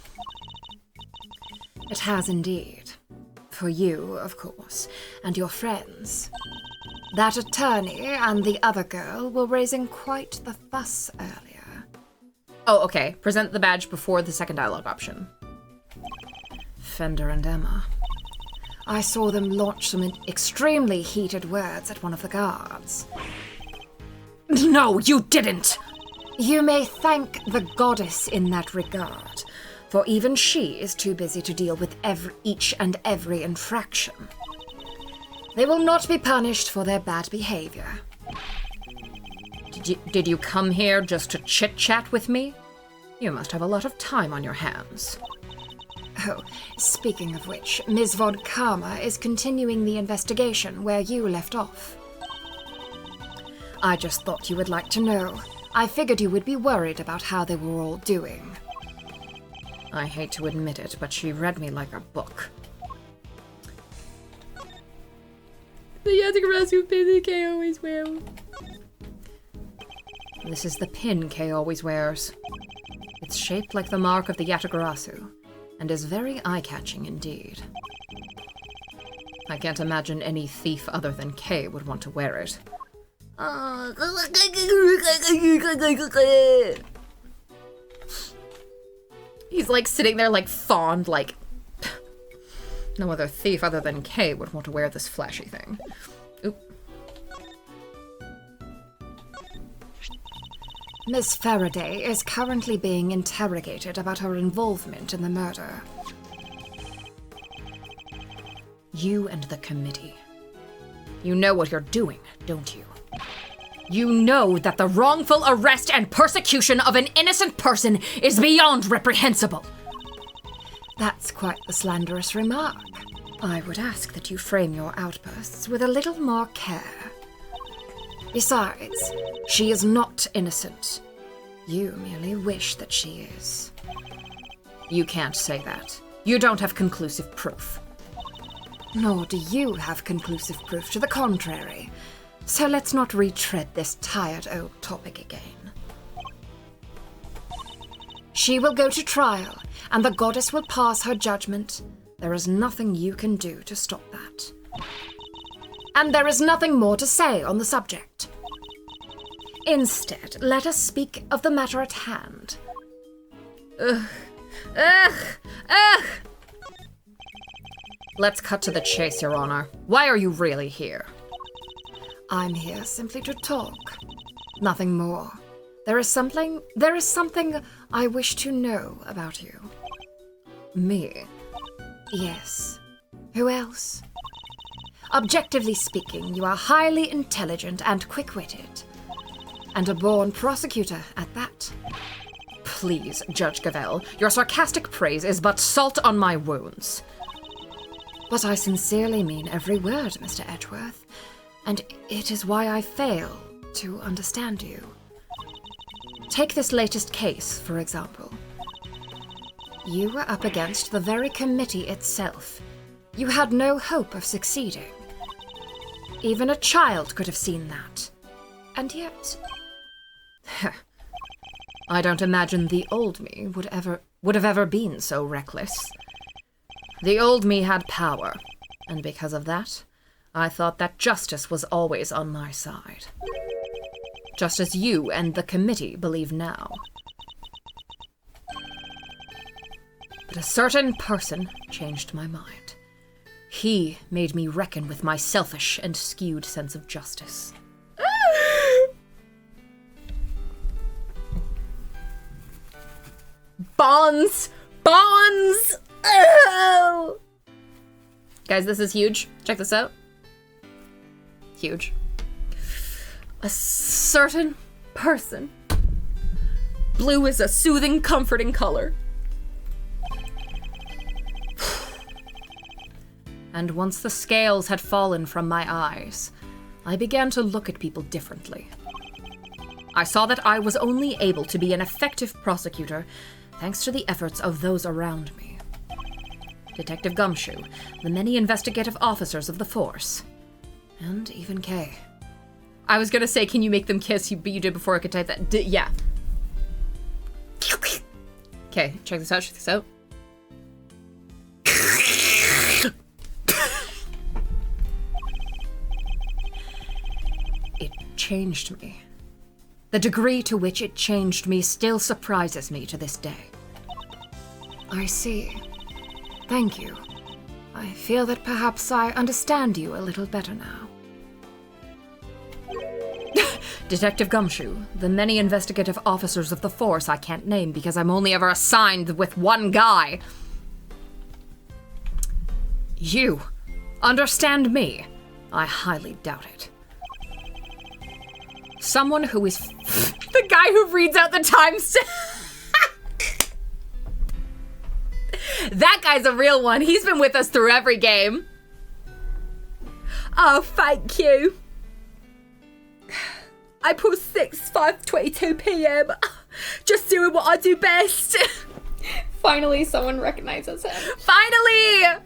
It has indeed. For you, of course, and your friends. That attorney and the other girl were raising quite the fuss earlier. Oh, okay. Present the badge before the second dialogue option. Fender and Emma. I saw them launch some extremely heated words at one of the guards. No, you didn't! You may thank the goddess in that regard, for even she is too busy to deal with each and every infraction. They will not be punished for their bad behavior. Did you come here just to chit-chat with me? You must have a lot of time on your hands. Oh, speaking of which, Ms. Vodkama is continuing the investigation where you left off. I just thought you would like to know. I figured you would be worried about how they were all doing. I hate to admit it, but she read me like a book. The Yatagarasu pin that Kay always wears. This is the pin Kay always wears. It's shaped like the mark of the Yatagarasu, and is very eye-catching indeed. I can't imagine any thief other than Kay would want to wear it. He's like sitting there like fond, like no other thief other than Kay would want to wear this flashy thing. Oop. Miss Faraday is currently being interrogated about her involvement in the murder. You and the committee. You know what you're doing, don't you? You know that the wrongful arrest and persecution of an innocent person is beyond reprehensible. That's quite the slanderous remark. I would ask that you frame your outbursts with a little more care. Besides, she is not innocent. You merely wish that she is. You can't say that. You don't have conclusive proof. Nor do you have conclusive proof to the contrary. So let's not retread this tired old topic again. She will go to trial, and the goddess will pass her judgment. There is nothing you can do to stop that. And there is nothing more to say on the subject. Instead, let us speak of the matter at hand. Let's cut to the chase, Your Honor. Why are you really here? I'm here simply to talk. Nothing more. There is something I wish to know about you. Me? Yes. Who else? Objectively speaking, you are highly intelligent and quick-witted. And a born prosecutor at that. Please, Judge Gavell, your sarcastic praise is but salt on my wounds. But I sincerely mean every word, Mr. Edgeworth, and it is why I fail to understand you. Take this latest case, for example. You were up against the very committee itself. You had no hope of succeeding. Even a child could have seen that. And yet... I don't imagine the old me would have ever been so reckless. The old me had power, and because of that, I thought that justice was always on my side. Just as you and the committee believe now. But a certain person changed my mind. He made me reckon with my selfish and skewed sense of justice. Bonds! Bonds! Oh! Guys, this is huge. Check this out. Huge. A certain person. Blue is a soothing, comforting color. And once the scales had fallen from my eyes, I began to look at people differently. I saw that I was only able to be an effective prosecutor thanks to the efforts of those around me. Detective Gumshoe, the many investigative officers of the force, and even Kay. I was gonna say, can you make them kiss? But you did before I could type that. Yeah. Okay, check this out, check this out. It changed me. The degree to which it changed me still surprises me to this day. I see. Thank you. I feel that perhaps I understand you a little better now. Detective Gumshoe, the many investigative officers of the force I can't name because I'm only ever assigned with one guy. You understand me? I highly doubt it. Someone who is The guy who reads out the timestamp. That guy's a real one. He's been with us through every game. Oh, thank you. April 6th, 5:22 p.m. Just doing what I do best. Finally, someone recognizes him. Finally!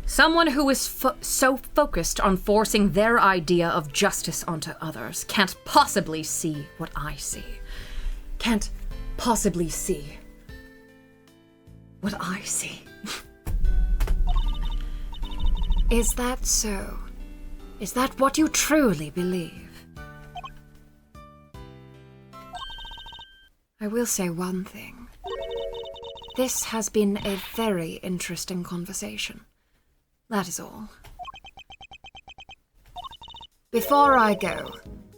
Someone who is so focused on forcing their idea of justice onto others can't possibly see what I see. Can't possibly see what I see. Is that so? Is that what you truly believe? I will say one thing. This has been a very interesting conversation. That is all. Before I go,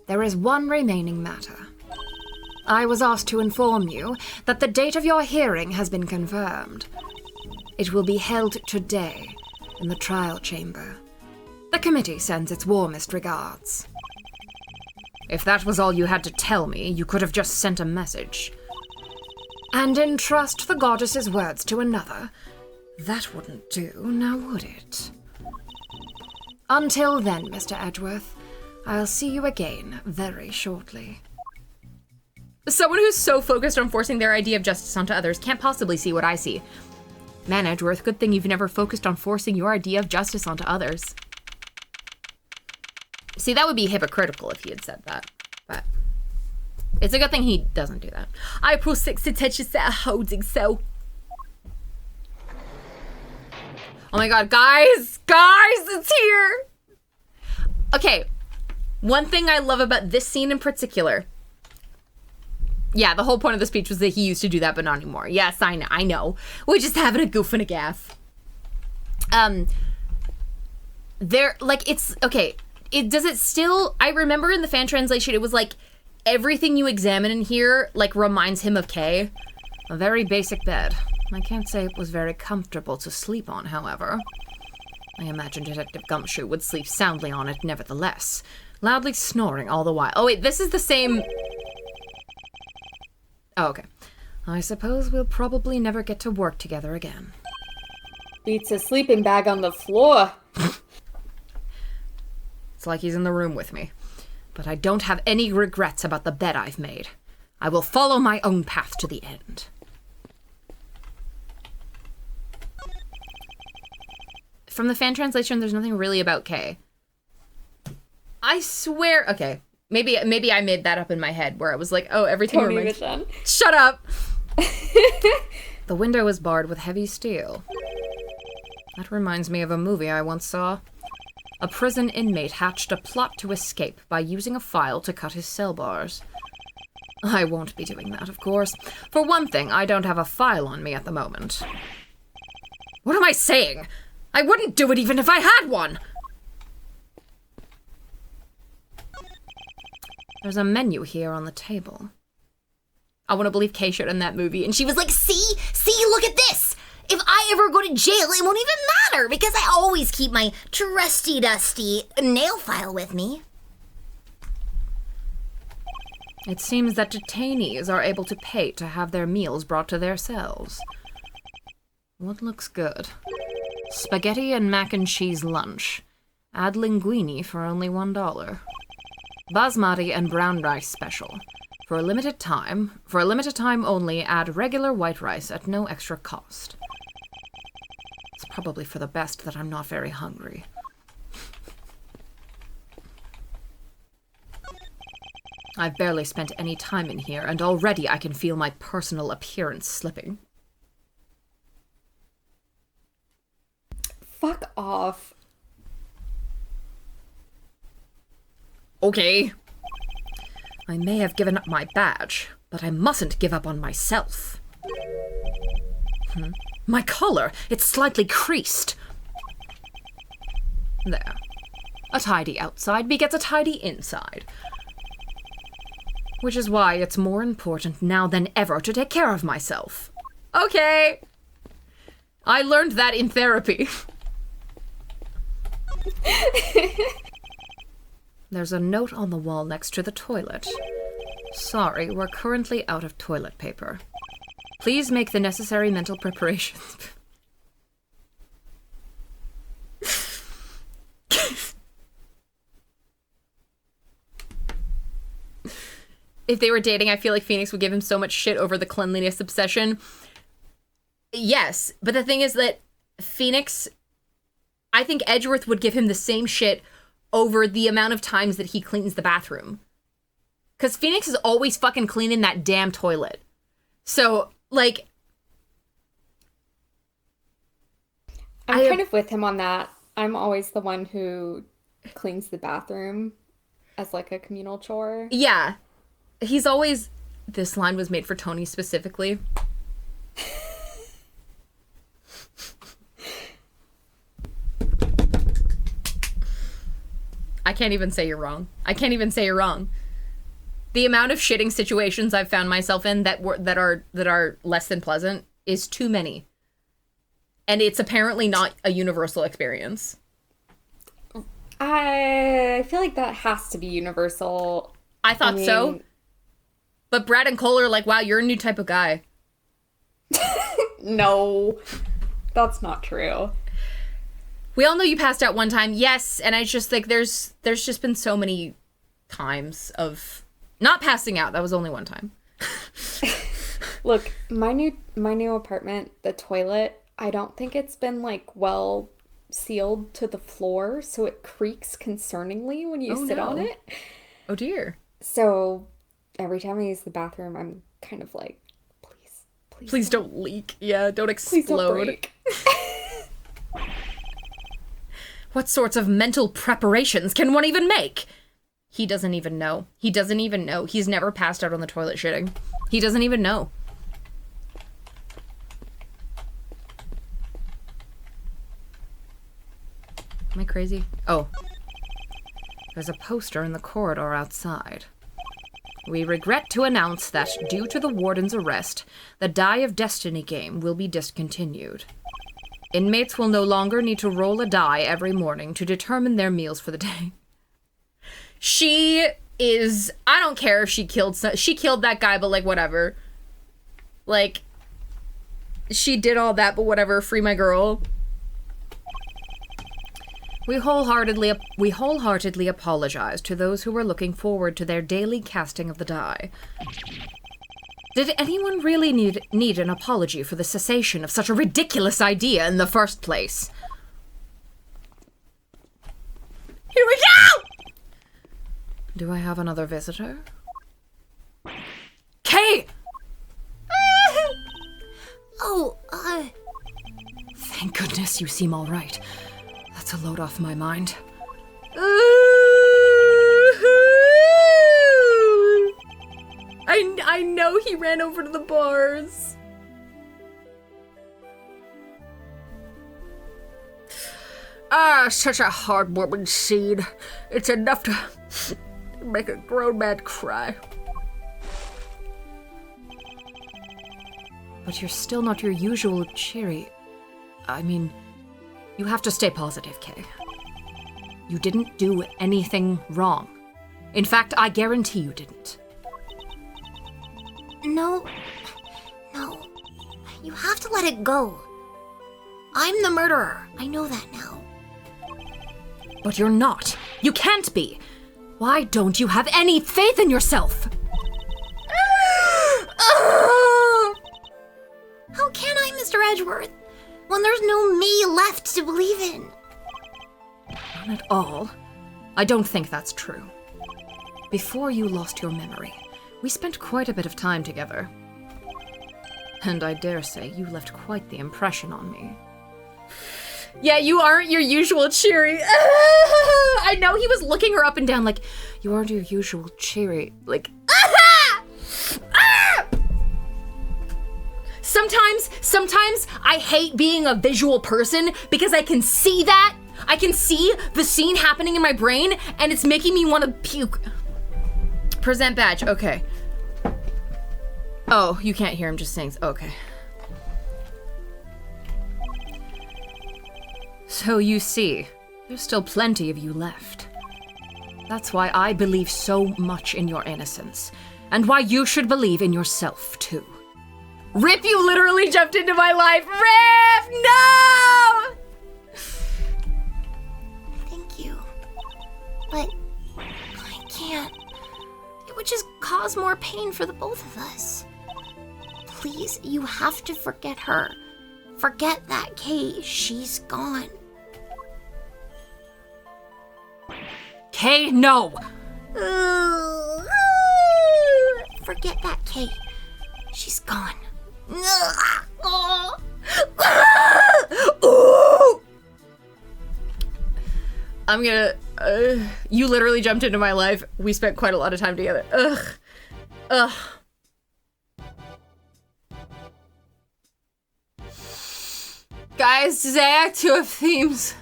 there is one remaining matter. I was asked to inform you that the date of your hearing has been confirmed. It will be held today in the trial chamber. The committee sends its warmest regards. If that was all you had to tell me, you could have just sent a message. And entrust the goddess's words to another. That wouldn't do, now would it? Until then, Mr. Edgeworth, I'll see you again very shortly. Someone who's so focused on forcing their idea of justice onto others can't possibly see what I see. Man, Edgeworth, good thing you've never focused on forcing your idea of justice onto others. See, that would be hypocritical if he had said that, but it's a good thing he doesn't do that. April 6th, attention set a holding cell. Oh my god, guys, it's here. Okay, one thing I love about this scene in particular. Yeah, the whole point of the speech was that he used to do that, but not anymore. Yes, I know. We're just having a goof and a gaff. Does it still, I remember in the fan translation, it was like, everything you examine in here, like, reminds him of Kay. A very basic bed. I can't say it was very comfortable to sleep on, however. I imagine Detective Gumshoe would sleep soundly on it nevertheless, loudly snoring all the while. Oh wait, this is the same... Oh, okay. I suppose we'll probably never get to work together again. Beats a sleeping bag on the floor. It's like he's in the room with me. But I don't have any regrets about the bed I've made. I will follow my own path to the end. From the fan translation, there's nothing really about Kay. I swear... Okay, Maybe I made that up in my head where I was like, oh, everything Tony reminds... Vision. Shut up! The window is barred with heavy steel. That reminds me of a movie I once saw. A prison inmate hatched a plot to escape by using a file to cut his cell bars. I won't be doing that, of course. For one thing, I don't have a file on me at the moment. What am I saying? I wouldn't do it even if I had one! There's a menu here on the table. I want to believe Kay showed in that movie, and she was like, See, look at this! If I ever go to jail, it won't even matter because I always keep my trusty dusty nail file with me. it seems that detainees are able to pay to have their meals brought to their cells. What looks good? Spaghetti and mac and cheese lunch. Add linguine for only $1. Basmati and brown rice special. For a limited time only, add regular white rice at no extra cost. It's probably for the best that I'm not very hungry. I've barely spent any time in here, and already I can feel my personal appearance slipping. Fuck off. Okay. I may have given up my badge, but I mustn't give up on myself. My collar, it's slightly creased. There. A tidy outside begets a tidy inside. Which is why it's more important now than ever to take care of myself. Okay. I learned that in therapy. There's a note on the wall next to the toilet. Sorry, we're currently out of toilet paper. Please make the necessary mental preparations. If they were dating, I feel like Phoenix would give him so much shit over the cleanliness obsession. Yes, but the thing is that Phoenix, I think Edgeworth would give him the same shit over the amount of times that he cleans the bathroom. Because Phoenix is always fucking cleaning that damn toilet. So, like... I'm kind of with him on that. I'm always the one who cleans the bathroom as like a communal chore. Yeah. He's always... This line was made for Tony specifically. I can't even say you're wrong. I can't even say you're wrong. The amount of shitting situations I've found myself in that are less than pleasant is too many. And it's apparently not a universal experience. I feel like that has to be universal. I thought so. But Brad and Cole are like, wow, you're a new type of guy. No, that's not true. We all know you passed out one time, yes, and I just like there's just been so many times of not passing out. That was only one time. Look, my new apartment, the toilet, I don't think it's been like well sealed to the floor, so it creaks concerningly when you sit on it. Oh dear. So every time I use the bathroom, I'm kind of like, please don't leak. Yeah, don't explode. Please don't break. What sorts of mental preparations can one even make? He doesn't even know. He doesn't even know. He's never passed out on the toilet shitting. He doesn't even know. Am I crazy? Oh. There's a poster in the corridor outside. We regret to announce that, due to the warden's arrest, the Die of Destiny game will be discontinued. Inmates will no longer need to roll a die every morning to determine their meals for the day. She is... I don't care if she killed that guy, but, like, whatever. Like, she did all that, but whatever. Free my girl. We wholeheartedly apologize to those who were looking forward to their daily casting of the die. Did anyone really need an apology for the cessation of such a ridiculous idea in the first place? Here we go! Do I have another visitor? Kay! Oh, Thank goodness you seem all right. That's a load off my mind. I know he ran over to the bars. Such a heartwarming scene. It's enough to make a grown man cry. But you're still not your usual cheery. I mean, you have to stay positive, Kay. You didn't do anything wrong. In fact, I guarantee you didn't. no. You have to let it go. I'm the murderer. I know that now. But you're not. You can't be. Why don't you have any faith in yourself? How can I, Mr. Edgeworth, when there's no me left to believe in? Not at all. I don't think that's true. Before you lost your memory, we spent quite a bit of time together. And I dare say you left quite the impression on me. Yeah, you aren't your usual cheery. I know he was looking her up and down like, You aren't your usual cheery. like, Sometimes I hate being a visual person because I can see that. I can see the scene happening in my brain and it's making me want to puke. Present badge, okay. Oh, you can't hear him just saying, okay. So you see, there's still plenty of you left. That's why I believe so much in your innocence, and why you should believe in yourself too. Rip, you literally jumped into my life. Rip, no! Thank you. But I can't. It would just cause more pain for the both of us. Please, you have to forget her. Forget that Kay. She's gone. Kay, no! Forget that Kay. She's gone. I'm gonna. You literally jumped into my life. We spent quite a lot of time together. Ugh. Guys, today Act 2 of themes.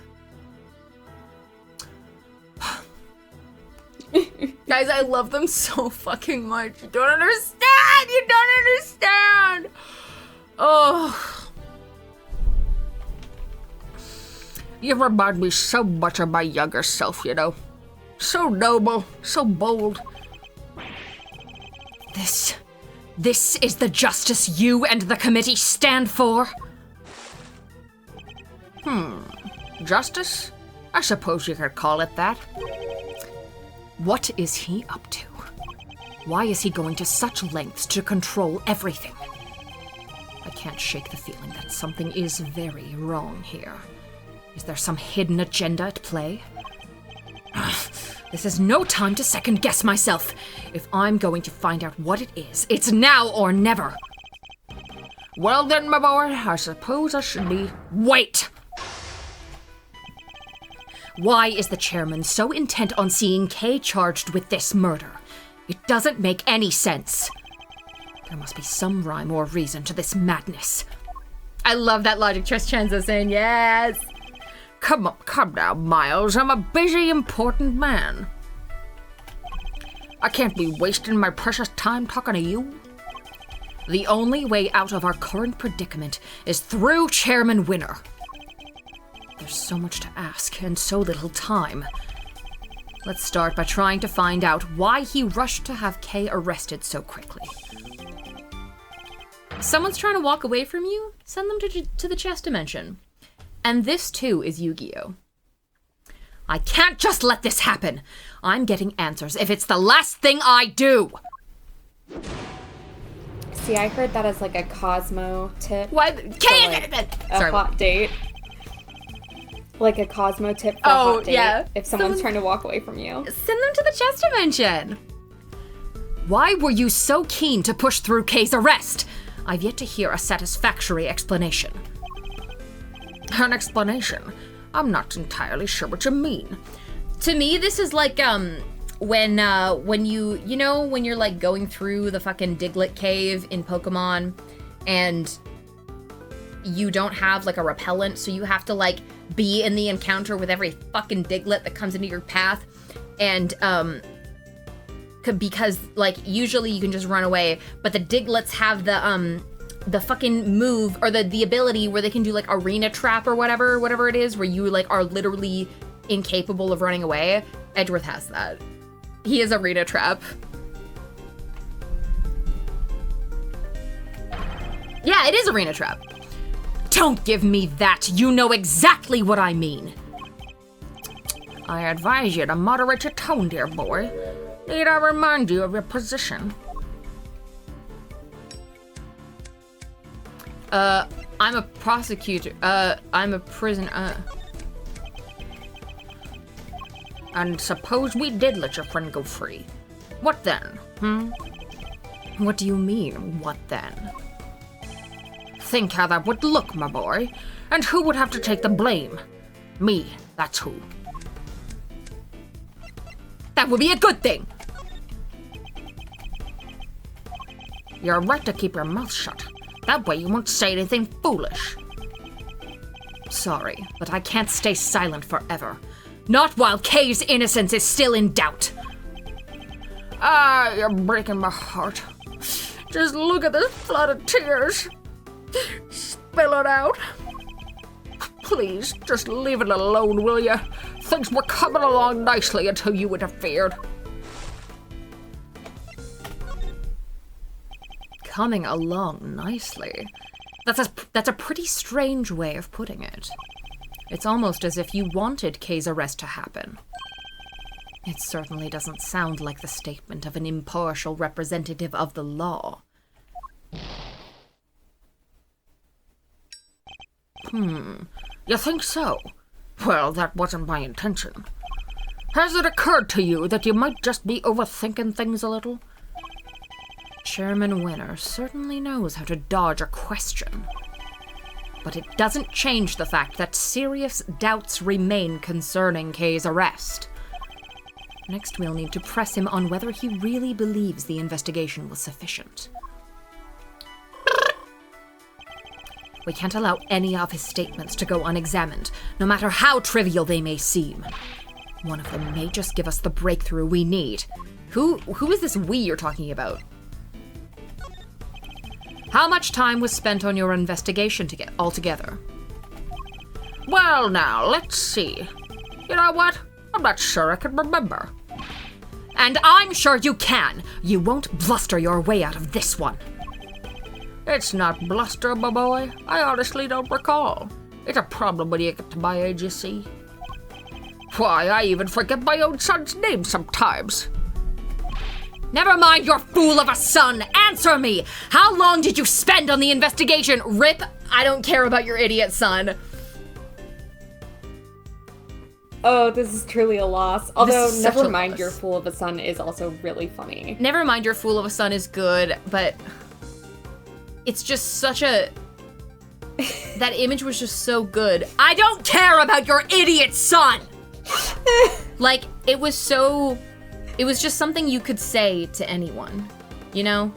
Guys, I love them so fucking much. You don't understand! You don't understand! Oh. You remind me so much of my younger self, you know. So noble, so bold. This is the justice you and the committee stand for? Justice? I suppose you could call it that. What is he up to? Why is he going to such lengths to control everything? I can't shake the feeling that something is very wrong here. Is there some hidden agenda at play? This is no time to second guess myself. If I'm going to find out what it is, it's now or never. Well then, my boy, I suppose I should be... Wait! Why is the chairman so intent on seeing Kay charged with this murder? It doesn't make any sense. There must be some rhyme or reason to this madness. I love that logic. Trust Chanzo saying yes. Come now, Miles. I'm a busy, important man. I can't be wasting my precious time talking to you. The only way out of our current predicament is through Chairman Winner. There's so much to ask and so little time. Let's start by trying to find out why he rushed to have Kay arrested so quickly. Someone's trying to walk away from you? Send them to the chess dimension. And this too is Yu-Gi-Oh! I can't just let this happen. I'm getting answers if it's the last thing I do. See, I heard that as like a Cosmo tip. Why? For, like, a hot date. like a Cosmo tip for a hot date if someone's trying to walk away from you. Send them to the chess dimension. Why were you so keen to push through Kay's arrest? I've yet to hear a satisfactory explanation. An explanation? I'm not entirely sure what you mean. To me, this is like, when you know, when you're like going through the fucking Diglett cave in Pokemon and you don't have like a repellent, so you have to like be in the encounter with every fucking Diglett that comes into your path, and because like usually you can just run away, but the Digletts have the fucking move or the ability where they can do like arena trap or whatever it is, where you like are literally incapable of running away. Edgeworth has that. He is arena trap. Yeah, it is arena trap. Don't give me that. You know exactly what I mean. I advise you to moderate your tone, dear boy. Need I remind you of your position? I'm a prosecutor. I'm a prisoner. And suppose we did let your friend go free. What then, What do you mean, what then? Think how that would look, my boy. And who would have to take the blame? Me, that's who. That would be a good thing. You're right to keep your mouth shut. That way you won't say anything foolish. Sorry, but I can't stay silent forever. Not while Kay's innocence is still in doubt. Ah, you're breaking my heart. Just look at this flood of tears. Spill it out. Please, just leave it alone, will you? Things were coming along nicely until you interfered. Coming along nicely? That's a pretty strange way of putting it. It's almost as if you wanted Kay's arrest to happen. It certainly doesn't sound like the statement of an impartial representative of the law. You think so? Well, that wasn't my intention. Has it occurred to you that you might just be overthinking things a little? Chairman Winner certainly knows how to dodge a question. But it doesn't change the fact that serious doubts remain concerning Kay's arrest. Next, we'll need to press him on whether he really believes the investigation was sufficient. We can't allow any of his statements to go unexamined, no matter how trivial they may seem. One of them may just give us the breakthrough we need. Who is this we you're talking about? How much time was spent on your investigation altogether? Well, now, let's see. You know what? I'm not sure I can remember. And I'm sure you can. You won't bluster your way out of this one. It's not bluster, my boy. I honestly don't recall. It's a problem when you get to my age, you see. Why, I even forget my own son's name sometimes. Never mind your fool of a son! Answer me! How long did you spend on the investigation? Rip, I don't care about your idiot son. Oh, this is truly a loss. Although, is such Never a Mind loss. Your Fool of a Son is also really funny. Never mind your fool of a son is good, but it's just such a... That image was just so good. I don't care about your idiot son! Like, it was just something you could say to anyone, you know?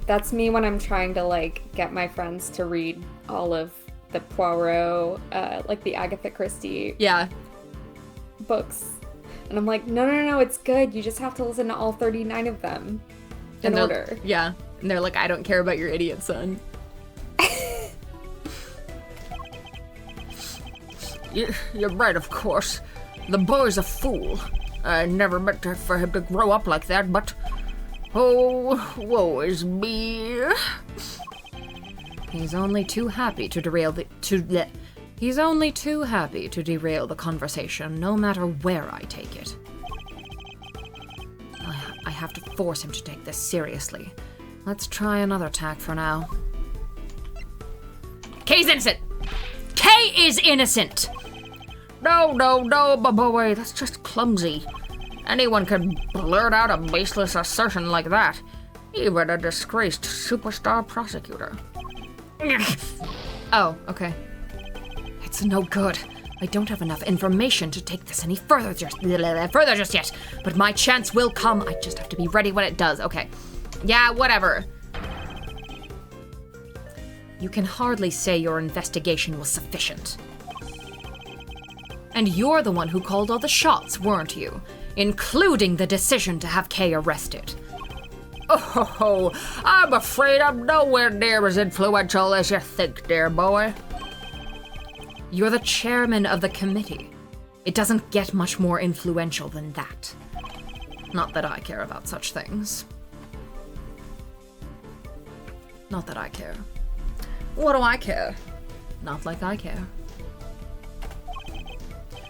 That's me when I'm trying to, like, get my friends to read all of the Poirot, like the Agatha Christie Yeah. books. And I'm like, no, it's good. You just have to listen to all 39 of them in order. Yeah. And they're like, I don't care about your idiot son. You're right, of course. The boy's a fool. I never meant for him to grow up like that, but... Oh, woe is me. He's only too happy to derail the conversation, no matter where I take it. I have to force him to take this seriously. Let's try another tack for now. Kay's innocent! Kay is innocent! No, my boy, that's just clumsy. Anyone can blurt out a baseless assertion like that. Even a disgraced superstar prosecutor. Oh, okay. It's no good. I don't have enough information to take this any further just yet. But my chance will come. I just have to be ready when it does. Okay. Yeah, whatever. You can hardly say your investigation was sufficient. And you're the one who called all the shots, weren't you? Including the decision to have Kay arrested. Oh, I'm afraid I'm nowhere near as influential as you think, dear boy. You're the chairman of the committee. It doesn't get much more influential than that. Not that I care about such things. Not that I care. What do I care? Not like I care.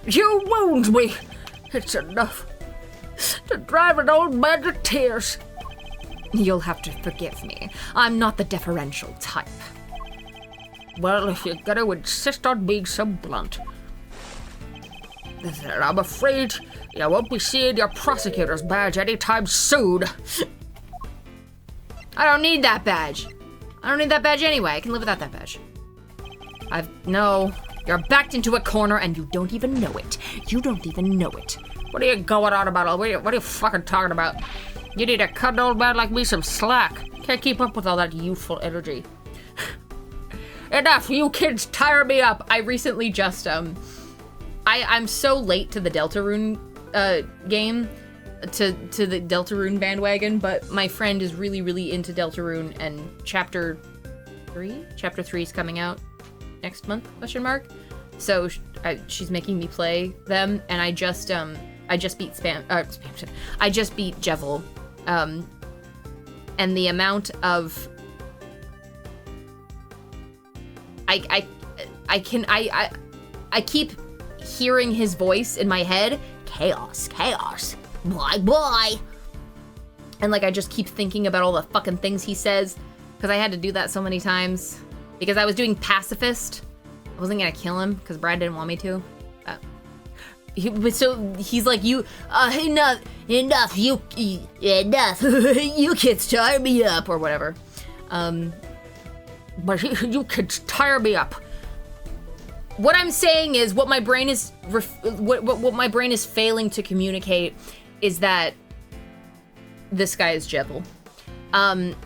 You wound me. It's enough to drive an old man to tears. You'll have to forgive me. I'm not the deferential type. Well, if you're gonna insist on being so blunt, then I'm afraid you won't be seeing your prosecutor's badge anytime soon. I don't need that badge. I don't need that badge anyway. I can live without that badge. No. You're backed into a corner and you don't even know it. You don't even know it. What are you going on about? What are you fucking talking about? You need to cut an old man like me some slack. Can't keep up with all that youthful energy. Enough, you kids tire me up. I recently just, I'm so late to the Deltarune, game, to the Deltarune bandwagon, but my friend is really, really into Deltarune, and Chapter 3 is coming out next month, question mark? So, she's making me play them, and I just beat I just beat Jevil, and the amount of I keep hearing his voice in my head. Chaos. Bye. And like I just keep thinking about all the fucking things he says, because I had to do that so many times. Because I was doing pacifist. I wasn't gonna kill him because Brad didn't want me to. So he's like, enough, you kids tire me up, or whatever. But you kids tire me up. What I'm saying is, what my brain is what my brain is failing to communicate is that this guy is Jevil. I'm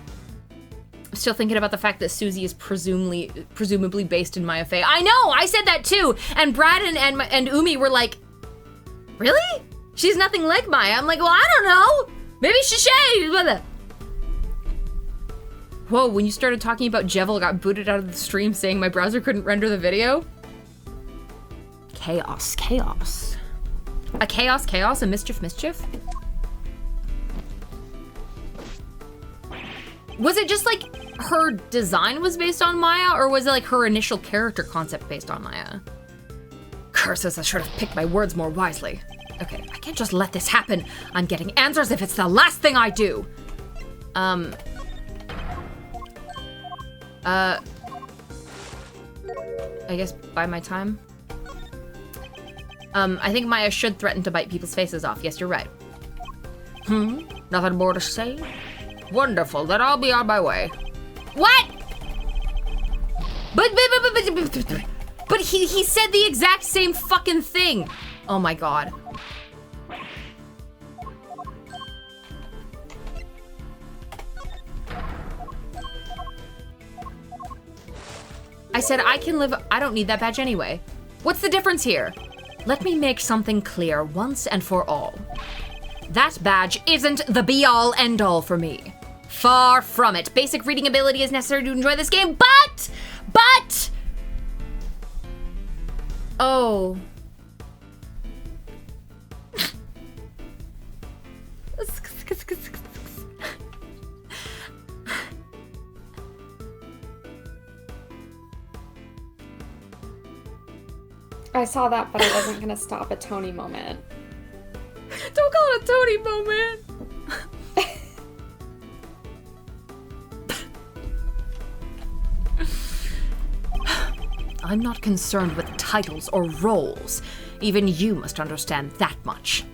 still thinking about the fact that Susie is presumably based in Maya Fey. I know, I said that too, and Brad and Umi were like, really? She's nothing like Maya. I'm like, well, I don't know. Maybe she's Shay. Whoa, when you started talking about Jevil, I got booted out of the stream saying my browser couldn't render the video. Chaos. A chaos, a mischief. Was it just like her design was based on Maya, or was it like her initial character concept based on Maya? Curses, I should have picked my words more wisely. Okay, I can't just let this happen. I'm getting answers if it's the last thing I do. I guess buy my time. I think Maya should threaten to bite people's faces off. Yes, you're right. Nothing more to say? Wonderful, then I'll be on my way. What? But he said the exact same fucking thing. Oh my god. I said I can live. I don't need that badge anyway. What's the difference here? Let me make something clear once and for all. That badge isn't the be-all, end-all for me. Far from it. Basic reading ability is necessary to enjoy this game, but... Oh. I saw that, but I wasn't gonna stop a Tony moment. Don't call it a Tony moment. I'm not concerned with titles or roles. Even you must understand that much.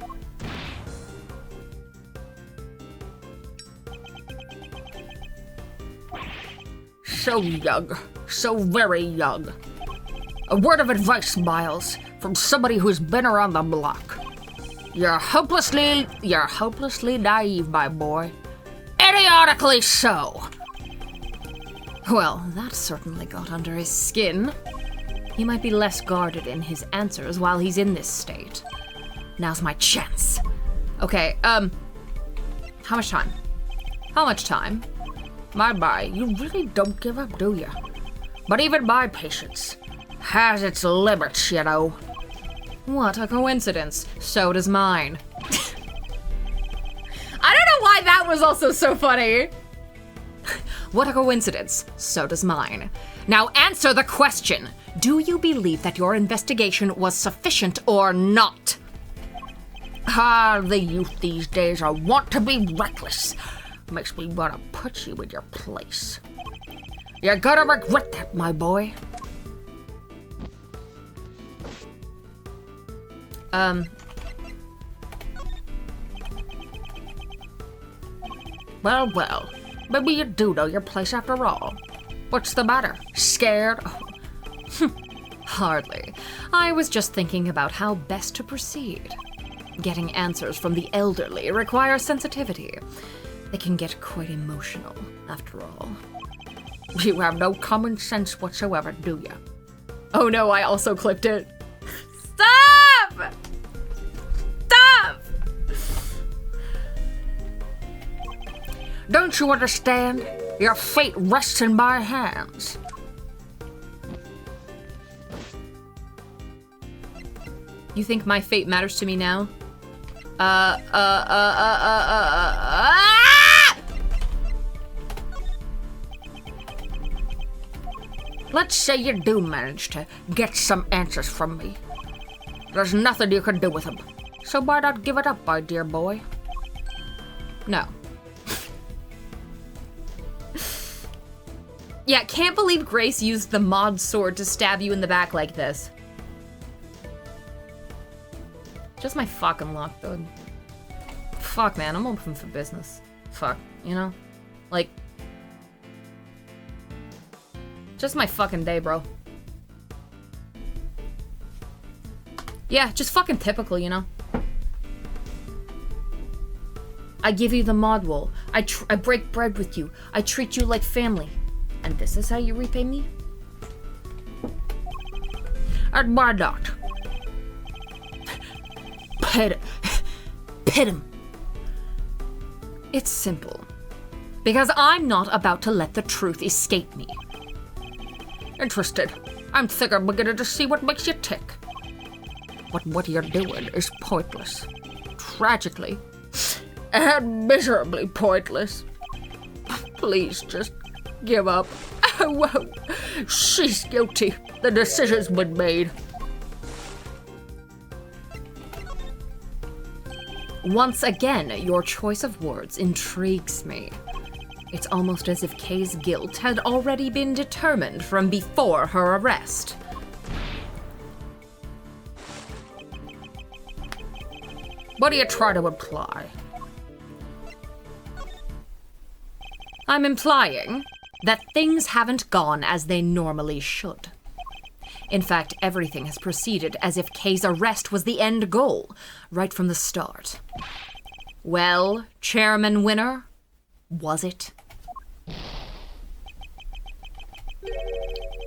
So young. So very young. A word of advice, Miles, from somebody who's been around the block. You're hopelessly naive, my boy. Idiotically so. Well, that certainly got under his skin. He might be less guarded in his answers while he's in this state. Now's my chance. Okay, how much time? How much time? My, you really don't give up, do you? But even my patience has its limits, you know. What a coincidence. So does mine. I don't know why that was also so funny. What a coincidence. So does mine. Now answer the question. Do you believe that your investigation was sufficient or not? The youth these days are wont to be reckless. Makes me want to put you in your place. You're gonna regret that, my boy. Well, maybe you do know your place after all. What's the matter? Scared? Hardly. I was just thinking about how best to proceed. Getting answers from the elderly requires sensitivity. They can get quite emotional, after all. You have no common sense whatsoever, do you? Oh no, I also clipped it. Stop! Stop! Don't you understand? Your fate rests in my hands. You think my fate matters to me now? Let's say you do manage to get some answers from me. There's nothing you can do with them. So why not give it up, my dear boy? No. Yeah, can't believe Grace used the mod sword to stab you in the back like this. Just my fucking luck, though. Fuck, man, I'm open for business. Fuck, you know? Like... just my fucking day, bro. Yeah, just fucking typical, you know? I give you the mod wool. I break bread with you. I treat you like family. And this is how you repay me? And why not? Pit him. It's simple. Because I'm not about to let the truth escape me. Interested. I'm beginning to see what makes you tick. But what you're doing is pointless. Tragically. And miserably pointless. Please just give up. I won't. She's guilty. The decision's been made. Once again, your choice of words intrigues me. It's almost as if Kay's guilt had already been determined from before her arrest. What do you try to imply? I'm implying that things haven't gone as they normally should. In fact, everything has proceeded as if Kay's arrest was the end goal, right from the start. Well, Chairman Winner, was it?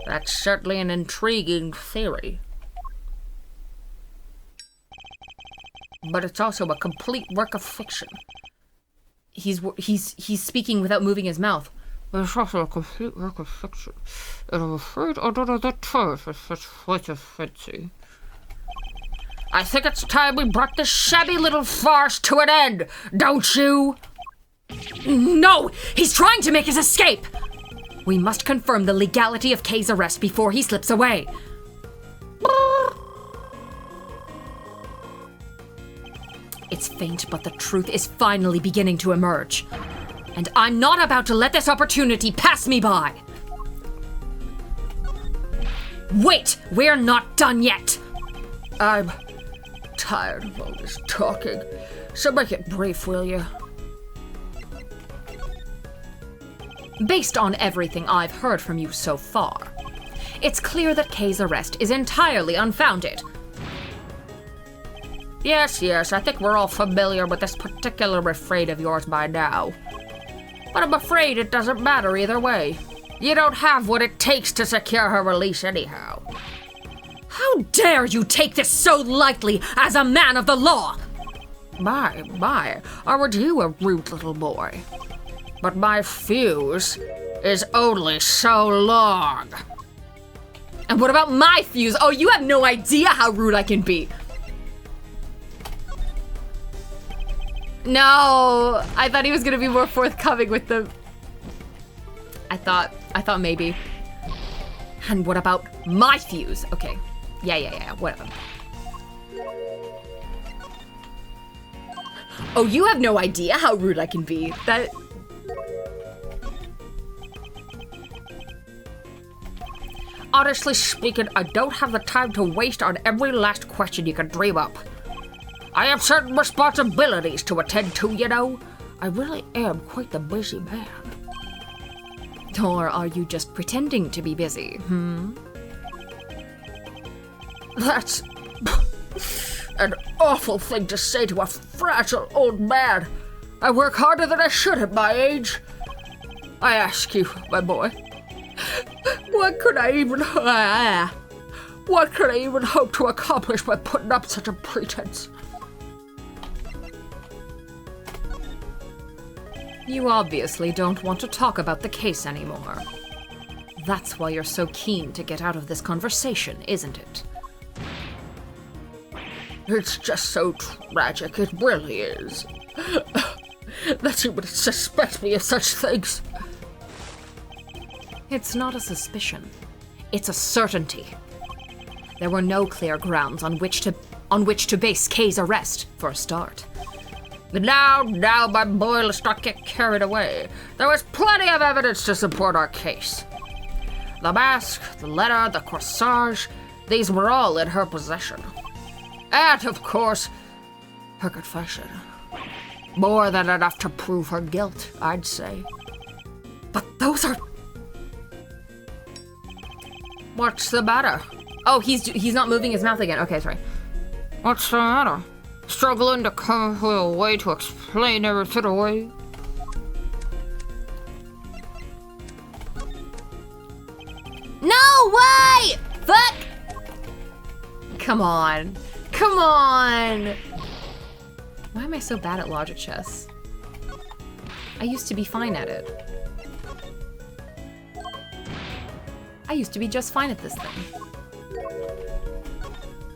That's certainly an intriguing theory. But it's also a complete work of fiction. He's speaking without moving his mouth. It's also a complete work of fiction, and I'm afraid I don't have the time for such flight of fancy. I think it's time we brought this shabby little farce to an end, don't you? No! He's trying to make his escape! We must confirm the legality of Kay's arrest before he slips away. It's faint, but the truth is finally beginning to emerge. And I'm not about to let this opportunity pass me by. Wait! We're not done yet! I'm tired of all this talking, so make it brief, will you? Based on everything I've heard from you so far, it's clear that Kay's arrest is entirely unfounded. Yes, I think we're all familiar with this particular refrain of yours by now. But I'm afraid it doesn't matter either way. You don't have what it takes to secure her release anyhow. How dare you take this so lightly as a man of the law? My, aren't you a rude little boy? But my fuse is only so long. And what about my fuse? Oh, you have no idea how rude I can be. No, I thought he was gonna be more forthcoming with the... I thought maybe. And what about my fuse? Okay. Yeah, whatever. Oh, you have no idea how rude I can be. That... Honestly speaking, I don't have the time to waste on every last question you can dream up. I have certain responsibilities to attend to, you know. I really am quite the busy man. Or are you just pretending to be busy, That's an awful thing to say to a fragile old man. I work harder than I should at my age. I ask you, my boy, what could I even hope to accomplish by putting up such a pretense? You obviously don't want to talk about the case anymore. That's why you're so keen to get out of this conversation, isn't it? It's just so tragic, it really is. That you would suspect me of such things. It's not a suspicion. It's a certainty. There were no clear grounds on which to base Kay's arrest, for a start. Now, my boy, let's not get carried away. There was plenty of evidence to support our case. The mask, the letter, the corsage, these were all in her possession. And, of course, her confession. More than enough to prove her guilt, I'd say. But those are... What's the matter? Oh, he's not moving his mouth again. Okay, sorry. What's the matter? Struggling to come up with a way to explain everything away? No way! Fuck! Come on. Why am I so bad at logic chess? I used to be fine at it. I used to be just fine at this thing.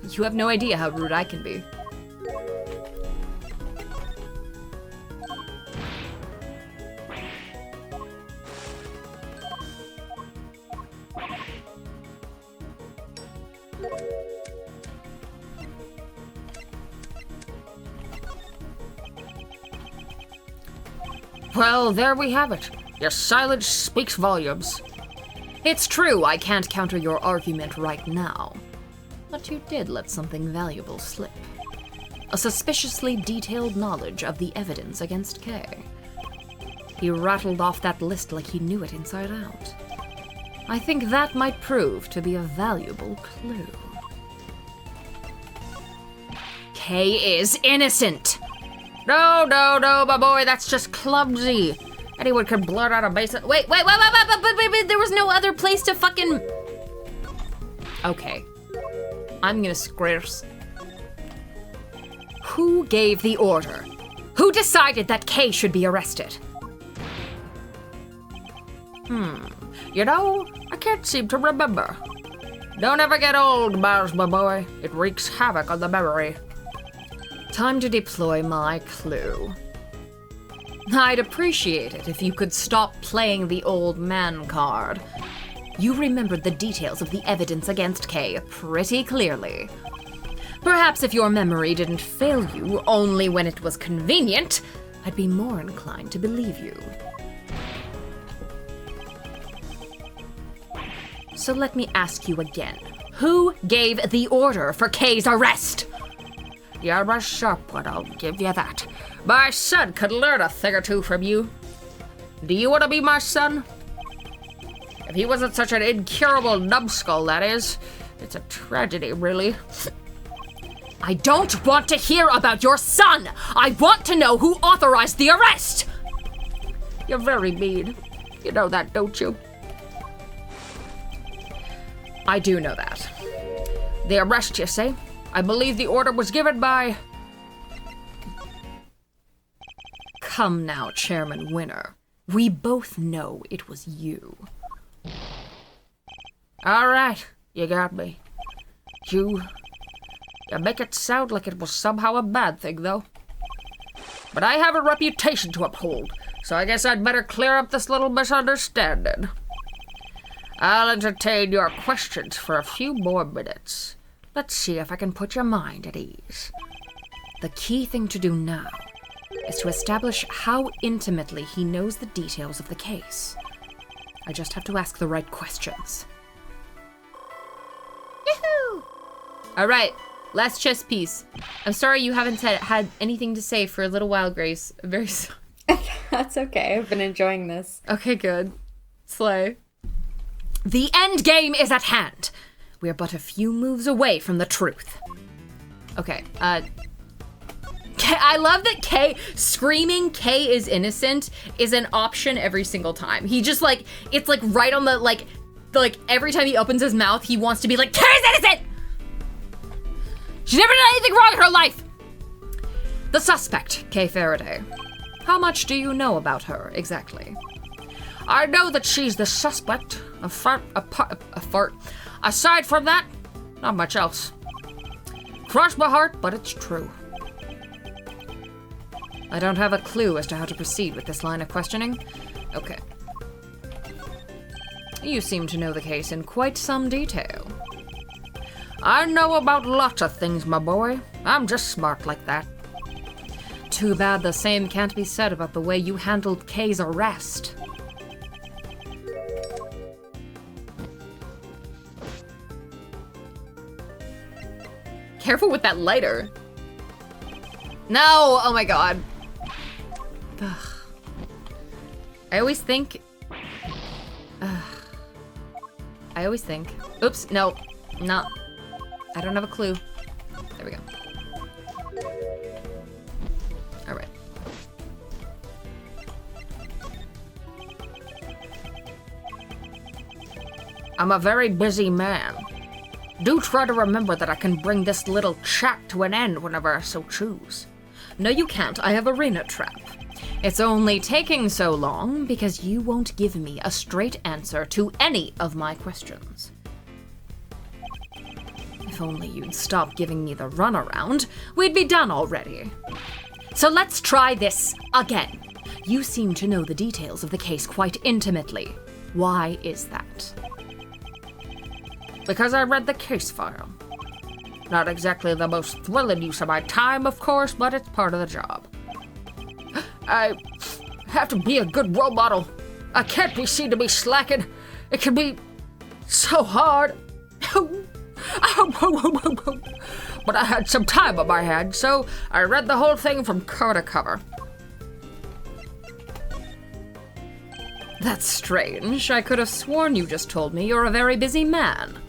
You have no idea how rude I can be. Well, there we have it. Your silence speaks volumes. It's true, I can't counter your argument right now. But you did let something valuable slip. A suspiciously detailed knowledge of the evidence against Kay. He rattled off that list like he knew it inside out. I think that might prove to be a valuable clue. Kay is innocent! No, my boy, that's just clumsy. Anyone can blurt out a basic... Wait, there was no other place to fucking... Okay. I'm gonna scrirs. Who gave the order? Who decided that Kay should be arrested? You know, I can't seem to remember. Don't ever get old, Miles, my boy. It wreaks havoc on the memory. Time to deploy my clue. I'd appreciate it if you could stop playing the old man card. You remembered the details of the evidence against Kay pretty clearly. Perhaps if your memory didn't fail you only when it was convenient, I'd be more inclined to believe you. So let me ask you again. Who gave the order for Kay's arrest? You're a sharp one, I'll give you that. My son could learn a thing or two from you. Do you want to be my son? If he wasn't such an incurable numbskull, that is. It's a tragedy, really. I don't want to hear about your son! I want to know who authorized the arrest! You're very mean. You know that, don't you? I do know that. The arrest, you say? I believe the order was given by... Come now, Chairman Winner. We both know it was you. All right, you got me. You make it sound like it was somehow a bad thing, though. But I have a reputation to uphold, so I guess I'd better clear up this little misunderstanding. I'll entertain your questions for a few more minutes. Let's see if I can put your mind at ease. The key thing to do now is to establish how intimately he knows the details of the case. I just have to ask the right questions. Yahoo! All right, last chess piece. I'm sorry you haven't had anything to say for a little while, Grace. Very sorry. That's okay. I've been enjoying this. Okay, good. Slay. The end game is at hand. We are but a few moves away from the truth. Okay, I love that Kay, screaming Kay is innocent is an option every single time. He just like, it's like right on the, like every time he opens his mouth, he wants to be like, Kay's innocent! She's never done anything wrong in her life! The suspect, Kay Faraday. How much do you know about her, exactly? I know that she's the suspect. A fart. Aside from that, not much else. Cross my heart, but it's true. I don't have a clue as to how to proceed with this line of questioning. Okay. You seem to know the case in quite some detail. I know about lots of things, my boy. I'm just smart like that. Too bad the same can't be said about the way you handled Kay's arrest. Careful with that lighter. No! Oh my god. Ugh. I always think... Oops, no. Not... I don't have a clue. There we go. Alright. I'm a very busy man. Do try to remember that I can bring this little chat to an end whenever I so choose. No, you can't. I have arena trap. It's only taking so long because you won't give me a straight answer to any of my questions. If only you'd stop giving me the runaround, we'd be done already. So let's try this again. You seem to know the details of the case quite intimately. Why is that? Because I read the case file. Not exactly the most thrilling use of my time, of course, but it's part of the job. I have to be a good role model. I can't be seen to be slacking. It can be so hard. But I had some time on my hands, so I read the whole thing from cover to cover. That's strange. I could have sworn you just told me you're a very busy man.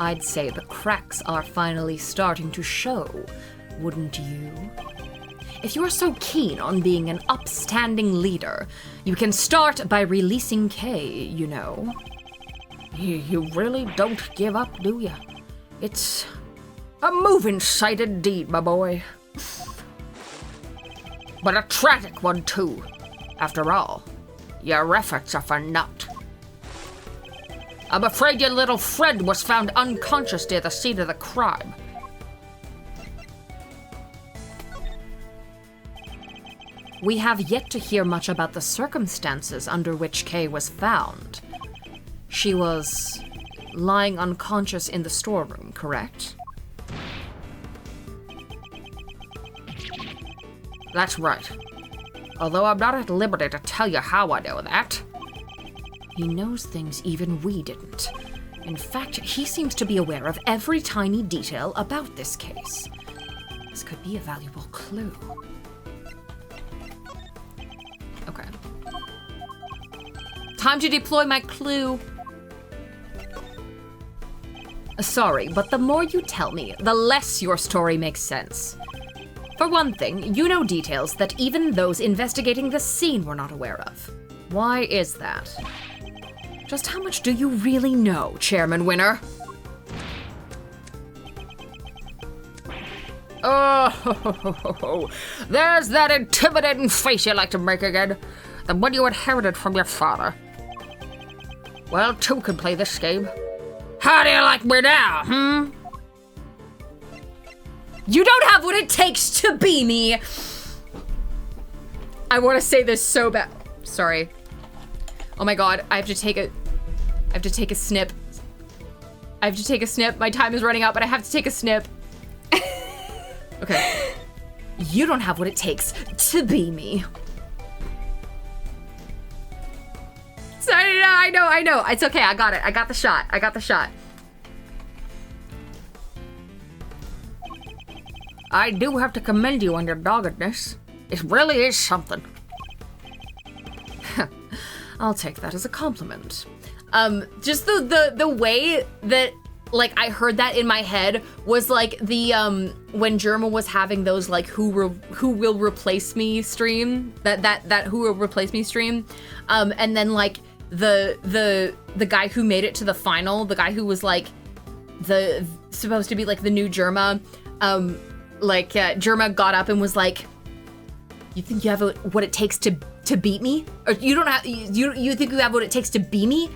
I'd say the cracks are finally starting to show, wouldn't you? If you're so keen on being an upstanding leader, you can start by releasing Kay, you know. You really don't give up, do you? It's a moving sight indeed, my boy. But a tragic one, too. After all, your efforts are for naught. I'm afraid your little friend was found unconscious near the scene of the crime. We have yet to hear much about the circumstances under which Kay was found. She was lying unconscious in the storeroom, correct? That's right. Although I'm not at liberty to tell you how I know that. He knows things even we didn't. In fact, he seems to be aware of every tiny detail about this case. This could be a valuable clue. Okay. Time to deploy my clue. Sorry, but the more you tell me, the less your story makes sense. For one thing, you know details that even those investigating the scene were not aware of. Why is that? Just how much do you really know, Chairman Winner? Oh, there's that intimidating face you like to make again. The one you inherited from your father. Well, two can play this game. How do you like me now, You don't have what it takes to be me. I want to say this so bad. Sorry. Oh my god, I have to take a snip. I have to take a snip. My time is running out, but I have to take a snip. Okay. You don't have what it takes to be me. Sorry, no, I know. It's okay, I got it. I got the shot. I do have to commend you on your doggedness. It really is something. I'll take that as a compliment. Just the way that, like, I heard that in my head was like the when Germa was having those like who will replace me stream, that who will replace me stream, and then like the guy who made it to the final, the guy who was like supposed to be like the new Germa, Germa got up and was like, you think you have what it takes to beat me? Or you don't have, you think you have what it takes to be me?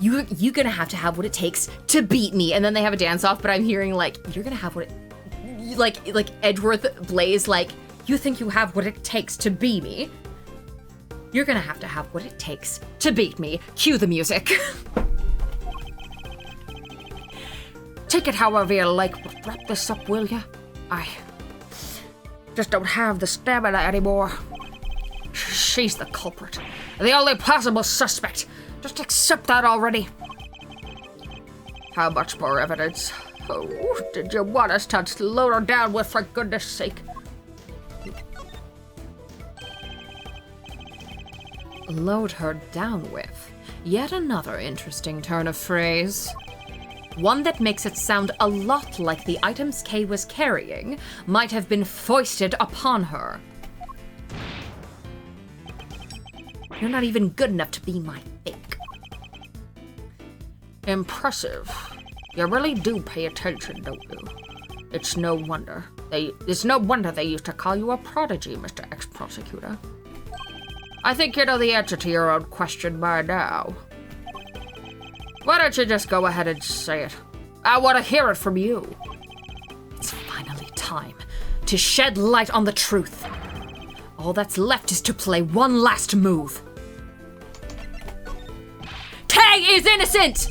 You're gonna have to have what it takes to beat me. And then they have a dance off, but I'm hearing like, you're gonna have what it, like Edgeworth Blaze, like, you think you have what it takes to be me? You're gonna have to have what it takes to beat me. Cue the music. Take it however you like, but wrap this up, will ya? I just don't have the stamina anymore. She's the culprit. The only possible suspect. Just accept that already. How much more evidence? Oh, did you want us to slow her down with, for goodness sake? Load her down with. Yet another interesting turn of phrase. One that makes it sound a lot like the items Kay was carrying might have been foisted upon her. You're not even good enough to be my fake. Impressive. You really do pay attention, don't you? It's no wonder they used to call you a prodigy, Mr. Ex-Prosecutor. I think you know the answer to your own question by now. Why don't you just go ahead and say it? I want to hear it from you. It's finally time to shed light on the truth. All that's left is to play one last move. Kay is innocent!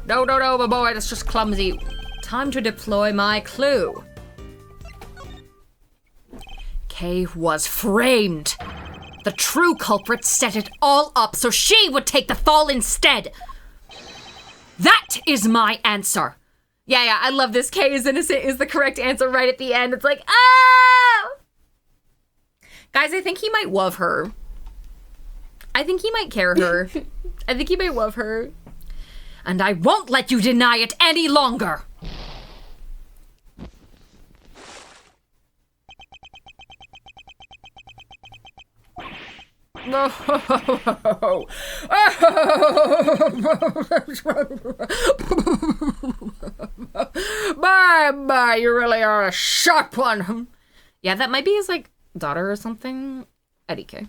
No, my boy, that's just clumsy. Time to deploy my clue. Kay was framed. The true culprit set it all up so she would take the fall instead. That is my answer. Yeah, I love this. Kay is innocent is the correct answer right at the end. It's like, ah! Guys, I think he might love her. I think he might care her. I think he might love her. And I won't let you deny it any longer. My, you really are a sharp one. Yeah, that might be his, like, daughter or something. Eddie K.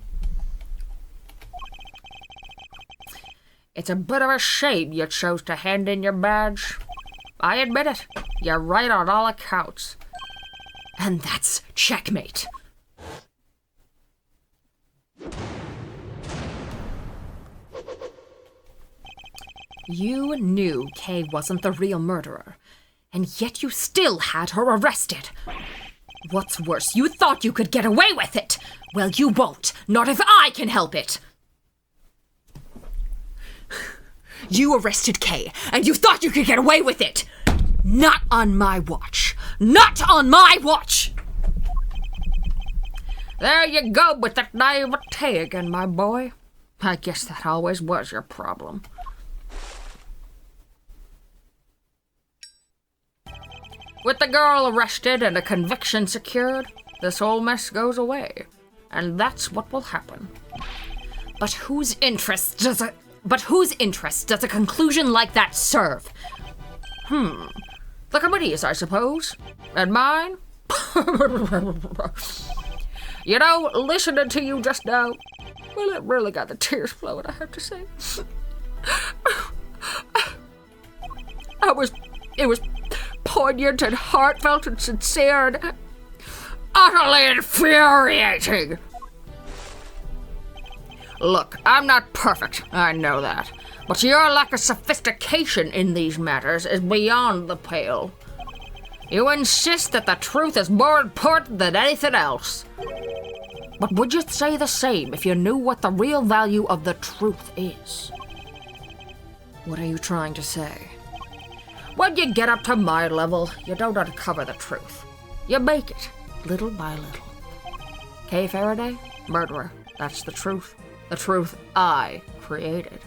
It's a bit of a shame you chose to hand in your badge. I admit it. You're right on all accounts. And that's checkmate. You knew Kay wasn't the real murderer, and yet you still had her arrested. What's worse, you thought you could get away with it. Well, you won't. Not if I can help it. You arrested Kay, and you thought you could get away with it. Not on my watch. Not on my watch! There you go with that naivete again, my boy. I guess that always was your problem. With the girl arrested and a conviction secured, this whole mess goes away. And that's what will happen. But whose interest does a conclusion like that serve? The committee's, I suppose. And mine? You know, listening to you just now, well, it really got the tears flowing, I have to say. It was poignant and heartfelt and sincere and utterly infuriating. Look, I'm not perfect, I know that. But your lack of sophistication in these matters is beyond the pale. You insist that the truth is more important than anything else. But would you say the same if you knew what the real value of the truth is? What are you trying to say? When you get up to my level, you don't uncover the truth. You make it, little by little. Kay Faraday, murderer, that's the truth. The truth I created.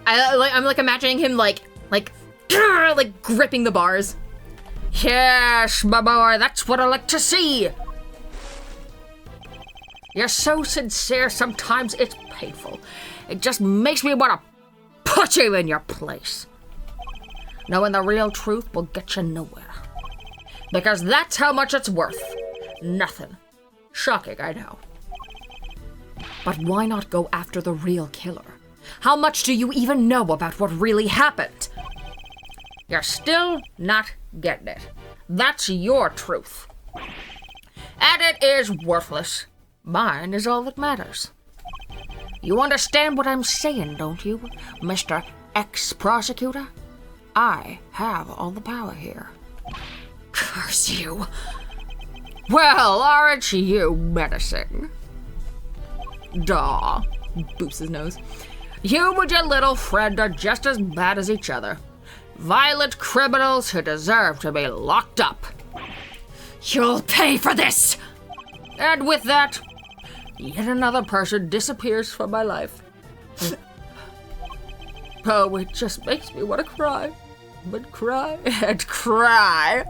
I'm like imagining him like gripping the bars. Yes, my boy, that's what I like to see. You're so sincere, sometimes it's painful. It just makes me want to put you in your place. Knowing the real truth will get you nowhere. Because that's how much it's worth. Nothing. Shocking, I know. But why not go after the real killer? How much do you even know about what really happened? You're still not getting it. That's your truth. And it is worthless. Mine is all that matters. You understand what I'm saying, don't you, Mr. Ex-Prosecutor? I have all the power here. Curse you. Well, aren't you menacing? Daw. Boops his nose. You and your little friend are just as bad as each other. Violent criminals who deserve to be locked up. You'll pay for this! And with that, yet another person disappears from my life. Oh, it just makes me want to cry. But cry and cry.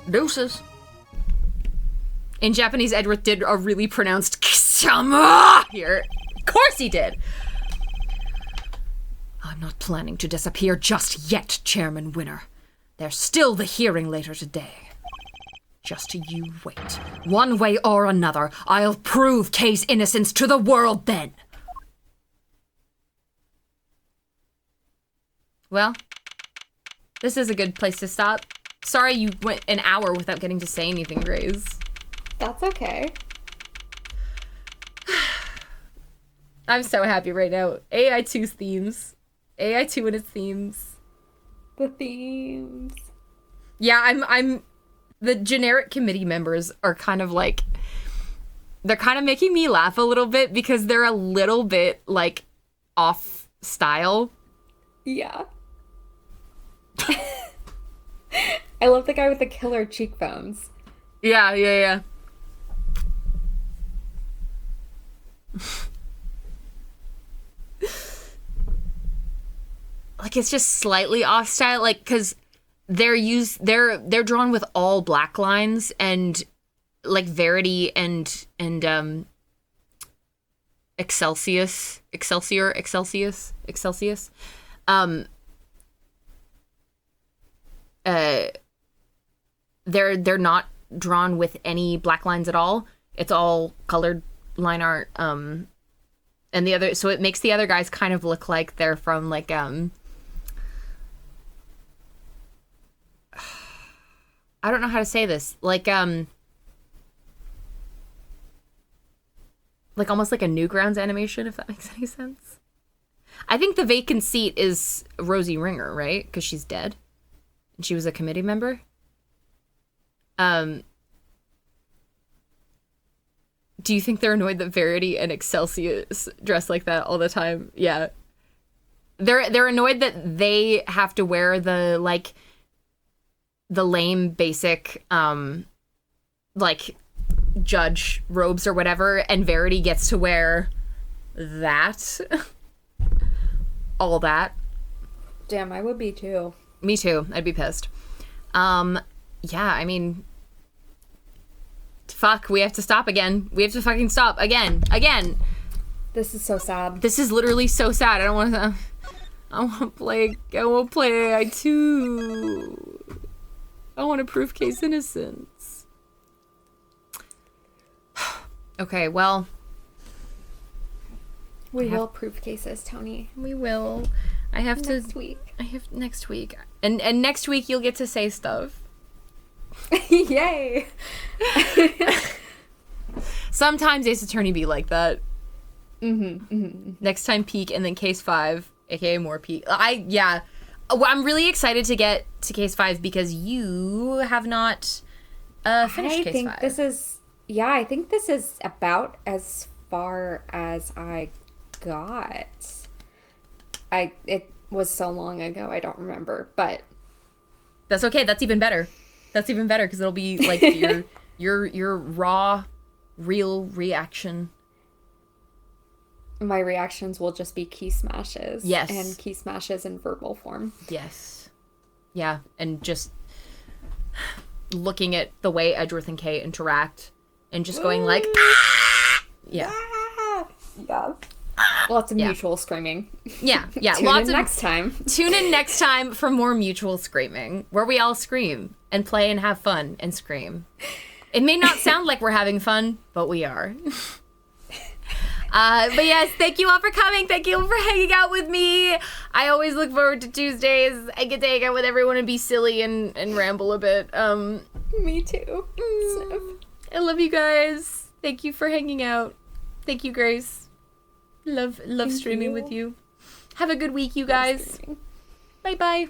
Deuces. In Japanese, Edward did a really pronounced Kisama here. Of course he did. I'm not planning to disappear just yet, Chairman Winner. There's still the hearing later today. Just you wait. One way or another, I'll prove Kay's innocence to the world then. Well, this is a good place to stop. Sorry you went an hour without getting to say anything, Grace. That's okay. I'm so happy right now. AI2's themes. AI2 and its themes. The themes. Yeah, I'm the generic committee members are kind of like, they're kind of making me laugh a little bit because they're a little bit like off style. Yeah. I love the guy with the killer cheekbones. Yeah. Like, it's just slightly off style, like, because they're drawn with all black lines, and like Verity and Excelsior, they're not drawn with any black lines at all. It's all colored line art. And the other, so it makes the other guys kind of look like they're from like I don't know how to say this. Like almost like a Newgrounds animation, if that makes any sense. I think the vacant seat is Rosie Ringer, right? Because she's dead. and she was a committee member. Do you think they're annoyed that Verity and Excelsius dress like that all the time? Yeah. They're annoyed that they have to wear the lame basic judge robes or whatever, and Verity gets to wear that. All that. Damn, I would be too. Me too. I'd be pissed. Yeah, I mean, fuck, we have to stop again. We have to fucking stop again. This is so sad. This is literally so sad. I want to play AAI2. I want to prove Case innocence. Okay, well, We will prove cases, Tony. we will. I have Next week. next week. And next week you'll get to say stuff. Yay! Sometimes Ace Attorney be like that. Next time Peak, and then Case 5, aka more Peak. I'm really excited to get to Case 5 because you have not finished Case 5. I think this is about as far as I got. It was so long ago, I don't remember, but That's okay. That's even better. Because it'll be like your raw, real reaction. my reactions will just be key smashes. Yes. And key smashes in verbal form. Yes. Yeah, and just looking at the way Edgeworth and Kay interact and just going like, ah! Yeah. Yeah. Lots of mutual screaming. Yeah. Tune in next time. Tune in next time for more mutual screaming, where we all scream and play and have fun and scream. It may not sound like we're having fun, but we are. But yes, thank you all for coming. Thank you all for hanging out with me. I always look forward to Tuesdays. I get to hang out with everyone and be silly and ramble a bit. Me too. I love you guys. Thank you for hanging out. Thank you, Grace. Love streaming with you. Have a good week, you guys. Bye-bye.